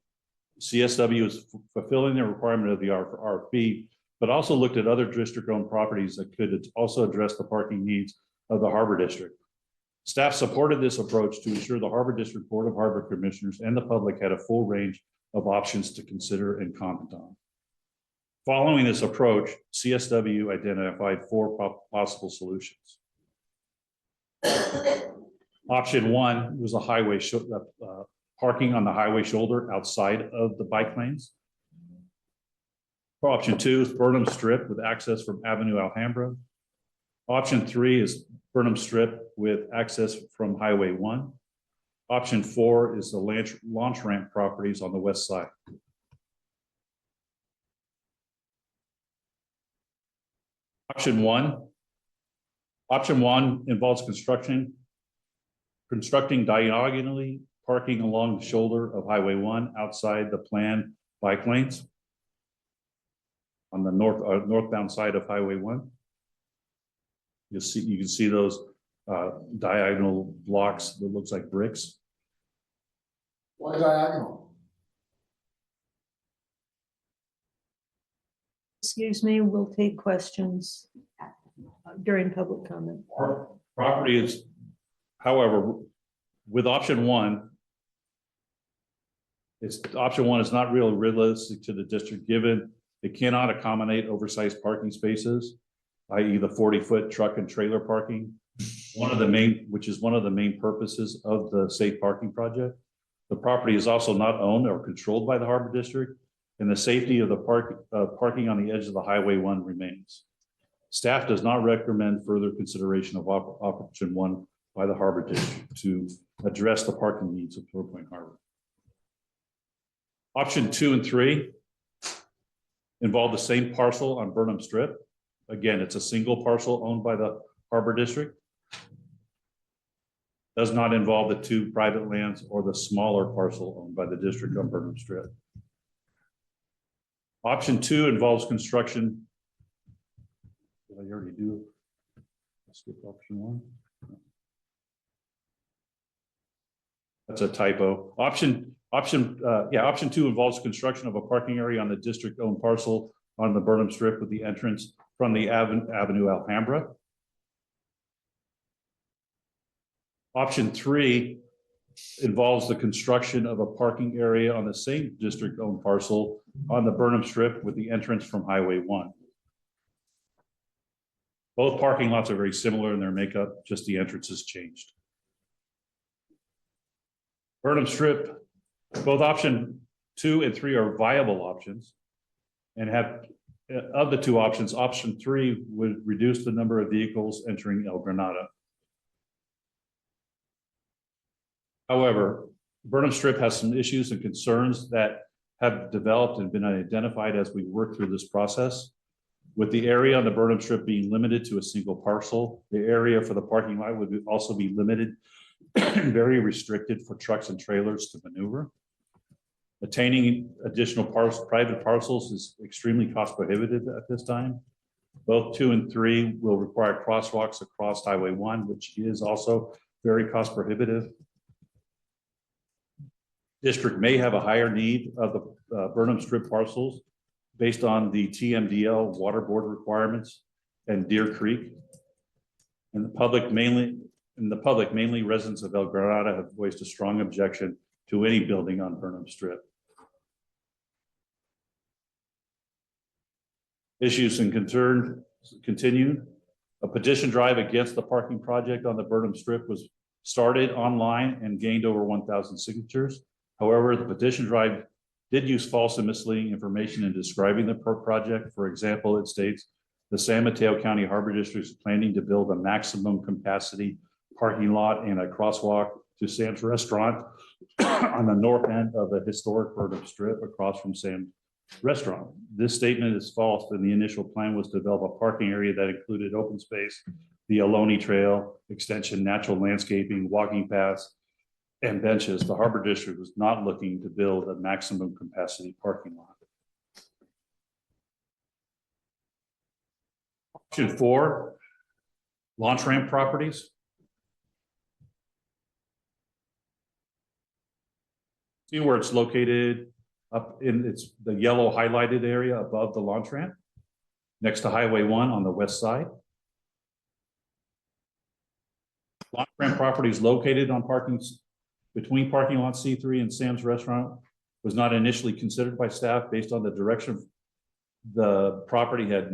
Speaker 2: CSW is fulfilling the requirement of the RFP, but also looked at other district-owned properties that could also address the parking needs of the Harbor District. Staff supported this approach to ensure the Harbor District Board of Harbor Commissioners and the public had a full range of options to consider and comment on. Following this approach, CSW identified 4 possible solutions. Option 1 was a highway parking on the highway shoulder outside of the bike lanes. Option 2 is Burnham Strip with access from Avenue Alhambra. Option 3 is Burnham Strip with access from Highway 1. Option 4 is the launch ramp properties on the west side. Option one involves constructing diagonally parking along the shoulder of Highway 1 outside the planned bike lanes on the northbound side of Highway 1. You can see those diagonal blocks that looks like bricks.
Speaker 1: Why diagonal?
Speaker 4: Excuse me, we'll take questions during public comment.
Speaker 2: Property is, however, with option 1, It's option one is not really realistic to the district, given it cannot accommodate oversized parking spaces, i.e. the 40-foot truck and trailer parking. Which is one of the main purposes of the safe parking project. The property is also not owned or controlled by the Harbor District, and the safety of the parking on the edge of the Highway 1 remains. Staff does not recommend further consideration of option one by the Harbor District to address the parking needs of Port Point Harbor. Option 2 and 3 involve the same parcel on Burnham Strip. Again, it's a single parcel owned by the Harbor District. Does not involve the 2 private lands or the smaller parcel owned by the district on Burnham Strip. Option 2 involves construction. Did I already do? Skip option 1. That's a typo. Option 2 involves construction of a parking area on the district-owned parcel on the Burnham Strip with the entrance from the Avenue Alhambra. Option 3 involves the construction of a parking area on the same district-owned parcel on the Burnham Strip with the entrance from Highway 1. Both parking lots are very similar in their makeup, just the entrance has changed. Burnham Strip, both option 2 and 3 are viable options, and have, of the 2 options, option 3 would reduce the number of vehicles entering El Granada. However, Burnham Strip has some issues and concerns that have developed and been identified as we work through this process. With the area on the Burnham Strip being limited to a single parcel, the area for the parking lot would also be limited and very restricted for trucks and trailers to maneuver. Attaining additional private parcels is extremely cost prohibitive at this time. Both 2 and 3 will require crosswalks across Highway 1, which is also very cost prohibitive. District may have a higher need of the Burnham Strip parcels based on the TMDL water board requirements and Deer Creek. And the public, mainly residents of El Granada, have voiced a strong objection to any building on Burnham Strip. Issues and concerns continued. A petition drive against the parking project on the Burnham Strip was started online and gained over 1,000 signatures. However, the petition drive did use false and misleading information in describing the project. For example, it states the San Mateo County Harbor District is planning to build a maximum capacity parking lot and a crosswalk to Sam's Restaurant on the north end of the historic Burnham Strip across from Sam's Restaurant. This statement is false, and the initial plan was to develop a parking area that included open space, the Ohlone Trail extension, natural landscaping, walking paths, and benches. The Harbor District was not looking to build a maximum capacity parking lot. Option 4, launch ramp properties. See where it's located up in the yellow highlighted area above the launch ramp next to Highway 1 on the west side. Launch ramp property is located on between parking lot C3 and Sam's Restaurant. Was not initially considered by staff based on the direction the property had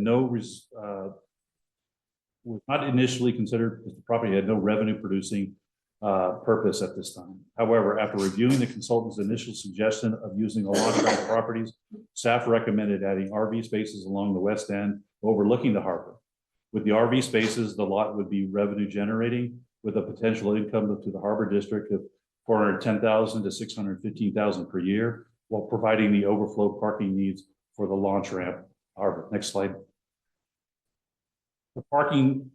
Speaker 2: was not initially considered because the property had no revenue producing purpose at this time. However, after reviewing the consultant's initial suggestion of using a launch ramp properties, staff recommended adding RV spaces along the west end overlooking the harbor. With the RV spaces, the lot would be revenue generating with a potential income to the Harbor District of $410,000 to $615,000 per year, while providing the overflow parking needs for the launch ramp harbor. Next slide. The parking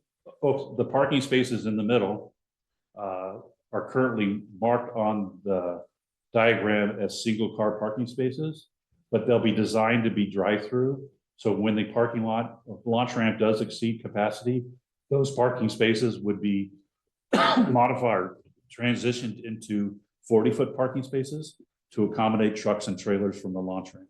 Speaker 2: spaces in the middle are currently marked on the diagram as single car parking spaces, but they'll be designed to be drive-through. So when the launch ramp does exceed capacity, those parking spaces would be modified, transitioned into 40-foot parking spaces to accommodate trucks and trailers from the launch ramp.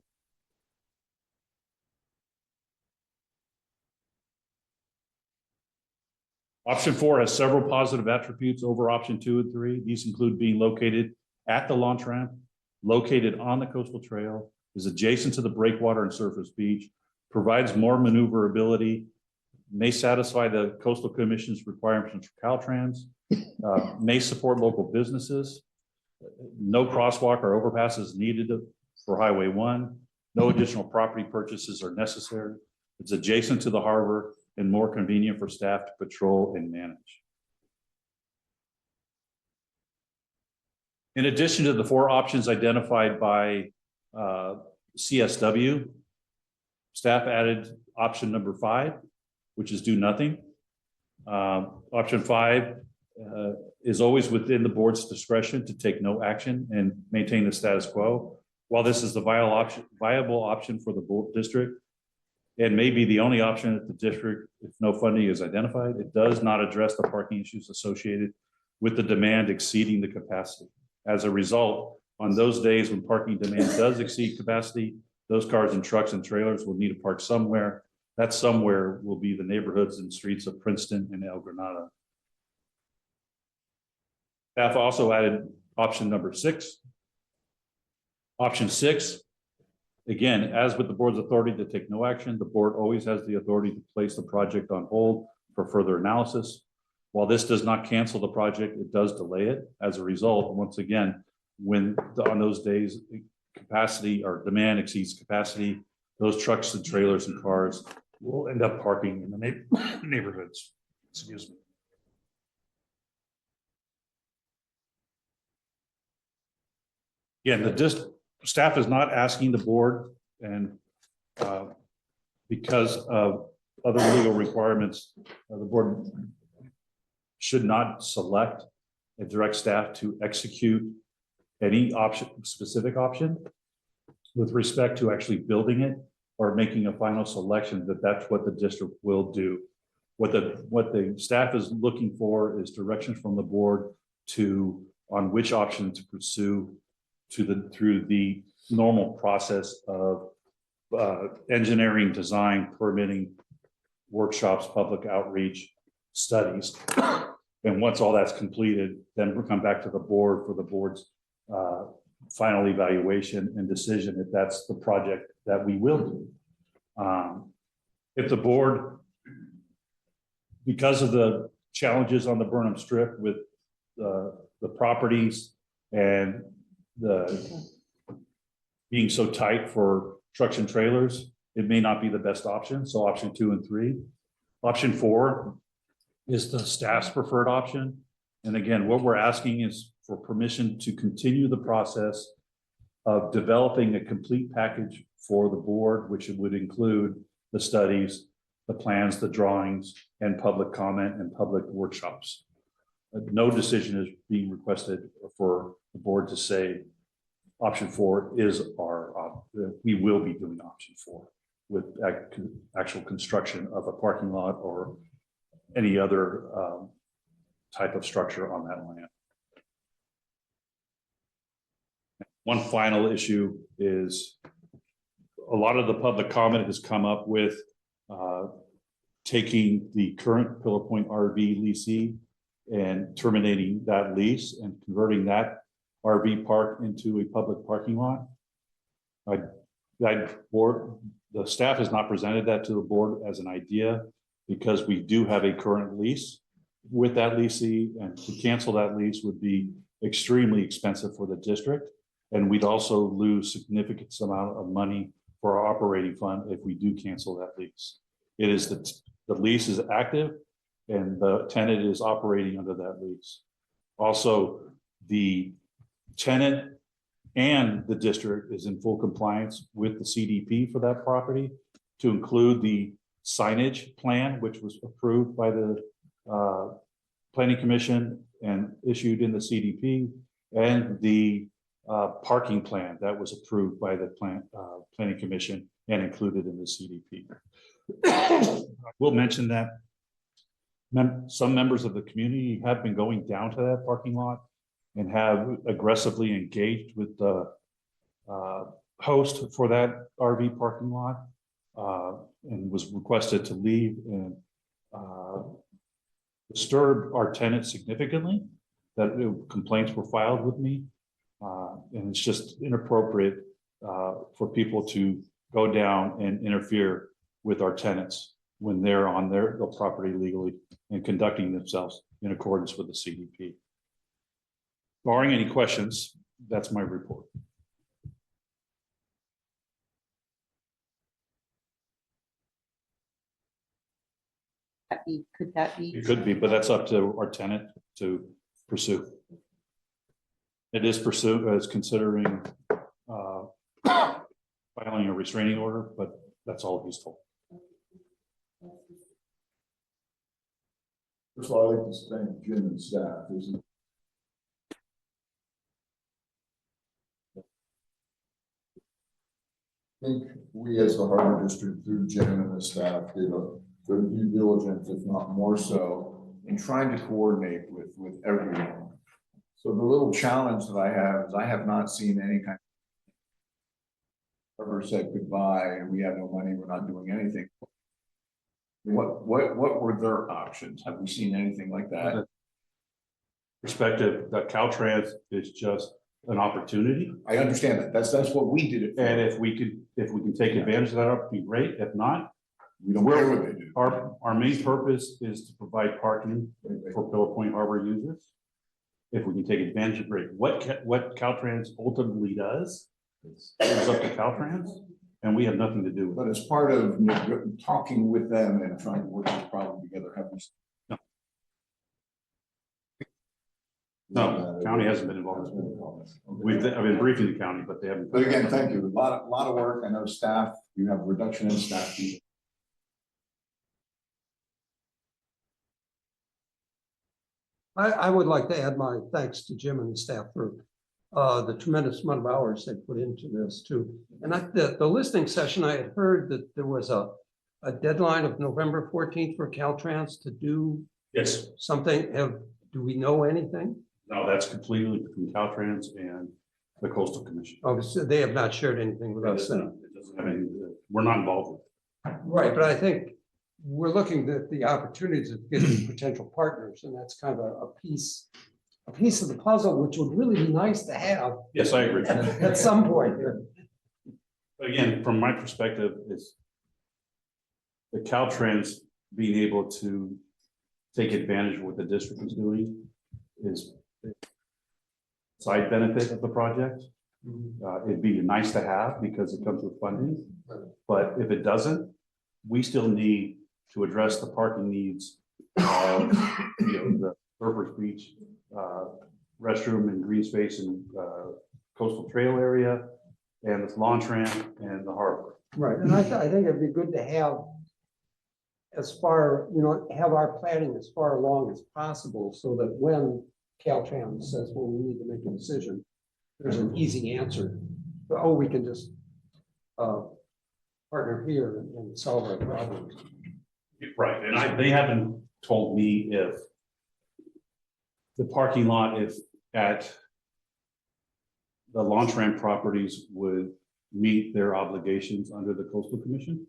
Speaker 2: Option 4 has several positive attributes over option 2 and 3. These include being located at the launch ramp, located on the coastal trail, is adjacent to the breakwater and surface beach, provides more maneuverability, may satisfy the coastal commission's requirements for Caltrans, may support local businesses. No crosswalk or overpass is needed for Highway 1. No additional property purchases are necessary. It's adjacent to the harbor and more convenient for staff to patrol and manage. In addition to the 4 options identified by CSW, staff added option number 5, which is do nothing. Option 5 is always within the board's discretion to take no action and maintain the status quo. While this is the viable option for the board district, and may be the only option at the district if no funding is identified, it does not address the parking issues associated with the demand exceeding the capacity. As a result, on those days when parking demand does exceed capacity, those cars and trucks and trailers will need to park somewhere. That somewhere will be the neighborhoods and streets of Princeton and El Granada. Staff also added option number 6. Option 6, again, as with the board's authority to take no action, the board always has the authority to place the project on hold for further analysis. While this does not cancel the project, it does delay it. As a result, once again, when on those days capacity or demand exceeds capacity, those trucks and trailers and cars will end up parking in the neighborhoods. Excuse me. Again, staff is not asking the board, and because of other legal requirements, the board should not select a direct staff to execute any specific option with respect to actually building it or making a final selection that's what the district will do. What the staff is looking for is direction from the board on which option to pursue through the normal process of engineering, design, permitting, workshops, public outreach, studies. And once all that's completed, then we'll come back to the board for the board's final evaluation and decision if that's the project that we will do. If the board, because of the challenges on the Burnham Strip with the properties and being so tight for trucks and trailers, it may not be the best option. So option 2 and 3. Option 4 is the staff's preferred option. And again, what we're asking is for permission to continue the process of developing a complete package for the board, which would include the studies, the plans, the drawings, and public comment and public workshops. No decision is being requested for the board to say option 4 is we will be doing option 4 with actual construction of a parking lot or any other type of structure on that land. One final issue is a lot of the public comment has come up with taking the current Pillar Point RV leasee and terminating that lease and converting that RV park into a public parking lot. The staff has not presented that to the board as an idea because we do have a current lease with that leasee, and to cancel that lease would be extremely expensive for the district. And we'd also lose significant amount of money for our operating fund if we do cancel that lease. It is the lease is active and the tenant is operating under that lease. Also, the tenant and the district is in full compliance with the CDP for that property to include the signage plan, which was approved by the Planning Commission and issued in the CDP, and the parking plan that was approved by the Planning Commission and included in the CDP. We'll mention that some members of the community have been going down to that parking lot and have aggressively engaged with the host for that RV parking lot and was requested to leave and disturbed our tenant significantly. That complaints were filed with me. And it's just inappropriate for people to go down and interfere with our tenants when they're on their property legally and conducting themselves in accordance with the CDP. Barring any questions, that's my report.
Speaker 11: Could that be?
Speaker 2: It could be, but that's up to our tenant to pursue. It is considering filing a restraining order, but that's all he's told.
Speaker 1: First of all, I'd like to thank Jim and staff. I think we as the Harbor District through Jim and the staff did a good due diligence, if not more so, in trying to coordinate with everyone. So the little challenge that I have is I have not seen any kind of Harbor said goodbye and we have no money, we're not doing anything. What were their options? Have we seen anything like that?
Speaker 2: Perspective that Caltrans is just an opportunity.
Speaker 1: I understand that. That's what we did it for.
Speaker 2: And if we can take advantage of that, it'd be great. If not,
Speaker 1: we don't care what they do.
Speaker 2: Our main purpose is to provide parking for Pillow Point Harbor users. If we can take advantage of it, what Caltrans ultimately does is up to Caltrans, and we have nothing to do with it.
Speaker 1: But as part of talking with them and trying to work this problem together, have we?
Speaker 2: No, county hasn't been involved. I've been briefing the county, but they haven't.
Speaker 1: But again, thank you. A lot of work. I know staff, you have a reduction in staff.
Speaker 13: I would like to add my thanks to Jim and the staff for the tremendous amount of hours they put into this too. And the listening session, I had heard that there was a deadline of November 14th for Caltrans to do
Speaker 2: Yes.
Speaker 13: something. Do we know anything?
Speaker 2: No, that's completely between Caltrans and the Coastal Commission.
Speaker 13: Obviously, they have not shared anything with us.
Speaker 2: It doesn't have anything to do. We're not involved with it.
Speaker 13: Right, but I think we're looking at the opportunities of getting potential partners, and that's kind of a piece of the puzzle, which would really be nice to have.
Speaker 2: Yes, I agree.
Speaker 13: At some point here.
Speaker 2: But again, from my perspective, is the Caltrans being able to take advantage of what the district is doing is a side benefit of the project. It'd be nice to have because it comes with funding, but if it doesn't, we still need to address the parking needs of the Surfers Beach restroom and green space and coastal trail area and the launch ramp and the harbor.
Speaker 13: Right, and I think it'd be good to have have our planning as far along as possible so that when Caltrans says, well, we need to make a decision, there's an easy answer. Oh, we can just partner here and solve our problems.
Speaker 2: Right, and they haven't told me if the parking lot, if at the launch ramp properties would meet their obligations under the Coastal Commission.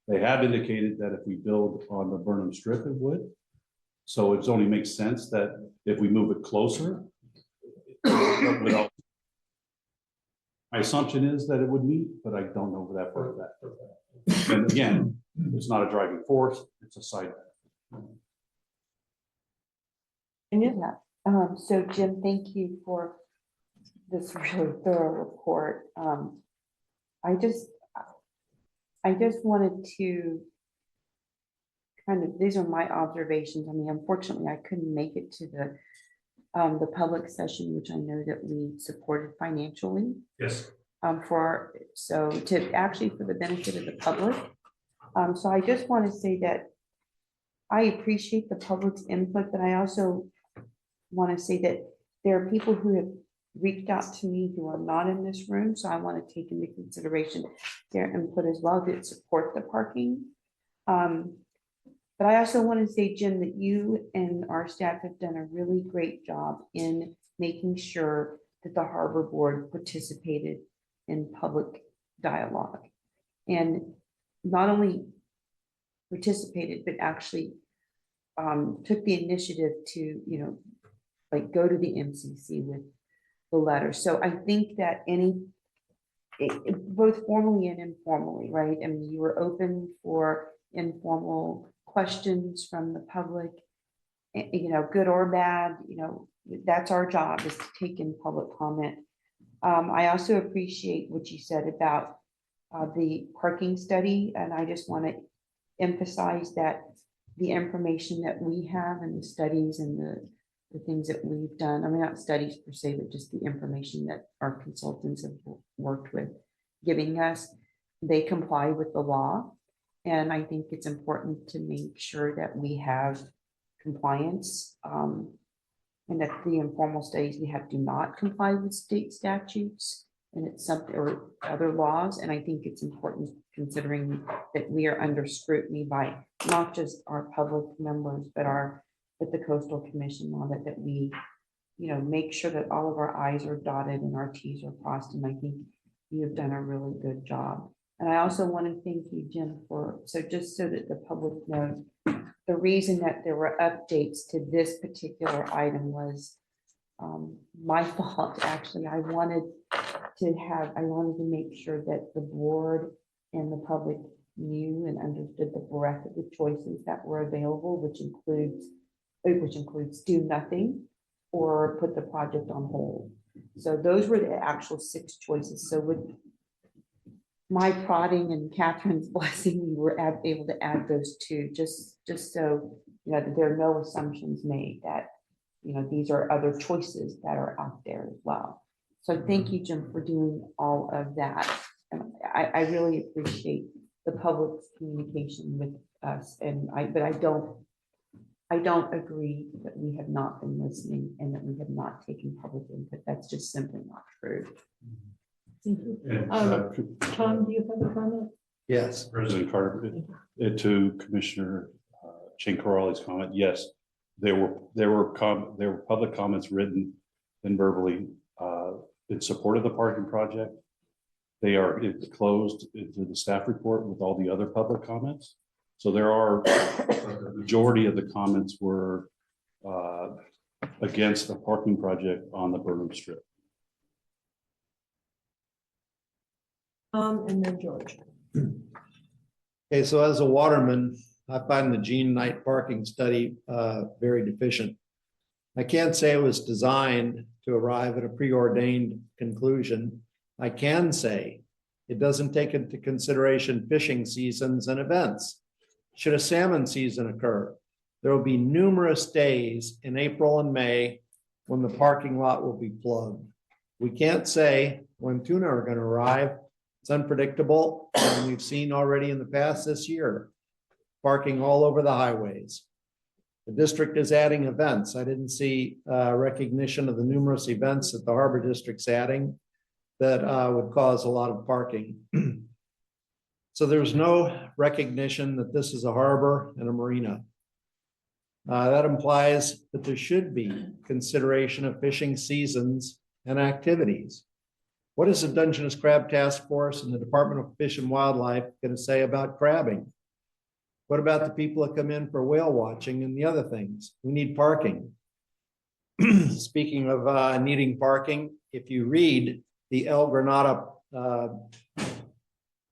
Speaker 2: They have indicated that if we build on the Burnham Strip, it would. So it only makes sense that if we move it closer, my assumption is that it would meet, but I don't know that for that. And again, it's not a driving force, it's a side.
Speaker 11: Yeah. So Jim, thank you for this really thorough report. I just wanted to these are my observations. I mean, unfortunately, I couldn't make it to the public session, which I know that we supported financially.
Speaker 2: Yes.
Speaker 11: For the benefit of the public. So I just want to say that I appreciate the public's input, but I also want to say that there are people who have reached out to me who are not in this room. So I want to take into consideration their input as well to support the parking. But I also want to say, Jim, that you and our staff have done a really great job in making sure that the Harbor Board participated in public dialogue and not only participated, but actually took the initiative to, go to the MCC with the letter. So I think that both formally and informally, right? I mean, you were open for informal questions from the public, good or bad, that's our job, is to take in public comment. I also appreciate what you said about the parking study, and I just want to emphasize that the information that we have and the studies and the things that we've done, I mean, not studies per se, but just the information that our consultants have worked with, giving us, they comply with the law. And I think it's important to make sure that we have compliance, and that the informal studies we have do not comply with state statutes and it's something or other laws. And I think it's important, considering that we are under scrutiny by not just our public members, but the Coastal Commission law, that we, make sure that all of our I's are dotted and our T's are crossed. And I think you have done a really good job. And I also want to thank you, Jim, just so that the public knows, the reason that there were updates to this particular item was my fault. Actually, I wanted to make sure that the board and the public knew and understood the breadth of the choices that were available, which includes do nothing or put the project on hold. So those were the actual 6 choices. So with my prodding and Catherine's blessing, we were able to add those 2, just so that there are no assumptions made that these are other choices that are out there as well. So thank you, Jim, for doing all of that. And I really appreciate the public's communication with us. But I don't agree that we have not been listening and that we have not taken public input. That's just simply not true.
Speaker 4: Thank you.
Speaker 2: And,
Speaker 4: Tom, do you have a comment?
Speaker 10: Yes.
Speaker 2: President Carter, to Commissioner Chen Corrali's comment, yes, there were public comments written and verbally in support of the parking project. They are closed into the staff report with all the other public comments. So the majority of the comments were against the parking project on the Burnham Strip.
Speaker 4: And then George.
Speaker 10: Okay, so as a waterman, I find the Jean Knight parking study very deficient. I can't say it was designed to arrive at a preordained conclusion. I can say it doesn't take into consideration fishing seasons and events. Should a salmon season occur, there will be numerous days in April and May when the parking lot will be plugged. We can't say when tuna are going to arrive. It's unpredictable, and we've seen already in the past this year, parking all over the highways. The district is adding events. I didn't see recognition of the numerous events that the Harbor District's adding that would cause a lot of parking. So there's no recognition that this is a harbor and a marina. That implies that there should be consideration of fishing seasons and activities. What is the Dungeness Crab Task Force and the Department of Fish and Wildlife going to say about crabbing? What about the people that come in for whale watching and the other things? We need parking. Speaking of needing parking, if you read the El Granada,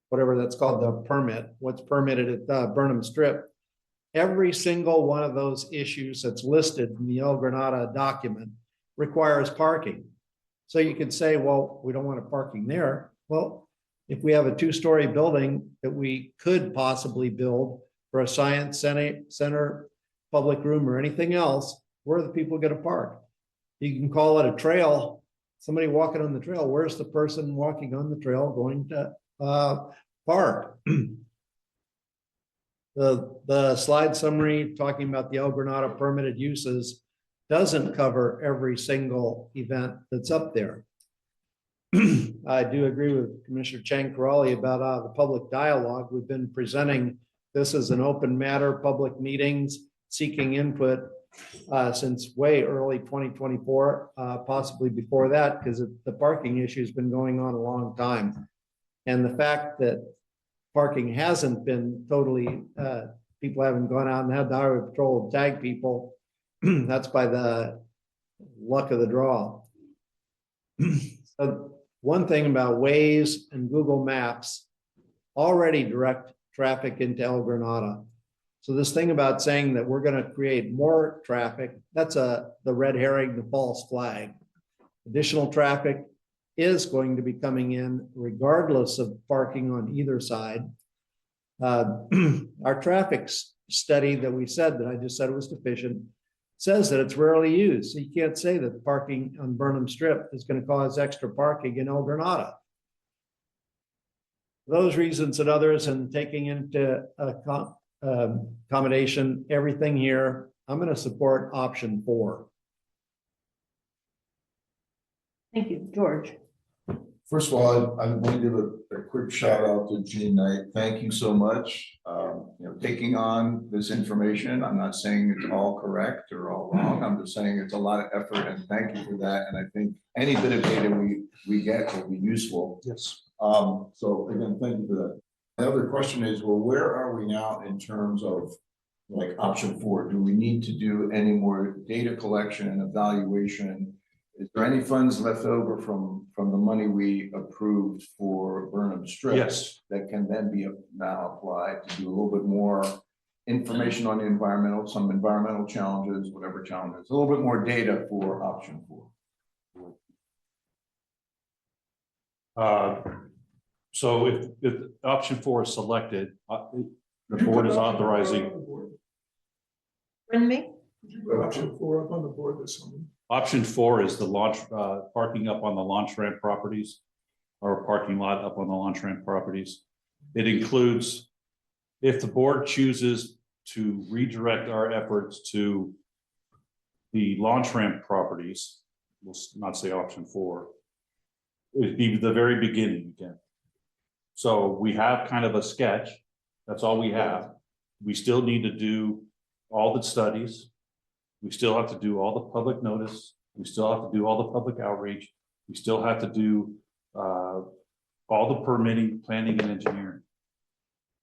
Speaker 10: whatever that's called, the permit, what's permitted at Burnham Strip, every single one of those issues that's listed in the El Granada document requires parking. So you could say, well, we don't want a parking there. Well, if we have a 2-story building that we could possibly build for a science center, public room, or anything else, where are the people going to park? You can call it a trail. Somebody walking on the trail. Where's the person walking on the trail going to park? The slide summary talking about the El Granada permitted uses doesn't cover every single event that's up there. I do agree with Commissioner Chen Corrali about the public dialogue. We've been presenting this as an open matter, public meetings, seeking input since way early 2024, possibly before that, because the parking issue has been going on a long time. And the fact that parking hasn't been totally, people haven't gone out and had the highway patrol tag people, that's by the luck of the draw. One thing about Waze and Google Maps already direct traffic into El Granada. So this thing about saying that we're going to create more traffic, that's the red herring, the false flag. Additional traffic is going to be coming in regardless of parking on either side. Our traffic study that we said that I just said was deficient says that it's rarely used. So you can't say that parking on Burnham Strip is going to cause extra parking in El Granada. Those reasons and others, and taking into accommodation everything here, I'm going to support option 4.
Speaker 4: Thank you, George.
Speaker 1: First of all, I want to give a quick shout out to Gene Knight. Thank you so much. Taking on this information. I'm not saying it's all correct or all wrong. I'm just saying it's a lot of effort, and thank you for that. And I think any bit of data we get will be useful.
Speaker 15: Yes.
Speaker 1: So again, thank you for that. The other question is, well, where are we now in terms of like option 4? Do we need to do any more data collection and evaluation? Is there any funds left over from the money we approved for Burnham Strip?
Speaker 2: Yes.
Speaker 1: That can then be now applied to do a little bit more information on the some environmental challenges, whatever challenges, a little bit more data for option
Speaker 2: 4. So if option 4 is selected, the board is authorizing.
Speaker 4: Pardon me?
Speaker 12: Option 4 up on the board this summer.
Speaker 2: Option 4 is the launch, parking up on the launch ramp properties, or parking lot up on the launch ramp properties. It includes, if the board chooses to redirect our efforts to the launch ramp properties, we'll not say option 4, it'd be the very beginning again. So we have kind of a sketch. That's all we have. We still need to do all the studies. We still have to do all the public notice. We still have to do all the public outreach. We still have to do all the permitting, planning, and engineering.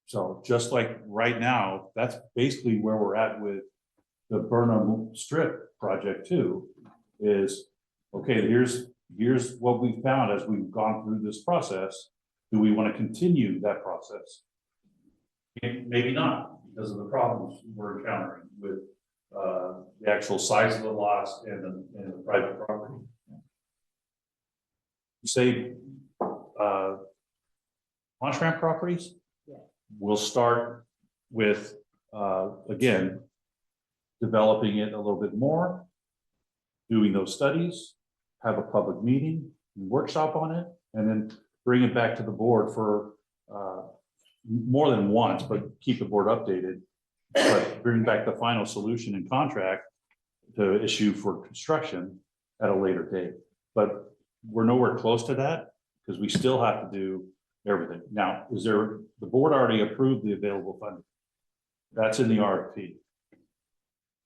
Speaker 2: So just like right now, that's basically where we're at with the Burnham Strip project too, is, okay, here's what we found as we've gone through this process. Do we want to continue that process? Maybe not, because of the problems we're encountering with the actual size of the lots and the private property. Say launch ramp properties, we'll start with again developing it a little bit more, doing those studies, have a public meeting, workshop on it, and then bring it back to the board for more than once, but keep the board updated. But bring back the final solution and contract to issue for construction at a later date. But we're nowhere close to that because we still have to do everything. Now, the board already approved the available funding? That's in the RFP.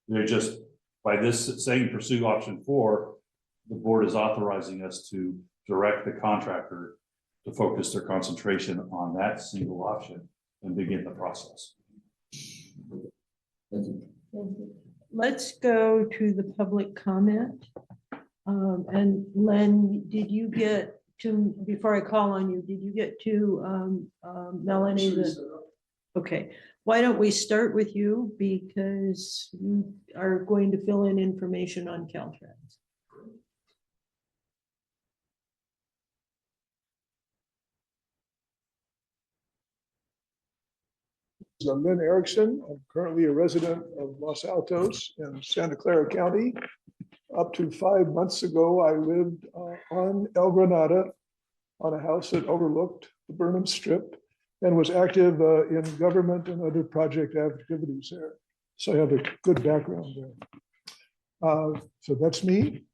Speaker 2: They're just, by this saying pursue option 4, the board is authorizing us to direct the contractor to focus their concentration on that single option and begin the process.
Speaker 4: Let's go to the public comment. And Len, did you get to, before I call on you, did you get to Melanie? Okay, why don't we start with you, because you are going to fill in information on Caltrans.
Speaker 18: I'm Lynn Erickson. I'm currently a resident of Los Altos in Santa Clara County. Up to 5 months ago, I lived on El Granada on a house that overlooked the Burnham Strip and was active in government and other project activities there. So I have a good background there. So that's me.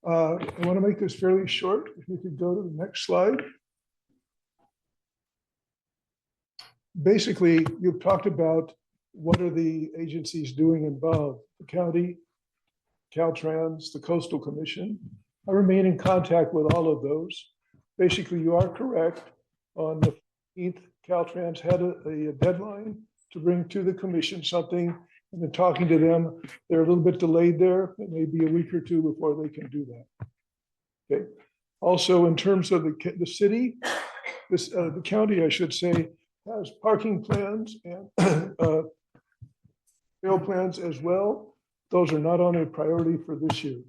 Speaker 18: I want to make this fairly short. If you could go to the next slide. Basically, you've talked about what are the agencies doing involved, the county, Caltrans, the Coastal Commission. I remain in contact with all of those. Basically, you are correct. On the 15th, Caltrans had a deadline to bring to the commission something, and then talking to them, they're a little bit delayed there. It may be a week or two before they can do that. Okay. Also, in terms of the city, the county, I should say, has parking plans and trail plans as well. Those are not on a priority for this year.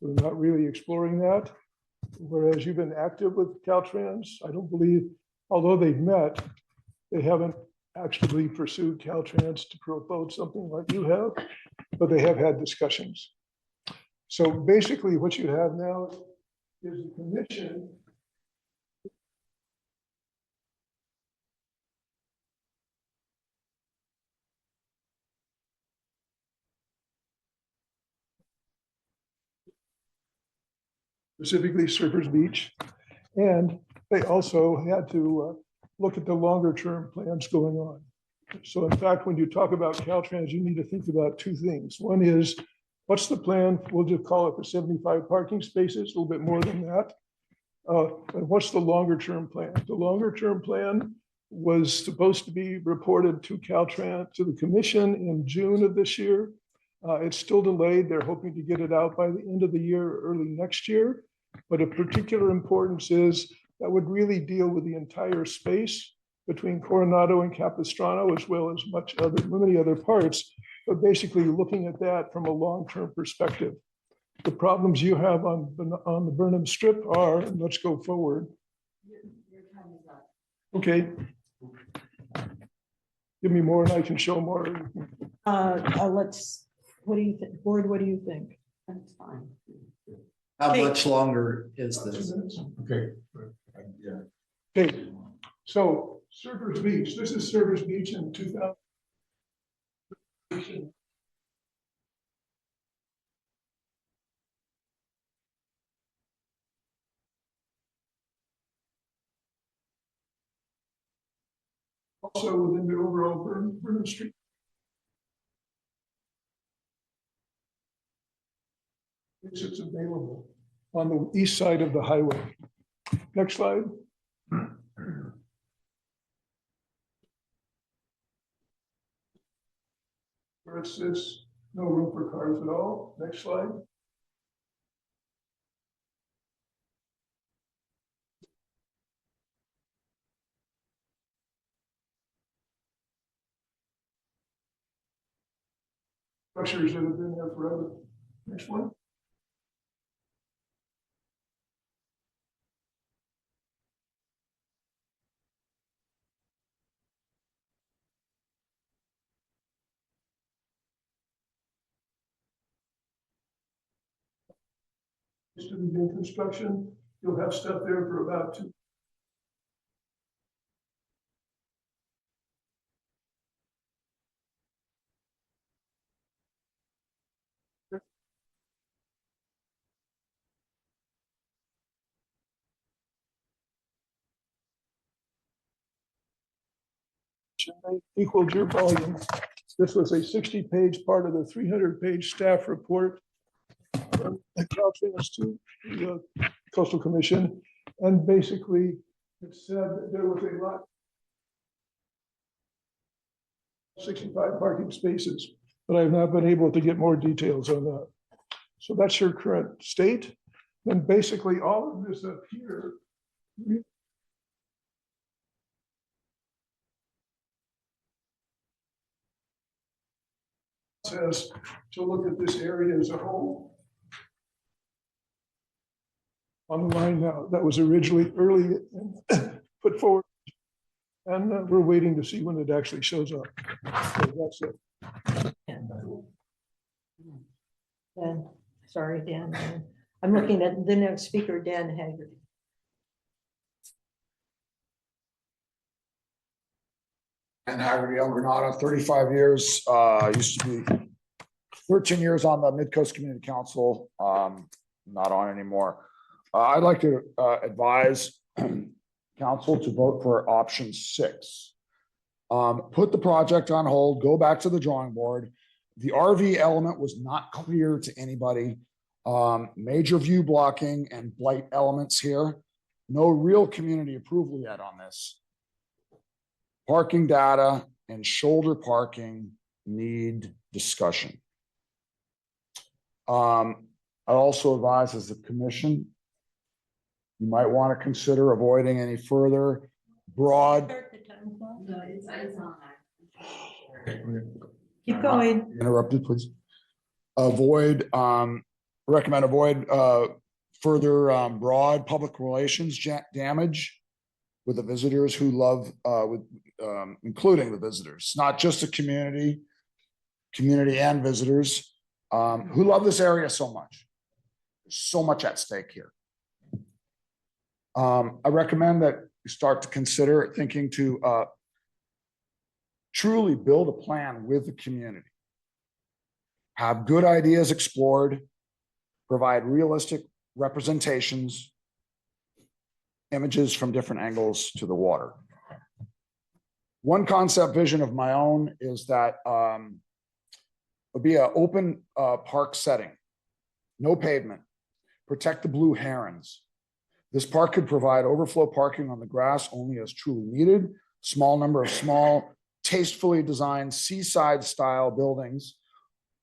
Speaker 18: We're not really exploring that. Whereas you've been active with Caltrans, I don't believe, although they've met, they haven't actively pursued Caltrans to propose something like you have, but they have had discussions. So basically what you have now is the commission specifically Surfers Beach. And they also had to look at the longer term plans going on. So in fact, when you talk about Caltrans, you need to think about two things. One is, what's the plan? We'll just call it the 75 parking spaces, a little bit more than that. And what's the longer term plan? The longer term plan was supposed to be reported to Caltrans, to the commission in June of this year. It's still delayed. They're hoping to get it out by the end of the year or early next year. But of particular importance is that would really deal with the entire space between Coronado and Capistrano, as well as many other parts, but basically looking at that from a long-term perspective. The problems you have on the Burnham Strip are, and let's go forward. Okay. Give me more and I can show more.
Speaker 4: What do you think, board, what do you think?
Speaker 11: That's fine.
Speaker 10: How
Speaker 4: Okay.
Speaker 10: much longer is this?
Speaker 18: Okay. Yeah. Okay, so Surfers Beach, this is Surfers Beach in 2000. Also within the overall Burnham Street. It's available on the east side of the highway. Next slide. Where it says no room for cars at all. Next slide. Structures that have been there forever. Next one. To begin construction, you'll have stuff there for about 2. Equaled your volume. This was a 60-page part of the 300-page staff report that Caltrans to the Coastal Commission, and basically it said that there was a lot 65 parking spaces, but I've not been able to get more details on that. So that's your current state. And basically all of this up here says to look at this area as a whole. On the line now, that was originally early put forward, and we're waiting to see when it actually shows up. So that's it.
Speaker 4: Dan, sorry, Dan. I'm looking at the next speaker, Dan Haggard.
Speaker 8: And Haggerty, El Granada, 35 years, used to be 13 years on the Mid-Coast Community Council, not on anymore. I'd like to advise council to vote for option 6. Put the project on hold, go back to the drawing board. The RV element was not clear to anybody. Major view blocking and blight elements here. No real community approval yet on this. Parking data and shoulder parking need discussion. I also advise as a commission You might want to consider avoiding any further broad.
Speaker 5: No, it's on.
Speaker 4: Keep going.
Speaker 8: Interrupted, please. Recommend avoid further broad public relations damage with the visitors who love, including the visitors, not just the community and visitors who love this area so much. There's so much at stake here. I recommend that you start to consider thinking to truly build a plan with the community. Have good ideas explored, provide realistic representations, images from different angles to the water. One concept vision of my own is that would be an open park setting, no pavement, protect the blue herons. This park could provide overflow parking on the grass only as truly needed, small number of small, tastefully designed seaside style buildings,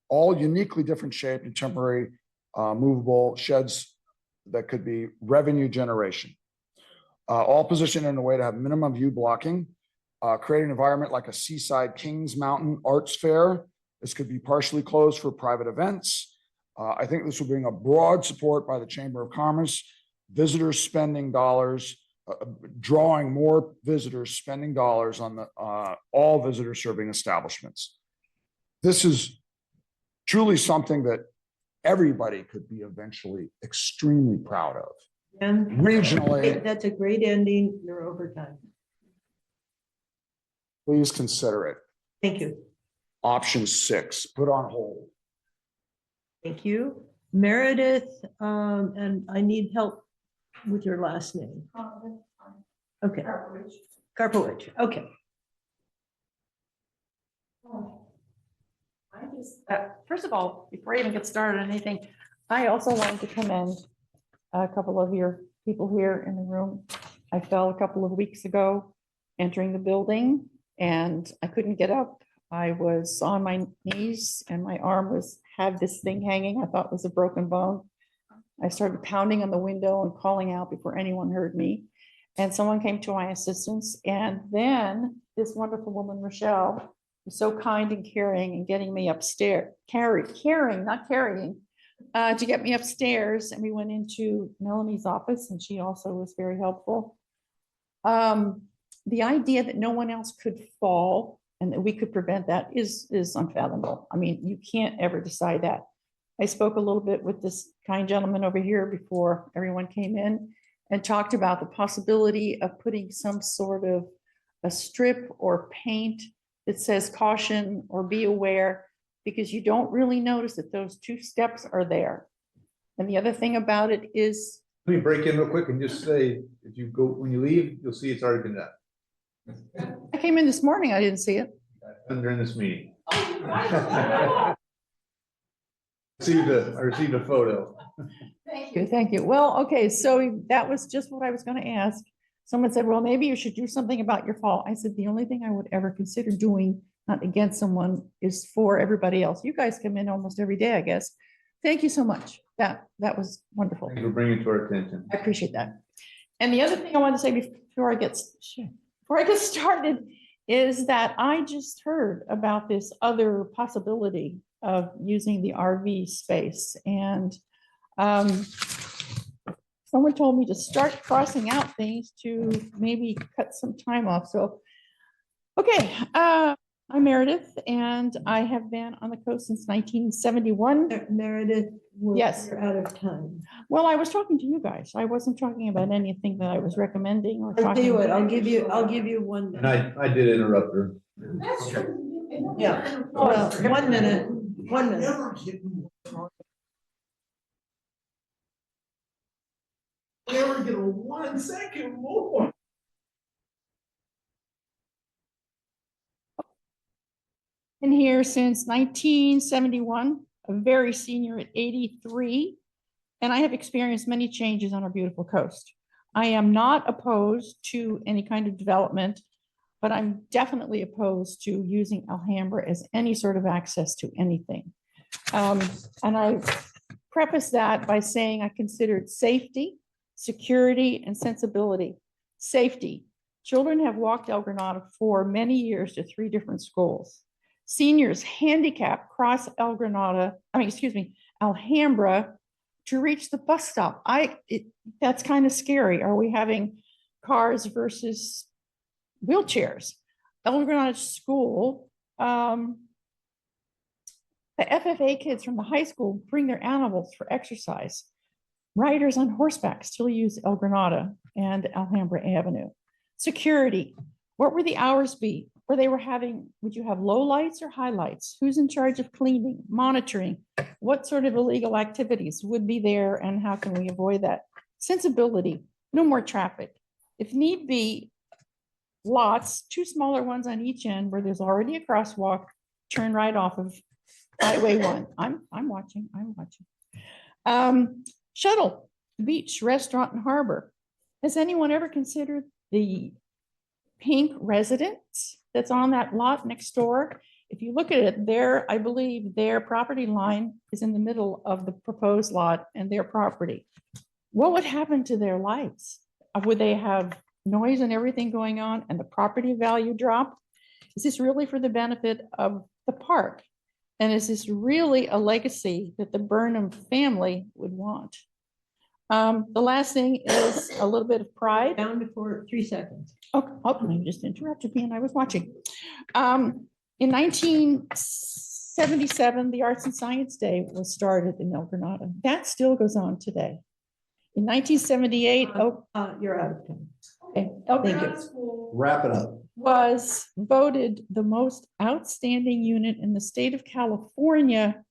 Speaker 8: all uniquely different shaped and temporary movable sheds that could be revenue generation. All positioned in a way to have minimum view blocking, create an environment like a seaside Kings Mountain Arts Fair. This could be partially closed for private events. I think this will bring a broad support by the Chamber of Commerce, visitors spending dollars, drawing more visitors spending dollars on the all visitor serving establishments. This is truly something that everybody could be eventually extremely proud of.
Speaker 4: And
Speaker 8: Regionally,
Speaker 4: that's a great ending. You're over time.
Speaker 8: please consider it.
Speaker 4: Thank you.
Speaker 8: Option 6, put on hold.
Speaker 4: Thank you. Meredith, and I need help with your last name. Okay. Karpowicz. Okay.
Speaker 16: I just, first of all, before I even get started on anything, I also wanted to commend a couple of your people here in the room. I fell a couple of weeks ago entering the building and I couldn't get up. I was on my knees and my arm had this thing hanging I thought was a broken bone. I started pounding on the window and calling out before anyone heard me. And someone came to my assistance. And then this wonderful woman, Rochelle, was so kind and caring and getting me upstairs, carrying, not carrying, to get me upstairs. And we went into Melanie's office and she also was very helpful. The idea that no one else could fall and that we could prevent that is unfathomable. I mean, you can't ever decide that. I spoke a little bit with this kind gentleman over here before everyone came in and talked about the possibility of putting some sort of a strip or paint that says caution or be aware, because you don't really notice that those 2 steps are there. And the other thing about it is,
Speaker 12: Let me break in real quick and just say, if you go, when you leave, you'll see it's already been done.
Speaker 16: I came in this morning, I didn't see it.
Speaker 12: During this meeting. I received a photo.
Speaker 16: Thank you, thank you. Well, okay, so that was just what I was going to ask. Someone said, well, maybe you should do something about your fall. I said, the only thing I would ever consider doing, not against someone, is for everybody else. You guys come in almost every day, I guess. Thank you so much. That was wonderful.
Speaker 12: Thanks for bringing it to our attention.
Speaker 16: I appreciate that. And the other thing I want to say before I get started is that I just heard about this other possibility of using the RV space. And someone told me to start crossing out things to maybe cut some time off. So, okay, I'm Meredith and I have been on the coast since 1971.
Speaker 4: Meredith,
Speaker 16: yes,
Speaker 4: you're out of time.
Speaker 16: Well, I was talking to you guys. I wasn't talking about anything that I was recommending or
Speaker 4: I'll tell
Speaker 16: talking
Speaker 4: you what,
Speaker 16: about.
Speaker 4: I'll give you 1 minute.
Speaker 12: And I did interrupt her.
Speaker 5: That's true.
Speaker 4: Yeah, well, 1 minute, 1 minute.
Speaker 18: Never get 1 second more.
Speaker 16: Been here since 1971, a very senior at 83, and I have experienced many changes on our beautiful coast. I am not opposed to any kind of development, but I'm definitely opposed to using Alhambra as any sort of access to anything. And I preface that by saying I considered safety, security, and sensibility. Safety. Children have walked El Granada for many years to 3 different schools. Seniors handicap cross Alhambra to reach the bus stop. That's kind of scary. Are we having cars versus wheelchairs? El Granada School, the FFA kids from the high school bring their animals for exercise. Riders on horseback still use El Granada and Alhambra Avenue. Security, what were the hours be? Would you have low lights or high lights? Who's in charge of cleaning, monitoring? What sort of illegal activities would be there and how can we avoid that? Sensibility, no more traffic. If need be, lots, 2 smaller ones on each end where there's already a crosswalk, turn right off of Highway 1. I'm watching. Shuttle, beach, restaurant, and harbor. Has anyone ever considered the pink residence that's on that lot next door? If you look at it, I believe their property line is in the middle of the proposed lot and their property. What would happen to their lives? Would they have noise and everything going on and the property value drop? Is this really for the benefit of the park? And is this really a legacy that the Burnham family would want? The last thing is a little bit of pride.
Speaker 4: Down for 3 seconds.
Speaker 16: Oh, you just interrupted me and I was watching. In 1977, the Arts and Science Day was started in El Granada. That still goes on today. In 1978,
Speaker 4: You're out of time.
Speaker 16: okay,
Speaker 4: Thank
Speaker 16: El
Speaker 4: you.
Speaker 16: Granada School
Speaker 10: Wrap it up.
Speaker 16: was voted the most outstanding unit in the state of California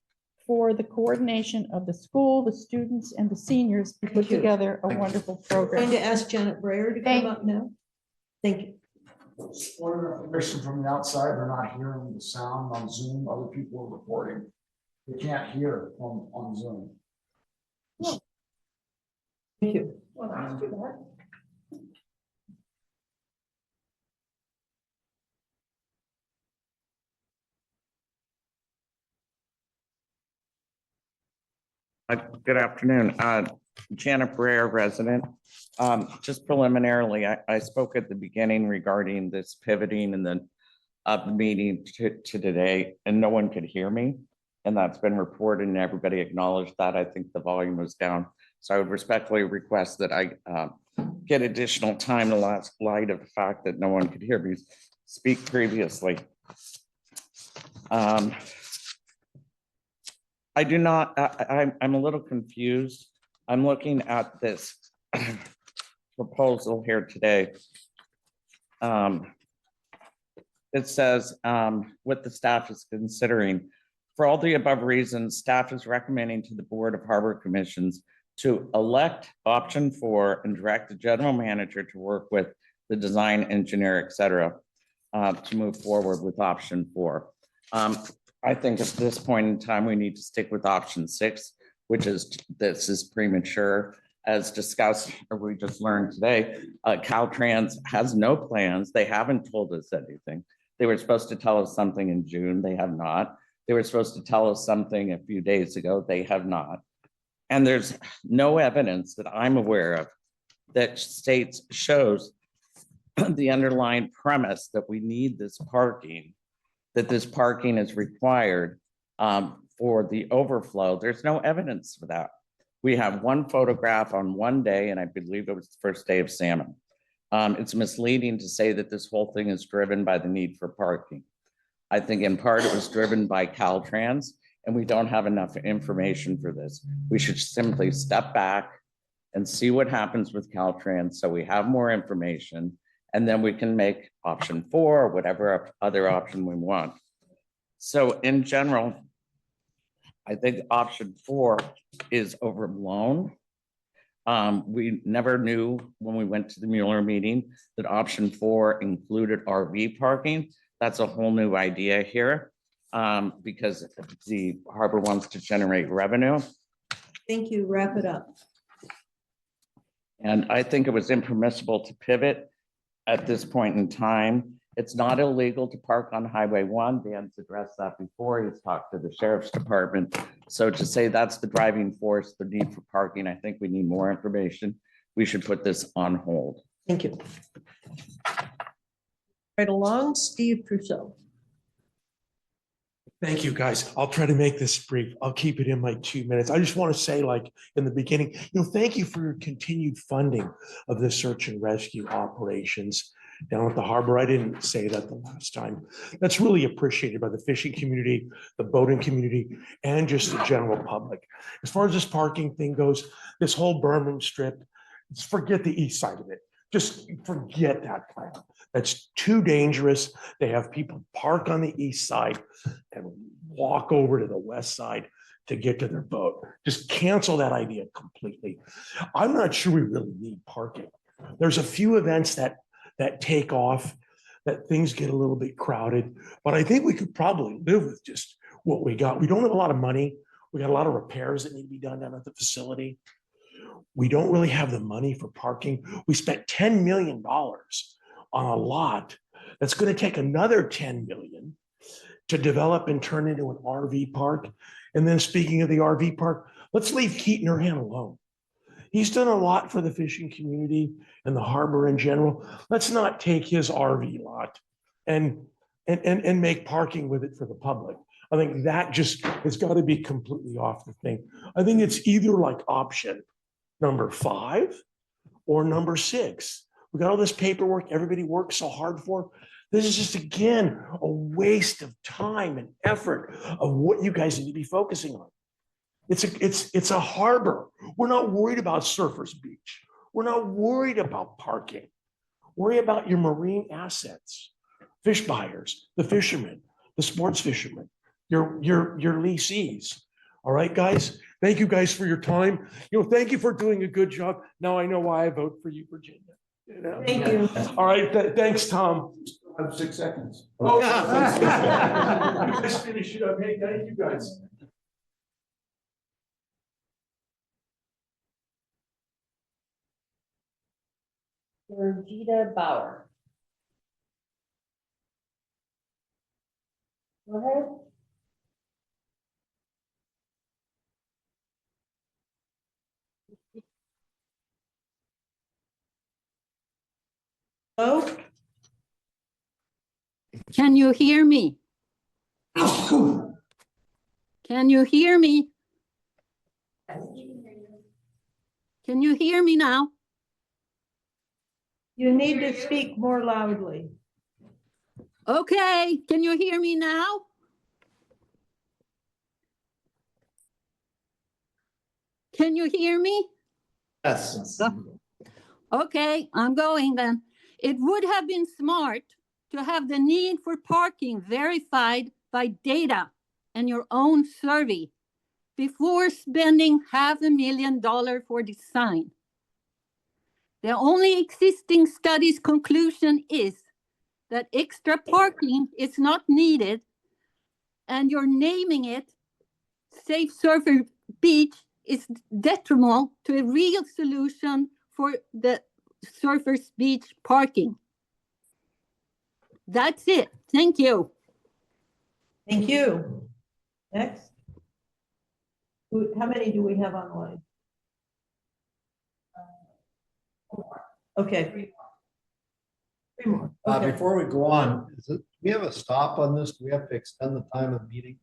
Speaker 16: for the coordination of the school, the students, and the seniors to put
Speaker 4: Thank you.
Speaker 16: together a wonderful
Speaker 4: I'm
Speaker 16: program.
Speaker 4: going to ask Janet Breyer to
Speaker 16: Thank
Speaker 4: come up now. Thank you.
Speaker 19: For information from the outside, they're not hearing the sound on Zoom. Other people are reporting. They can't hear on Zoom.
Speaker 4: Thank you.
Speaker 16: Well, that's too bad.
Speaker 6: Good afternoon, Janet Breyer, resident. Just preliminarily, I spoke at the beginning regarding this pivoting and then of the meeting to today, and no one could hear me. And that's been reported and everybody acknowledged that. I think the volume was down. So I would respectfully request that I get additional time in light of the fact that no one could hear me speak previously. I do not, I'm a little confused. I'm looking at this proposal here today. It says what the staff is considering. For all the above reasons, staff is recommending to the Board of Harbor Commissions to elect option 4 and direct the general manager to work with the design engineer, et cetera, to move forward with option 4. I think at this point in time, we need to stick with option 6, which is this is premature. As discussed, or we just learned today, Caltrans has no plans. They haven't told us anything. They were supposed to tell us something in June. They have not. They were supposed to tell us something a few days ago. They have not. And there's no evidence that I'm aware of that shows the underlying premise that we need this parking, that this parking is required for the overflow. There's no evidence for that. We have one photograph on one day, and I believe it was the first day of salmon. It's misleading to say that this whole thing is driven by the need for parking. I think in part it was driven by Caltrans, and we don't have enough information for this. We should simply step back and see what happens with Caltrans so we have more information, and then we can make option 4 or whatever other option we want. So in general, I think option 4 is overblown. We never knew when we went to the Mueller meeting that option 4 included RV parking. That's a whole new idea here because the harbor wants to generate revenue.
Speaker 4: Thank you. Wrap it up.
Speaker 6: And I think it was impermissible to pivot at this point in time. It's not illegal to park on Highway 1. Dan's addressed that before. He's talked to the sheriff's department. So to say that's the driving force, the need for parking, I think we need more information.
Speaker 20: we should put this on hold.
Speaker 4: Thank you. Right along, Steve Prusso.
Speaker 15: Thank you, guys. I'll try to make this brief. I'll keep it in my 2 minutes. I just want to say, like in the beginning, thank you for your continued funding of the search and rescue operations down at the harbor. I didn't say that the last time. That's really appreciated by the fishing community, the boating community, and just the general public. As far as this parking thing goes, this whole Burnham strip, just forget the east side of it. Just forget that plan. That's too dangerous. They have people park on the east side and walk over to the west side to get to their boat. Just cancel that idea completely. I'm not sure we really need parking. There's a few events that take off, that things get a little bit crowded, but I think we could probably live with just what we got. We don't have a lot of money. We got a lot of repairs that need to be done down at the facility. We don't really have the money for parking. We spent $10 million on a lot that's going to take another 10 million to develop and turn into an RV park. And then speaking of the RV park, let's leave Keaton Urhan alone. He's done a lot for the fishing community and the harbor in general. Let's not take his RV lot and make parking with it for the public. I think that just has got to be completely off the thing. I think it's either like option number 5 or number 6. We got all this paperwork everybody works so hard for. This is just, again, a waste of time and effort of what you guys need to be focusing on. It's a harbor. We're not worried about Surfers Beach. We're not worried about parking. Worry about your marine assets, fish buyers, the fishermen, the sports fishermen, your lessees. All right, guys. Thank you guys for your time. Thank you for doing a good job. Now I know why I vote for you, Virginia.
Speaker 4: Thank you.
Speaker 15: All right. Thanks, Tom.
Speaker 1: I have 6 seconds.
Speaker 15: Oh, yeah. Let's finish it up. Hey, thank you guys.
Speaker 5: Georgita Bauer. Go ahead.
Speaker 4: Hello?
Speaker 21: Can you hear me? Can you hear me? Can you hear me now?
Speaker 4: You need to speak more loudly.
Speaker 21: Okay, can you hear me now? Can you hear me?
Speaker 10: Yes.
Speaker 21: Okay, I'm going then. It would have been smart to have the need for parking verified by data and your own survey before spending $500,000 for design. The only existing study's conclusion is that extra parking is not needed, and you're naming it Safe Surfer Beach is detrimental to a real solution for the Surfers Beach parking. That's it. Thank you.
Speaker 4: Thank you. Next. How many do we have online? Okay. 3 more. Okay.
Speaker 10: Before we go on, do we have a stop on this? Do we have to extend the time of the meeting?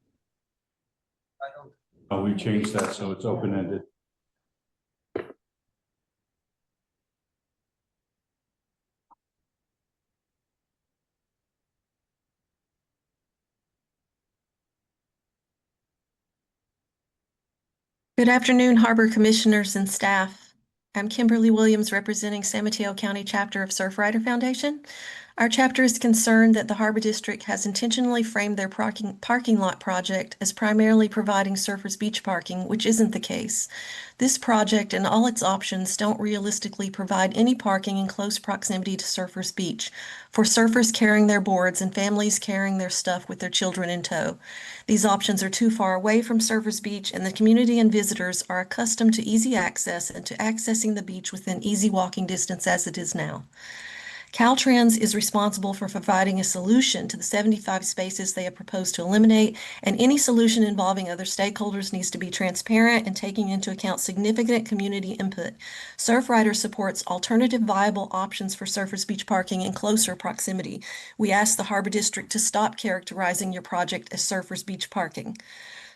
Speaker 2: Oh, we changed that, so it's open-ended.
Speaker 22: Good afternoon, Harbor Commissioners and staff. I'm Kimberly Williams, representing San Mateo County Chapter of Surfrider Foundation. Our chapter is concerned that the Harbor District has intentionally framed their parking lot project as primarily providing Surfers Beach parking, which isn't the case. This project and all its options don't realistically provide any parking in close proximity to Surfers Beach for surfers carrying their boards and families carrying their stuff with their children in tow. These options are too far away from Surfers Beach, and the community and visitors are accustomed to easy access and to accessing the beach within easy walking distance as it is now. Caltrans is responsible for providing a solution to the 75 spaces they have proposed to eliminate, and any solution involving other stakeholders needs to be transparent and taking into account significant community input. Surfrider supports alternative viable options for Surfers Beach parking in closer proximity. We ask the Harbor District to stop characterizing your project as Surfers Beach parking.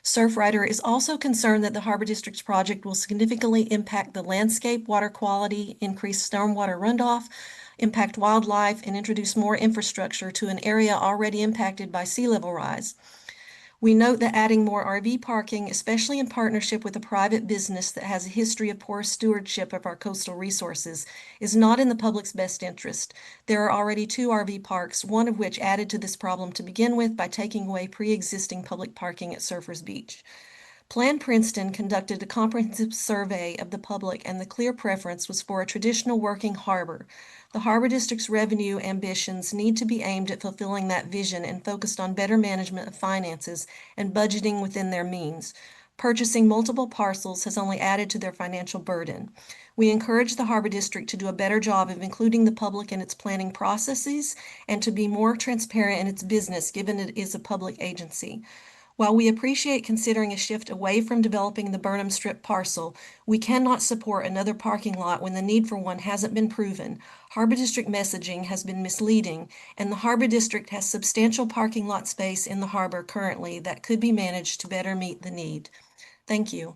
Speaker 22: Surfrider is also concerned that the Harbor District's project will significantly impact the landscape, water quality, increase stormwater runoff, impact wildlife, and introduce more infrastructure to an area already impacted by sea level rise. We note that adding more RV parking, especially in partnership with a private business that has a history of poor stewardship of our coastal resources, is not in the public's best interest. There are already 2 RV parks, one of which added to this problem to begin with by taking away pre-existing public parking at Surfers Beach. Plan Princeton conducted a comprehensive survey of the public, and the clear preference was for a traditional working harbor. The Harbor District's revenue ambitions need to be aimed at fulfilling that vision and focused on better management of finances and budgeting within their means. Purchasing multiple parcels has only added to their financial burden. We encourage the Harbor District to do a better job of including the public in its planning processes and to be more transparent in its business, given it is a public agency. While we appreciate considering a shift away from developing the Burnham Strip parcel, we cannot support another parking lot when the need for one hasn't been proven. Harbor District messaging has been misleading, and the Harbor District has substantial parking lot space in the harbor currently that could be managed to better meet the need. Thank you.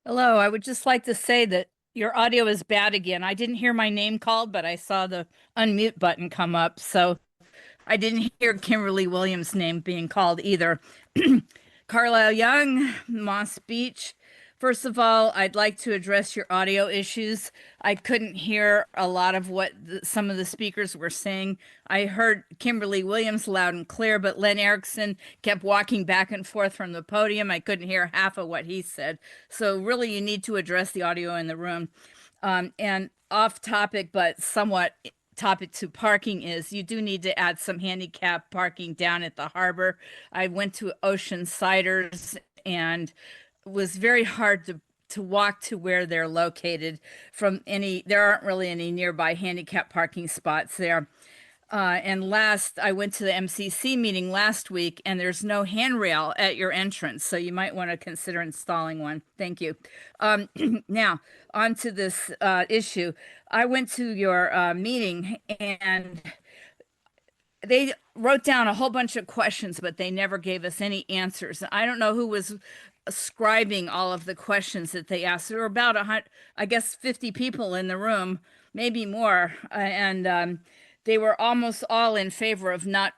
Speaker 9: Hello, I would just like to say that your audio is bad again. I didn't hear my name called, but I saw the unmute button come up. So I didn't hear Kimberly Williams' name being called either. Carlisle Young, Moss Beach. First of all, I'd like to address your audio issues. I couldn't hear a lot of what some of the speakers were saying. I heard Kimberly Williams loud and clear, but Len Erickson kept walking back and forth from the podium. I couldn't hear half of what he said. So really, you need to address the audio in the room. And off topic, but somewhat topic to parking is you do need to add some handicap parking down at the harbor. I went to Ocean Ciders and it was very hard to walk to where they're located from there aren't really any nearby handicap parking spots there. And last, I went to the MCC meeting last week and there's no handrail at your entrance. So you might want to consider installing one. Thank you. Now, on to this issue. I went to your meeting and they wrote down a whole bunch of questions, but they never gave us any answers. I don't know who was scribing all of the questions that they asked. There were about 50 people in the room, maybe more. And they were almost all in favor of not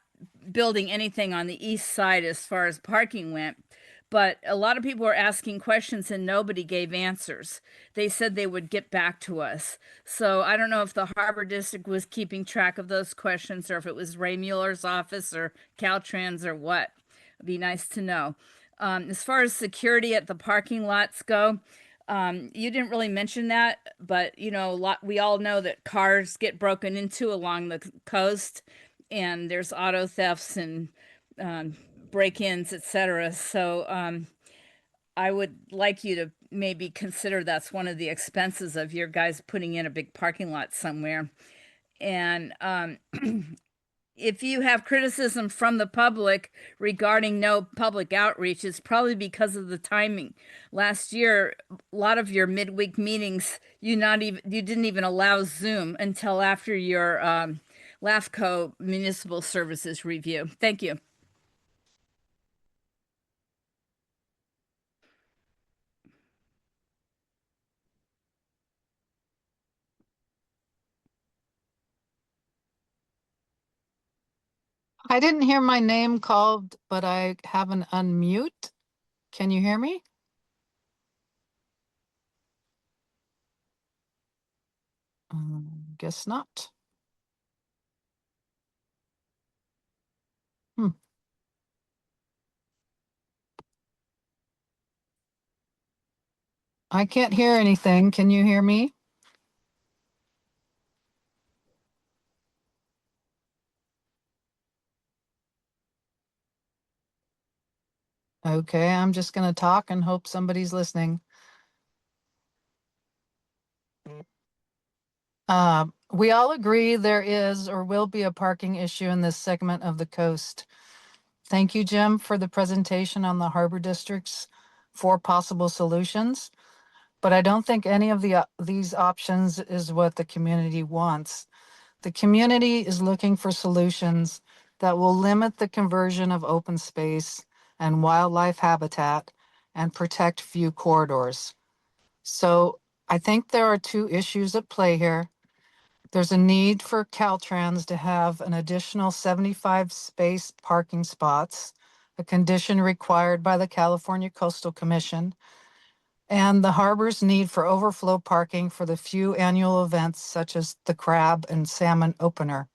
Speaker 9: building anything on the east side as far as parking went. But a lot of people were asking questions and nobody gave answers. They said they would get back to us. So I don't know if the Harbor District was keeping track of those questions or if it was Ray Mueller's office or Caltrans or what. It'd be nice to know. As far as security at the parking lots go, you didn't really mention that, but we all know that cars get broken into along the coast and there's auto thefts and break-ins, etc. So I would like you to maybe consider that's one of the expenses of your guys putting in a big parking lot somewhere. And if you have criticism from the public regarding no public outreach, it's probably because of the timing. Last year, a lot of your midweek meetings, you didn't even allow Zoom until after your LAFCO municipal services review. Thank you.
Speaker 3: I didn't hear my name called, but I have an unmute. Can you hear me? Guess not. I can't hear anything. Can you hear me? Okay, I'm just gonna talk and hope somebody's listening. We all agree there is or will be a parking issue in this segment of the coast. Thank you, Jim, for the presentation on the Harbor District's 4 possible solutions. But I don't think any of these options is what the community wants. The community is looking for solutions that will limit the conversion of open space and wildlife habitat and protect view corridors. So I think there are 2 issues at play here. There's a need for Caltrans to have an additional 75 space parking spots, a condition required by the California Coastal Commission, and the harbor's need for overflow parking for the few annual events such as the crab and salmon opener.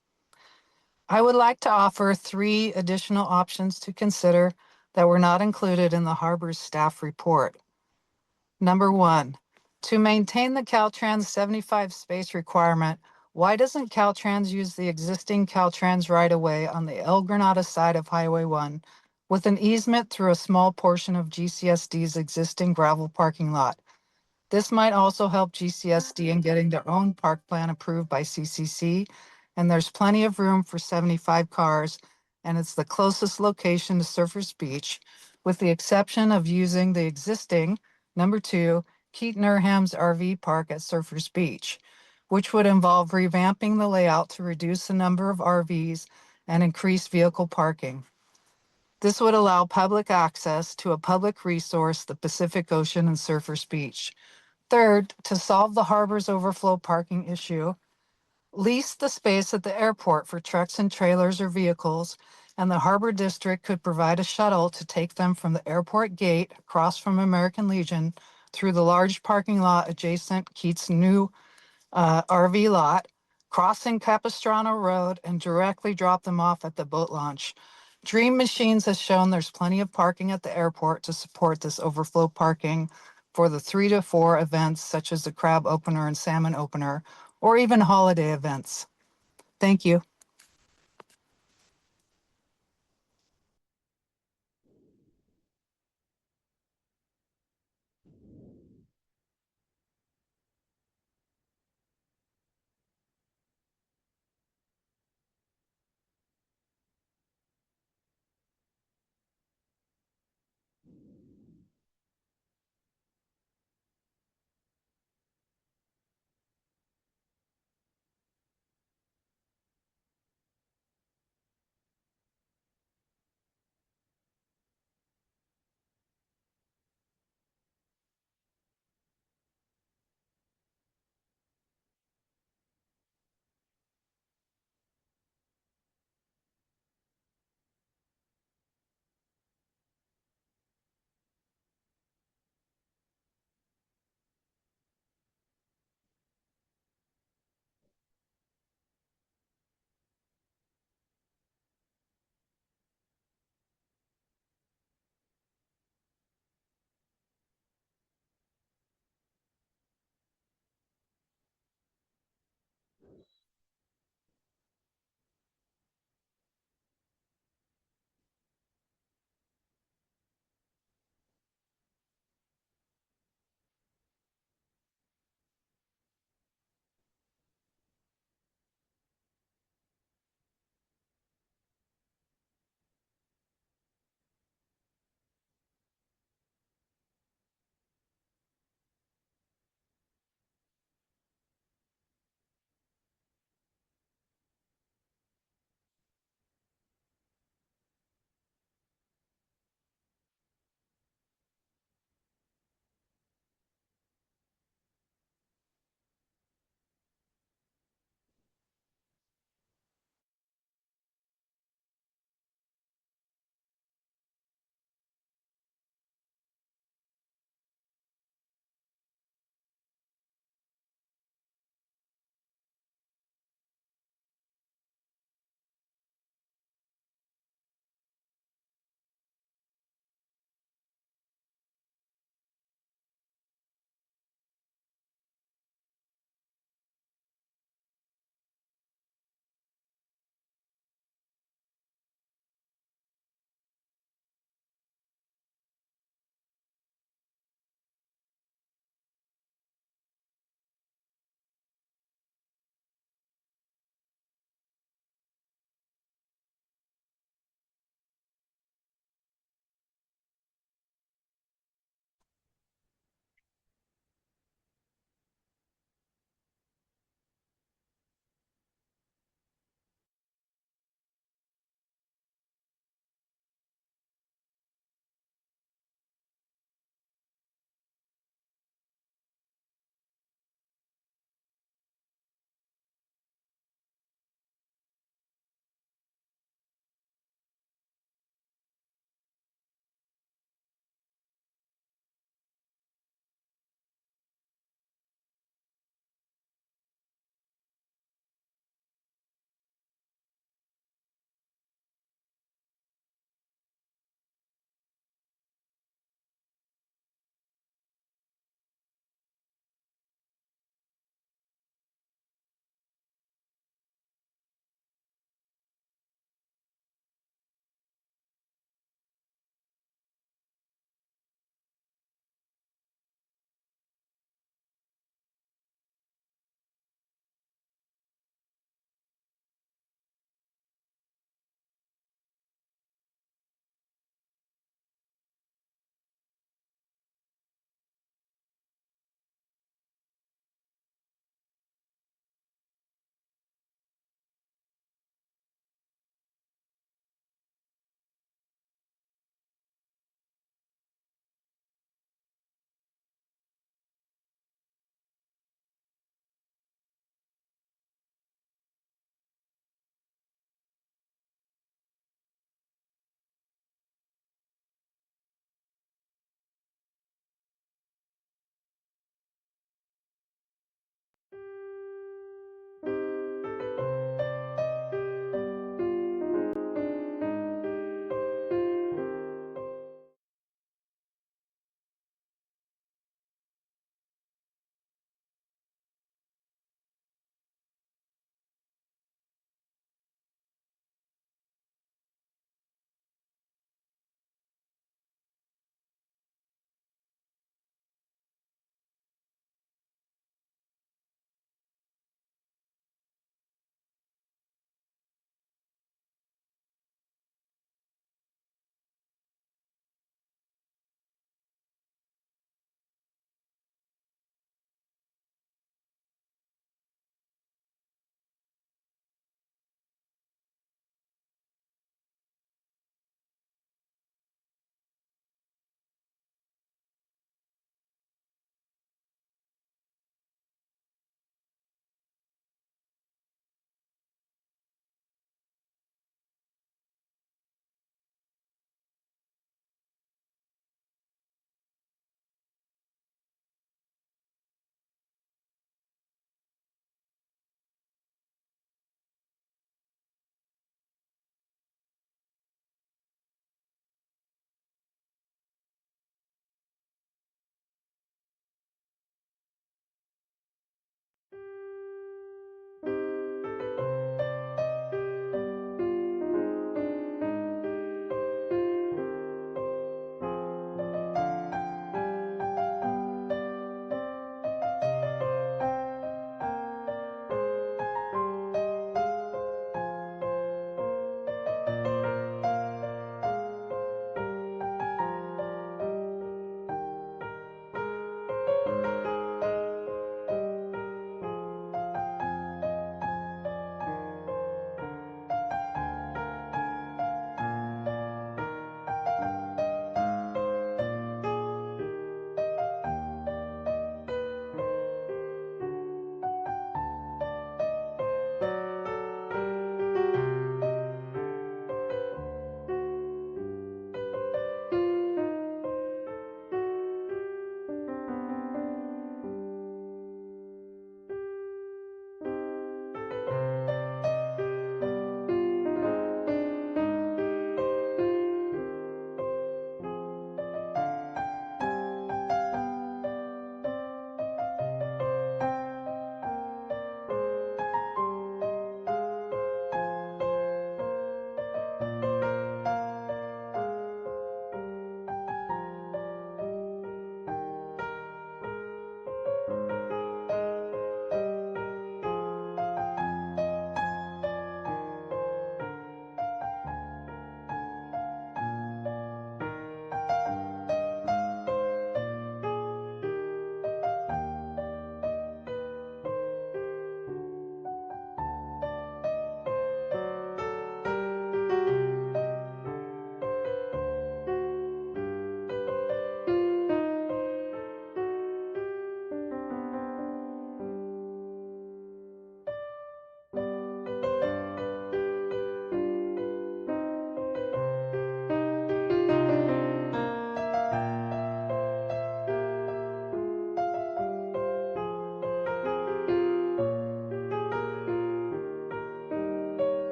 Speaker 3: I would like to offer 3 additional options to consider that were not included in the harbor's staff report. Number 1, to maintain the Caltrans 75 space requirement, why doesn't Caltrans use the existing Caltrans right-of-way on the El Granada side of Highway 1 with an easement through a small portion of GCSD's existing gravel parking lot? This might also help GCSD in getting their own park plan approved by CCC, and there's plenty of room for 75 cars, and it's the closest location to Surfers Beach, with the exception of using the existing, number 2, Keaton Urham's RV park at Surfers Beach, which would involve revamping the layout to reduce the number of RVs and increase vehicle parking. This would allow public access to a public resource, the Pacific Ocean and Surfers Beach. Third, to solve the harbor's overflow parking issue, lease the space at the airport for trucks and trailers or vehicles, and the Harbor District could provide a shuttle to take them from the airport gate across from American Legion through the large parking lot adjacent Keats' new RV lot, crossing Capistrano Road, and directly drop them off at the boat launch. Dream Machines has shown there's plenty of parking at the airport to support this overflow parking for the 3 to 4 events such as the crab opener and salmon opener, or even holiday events. Thank you.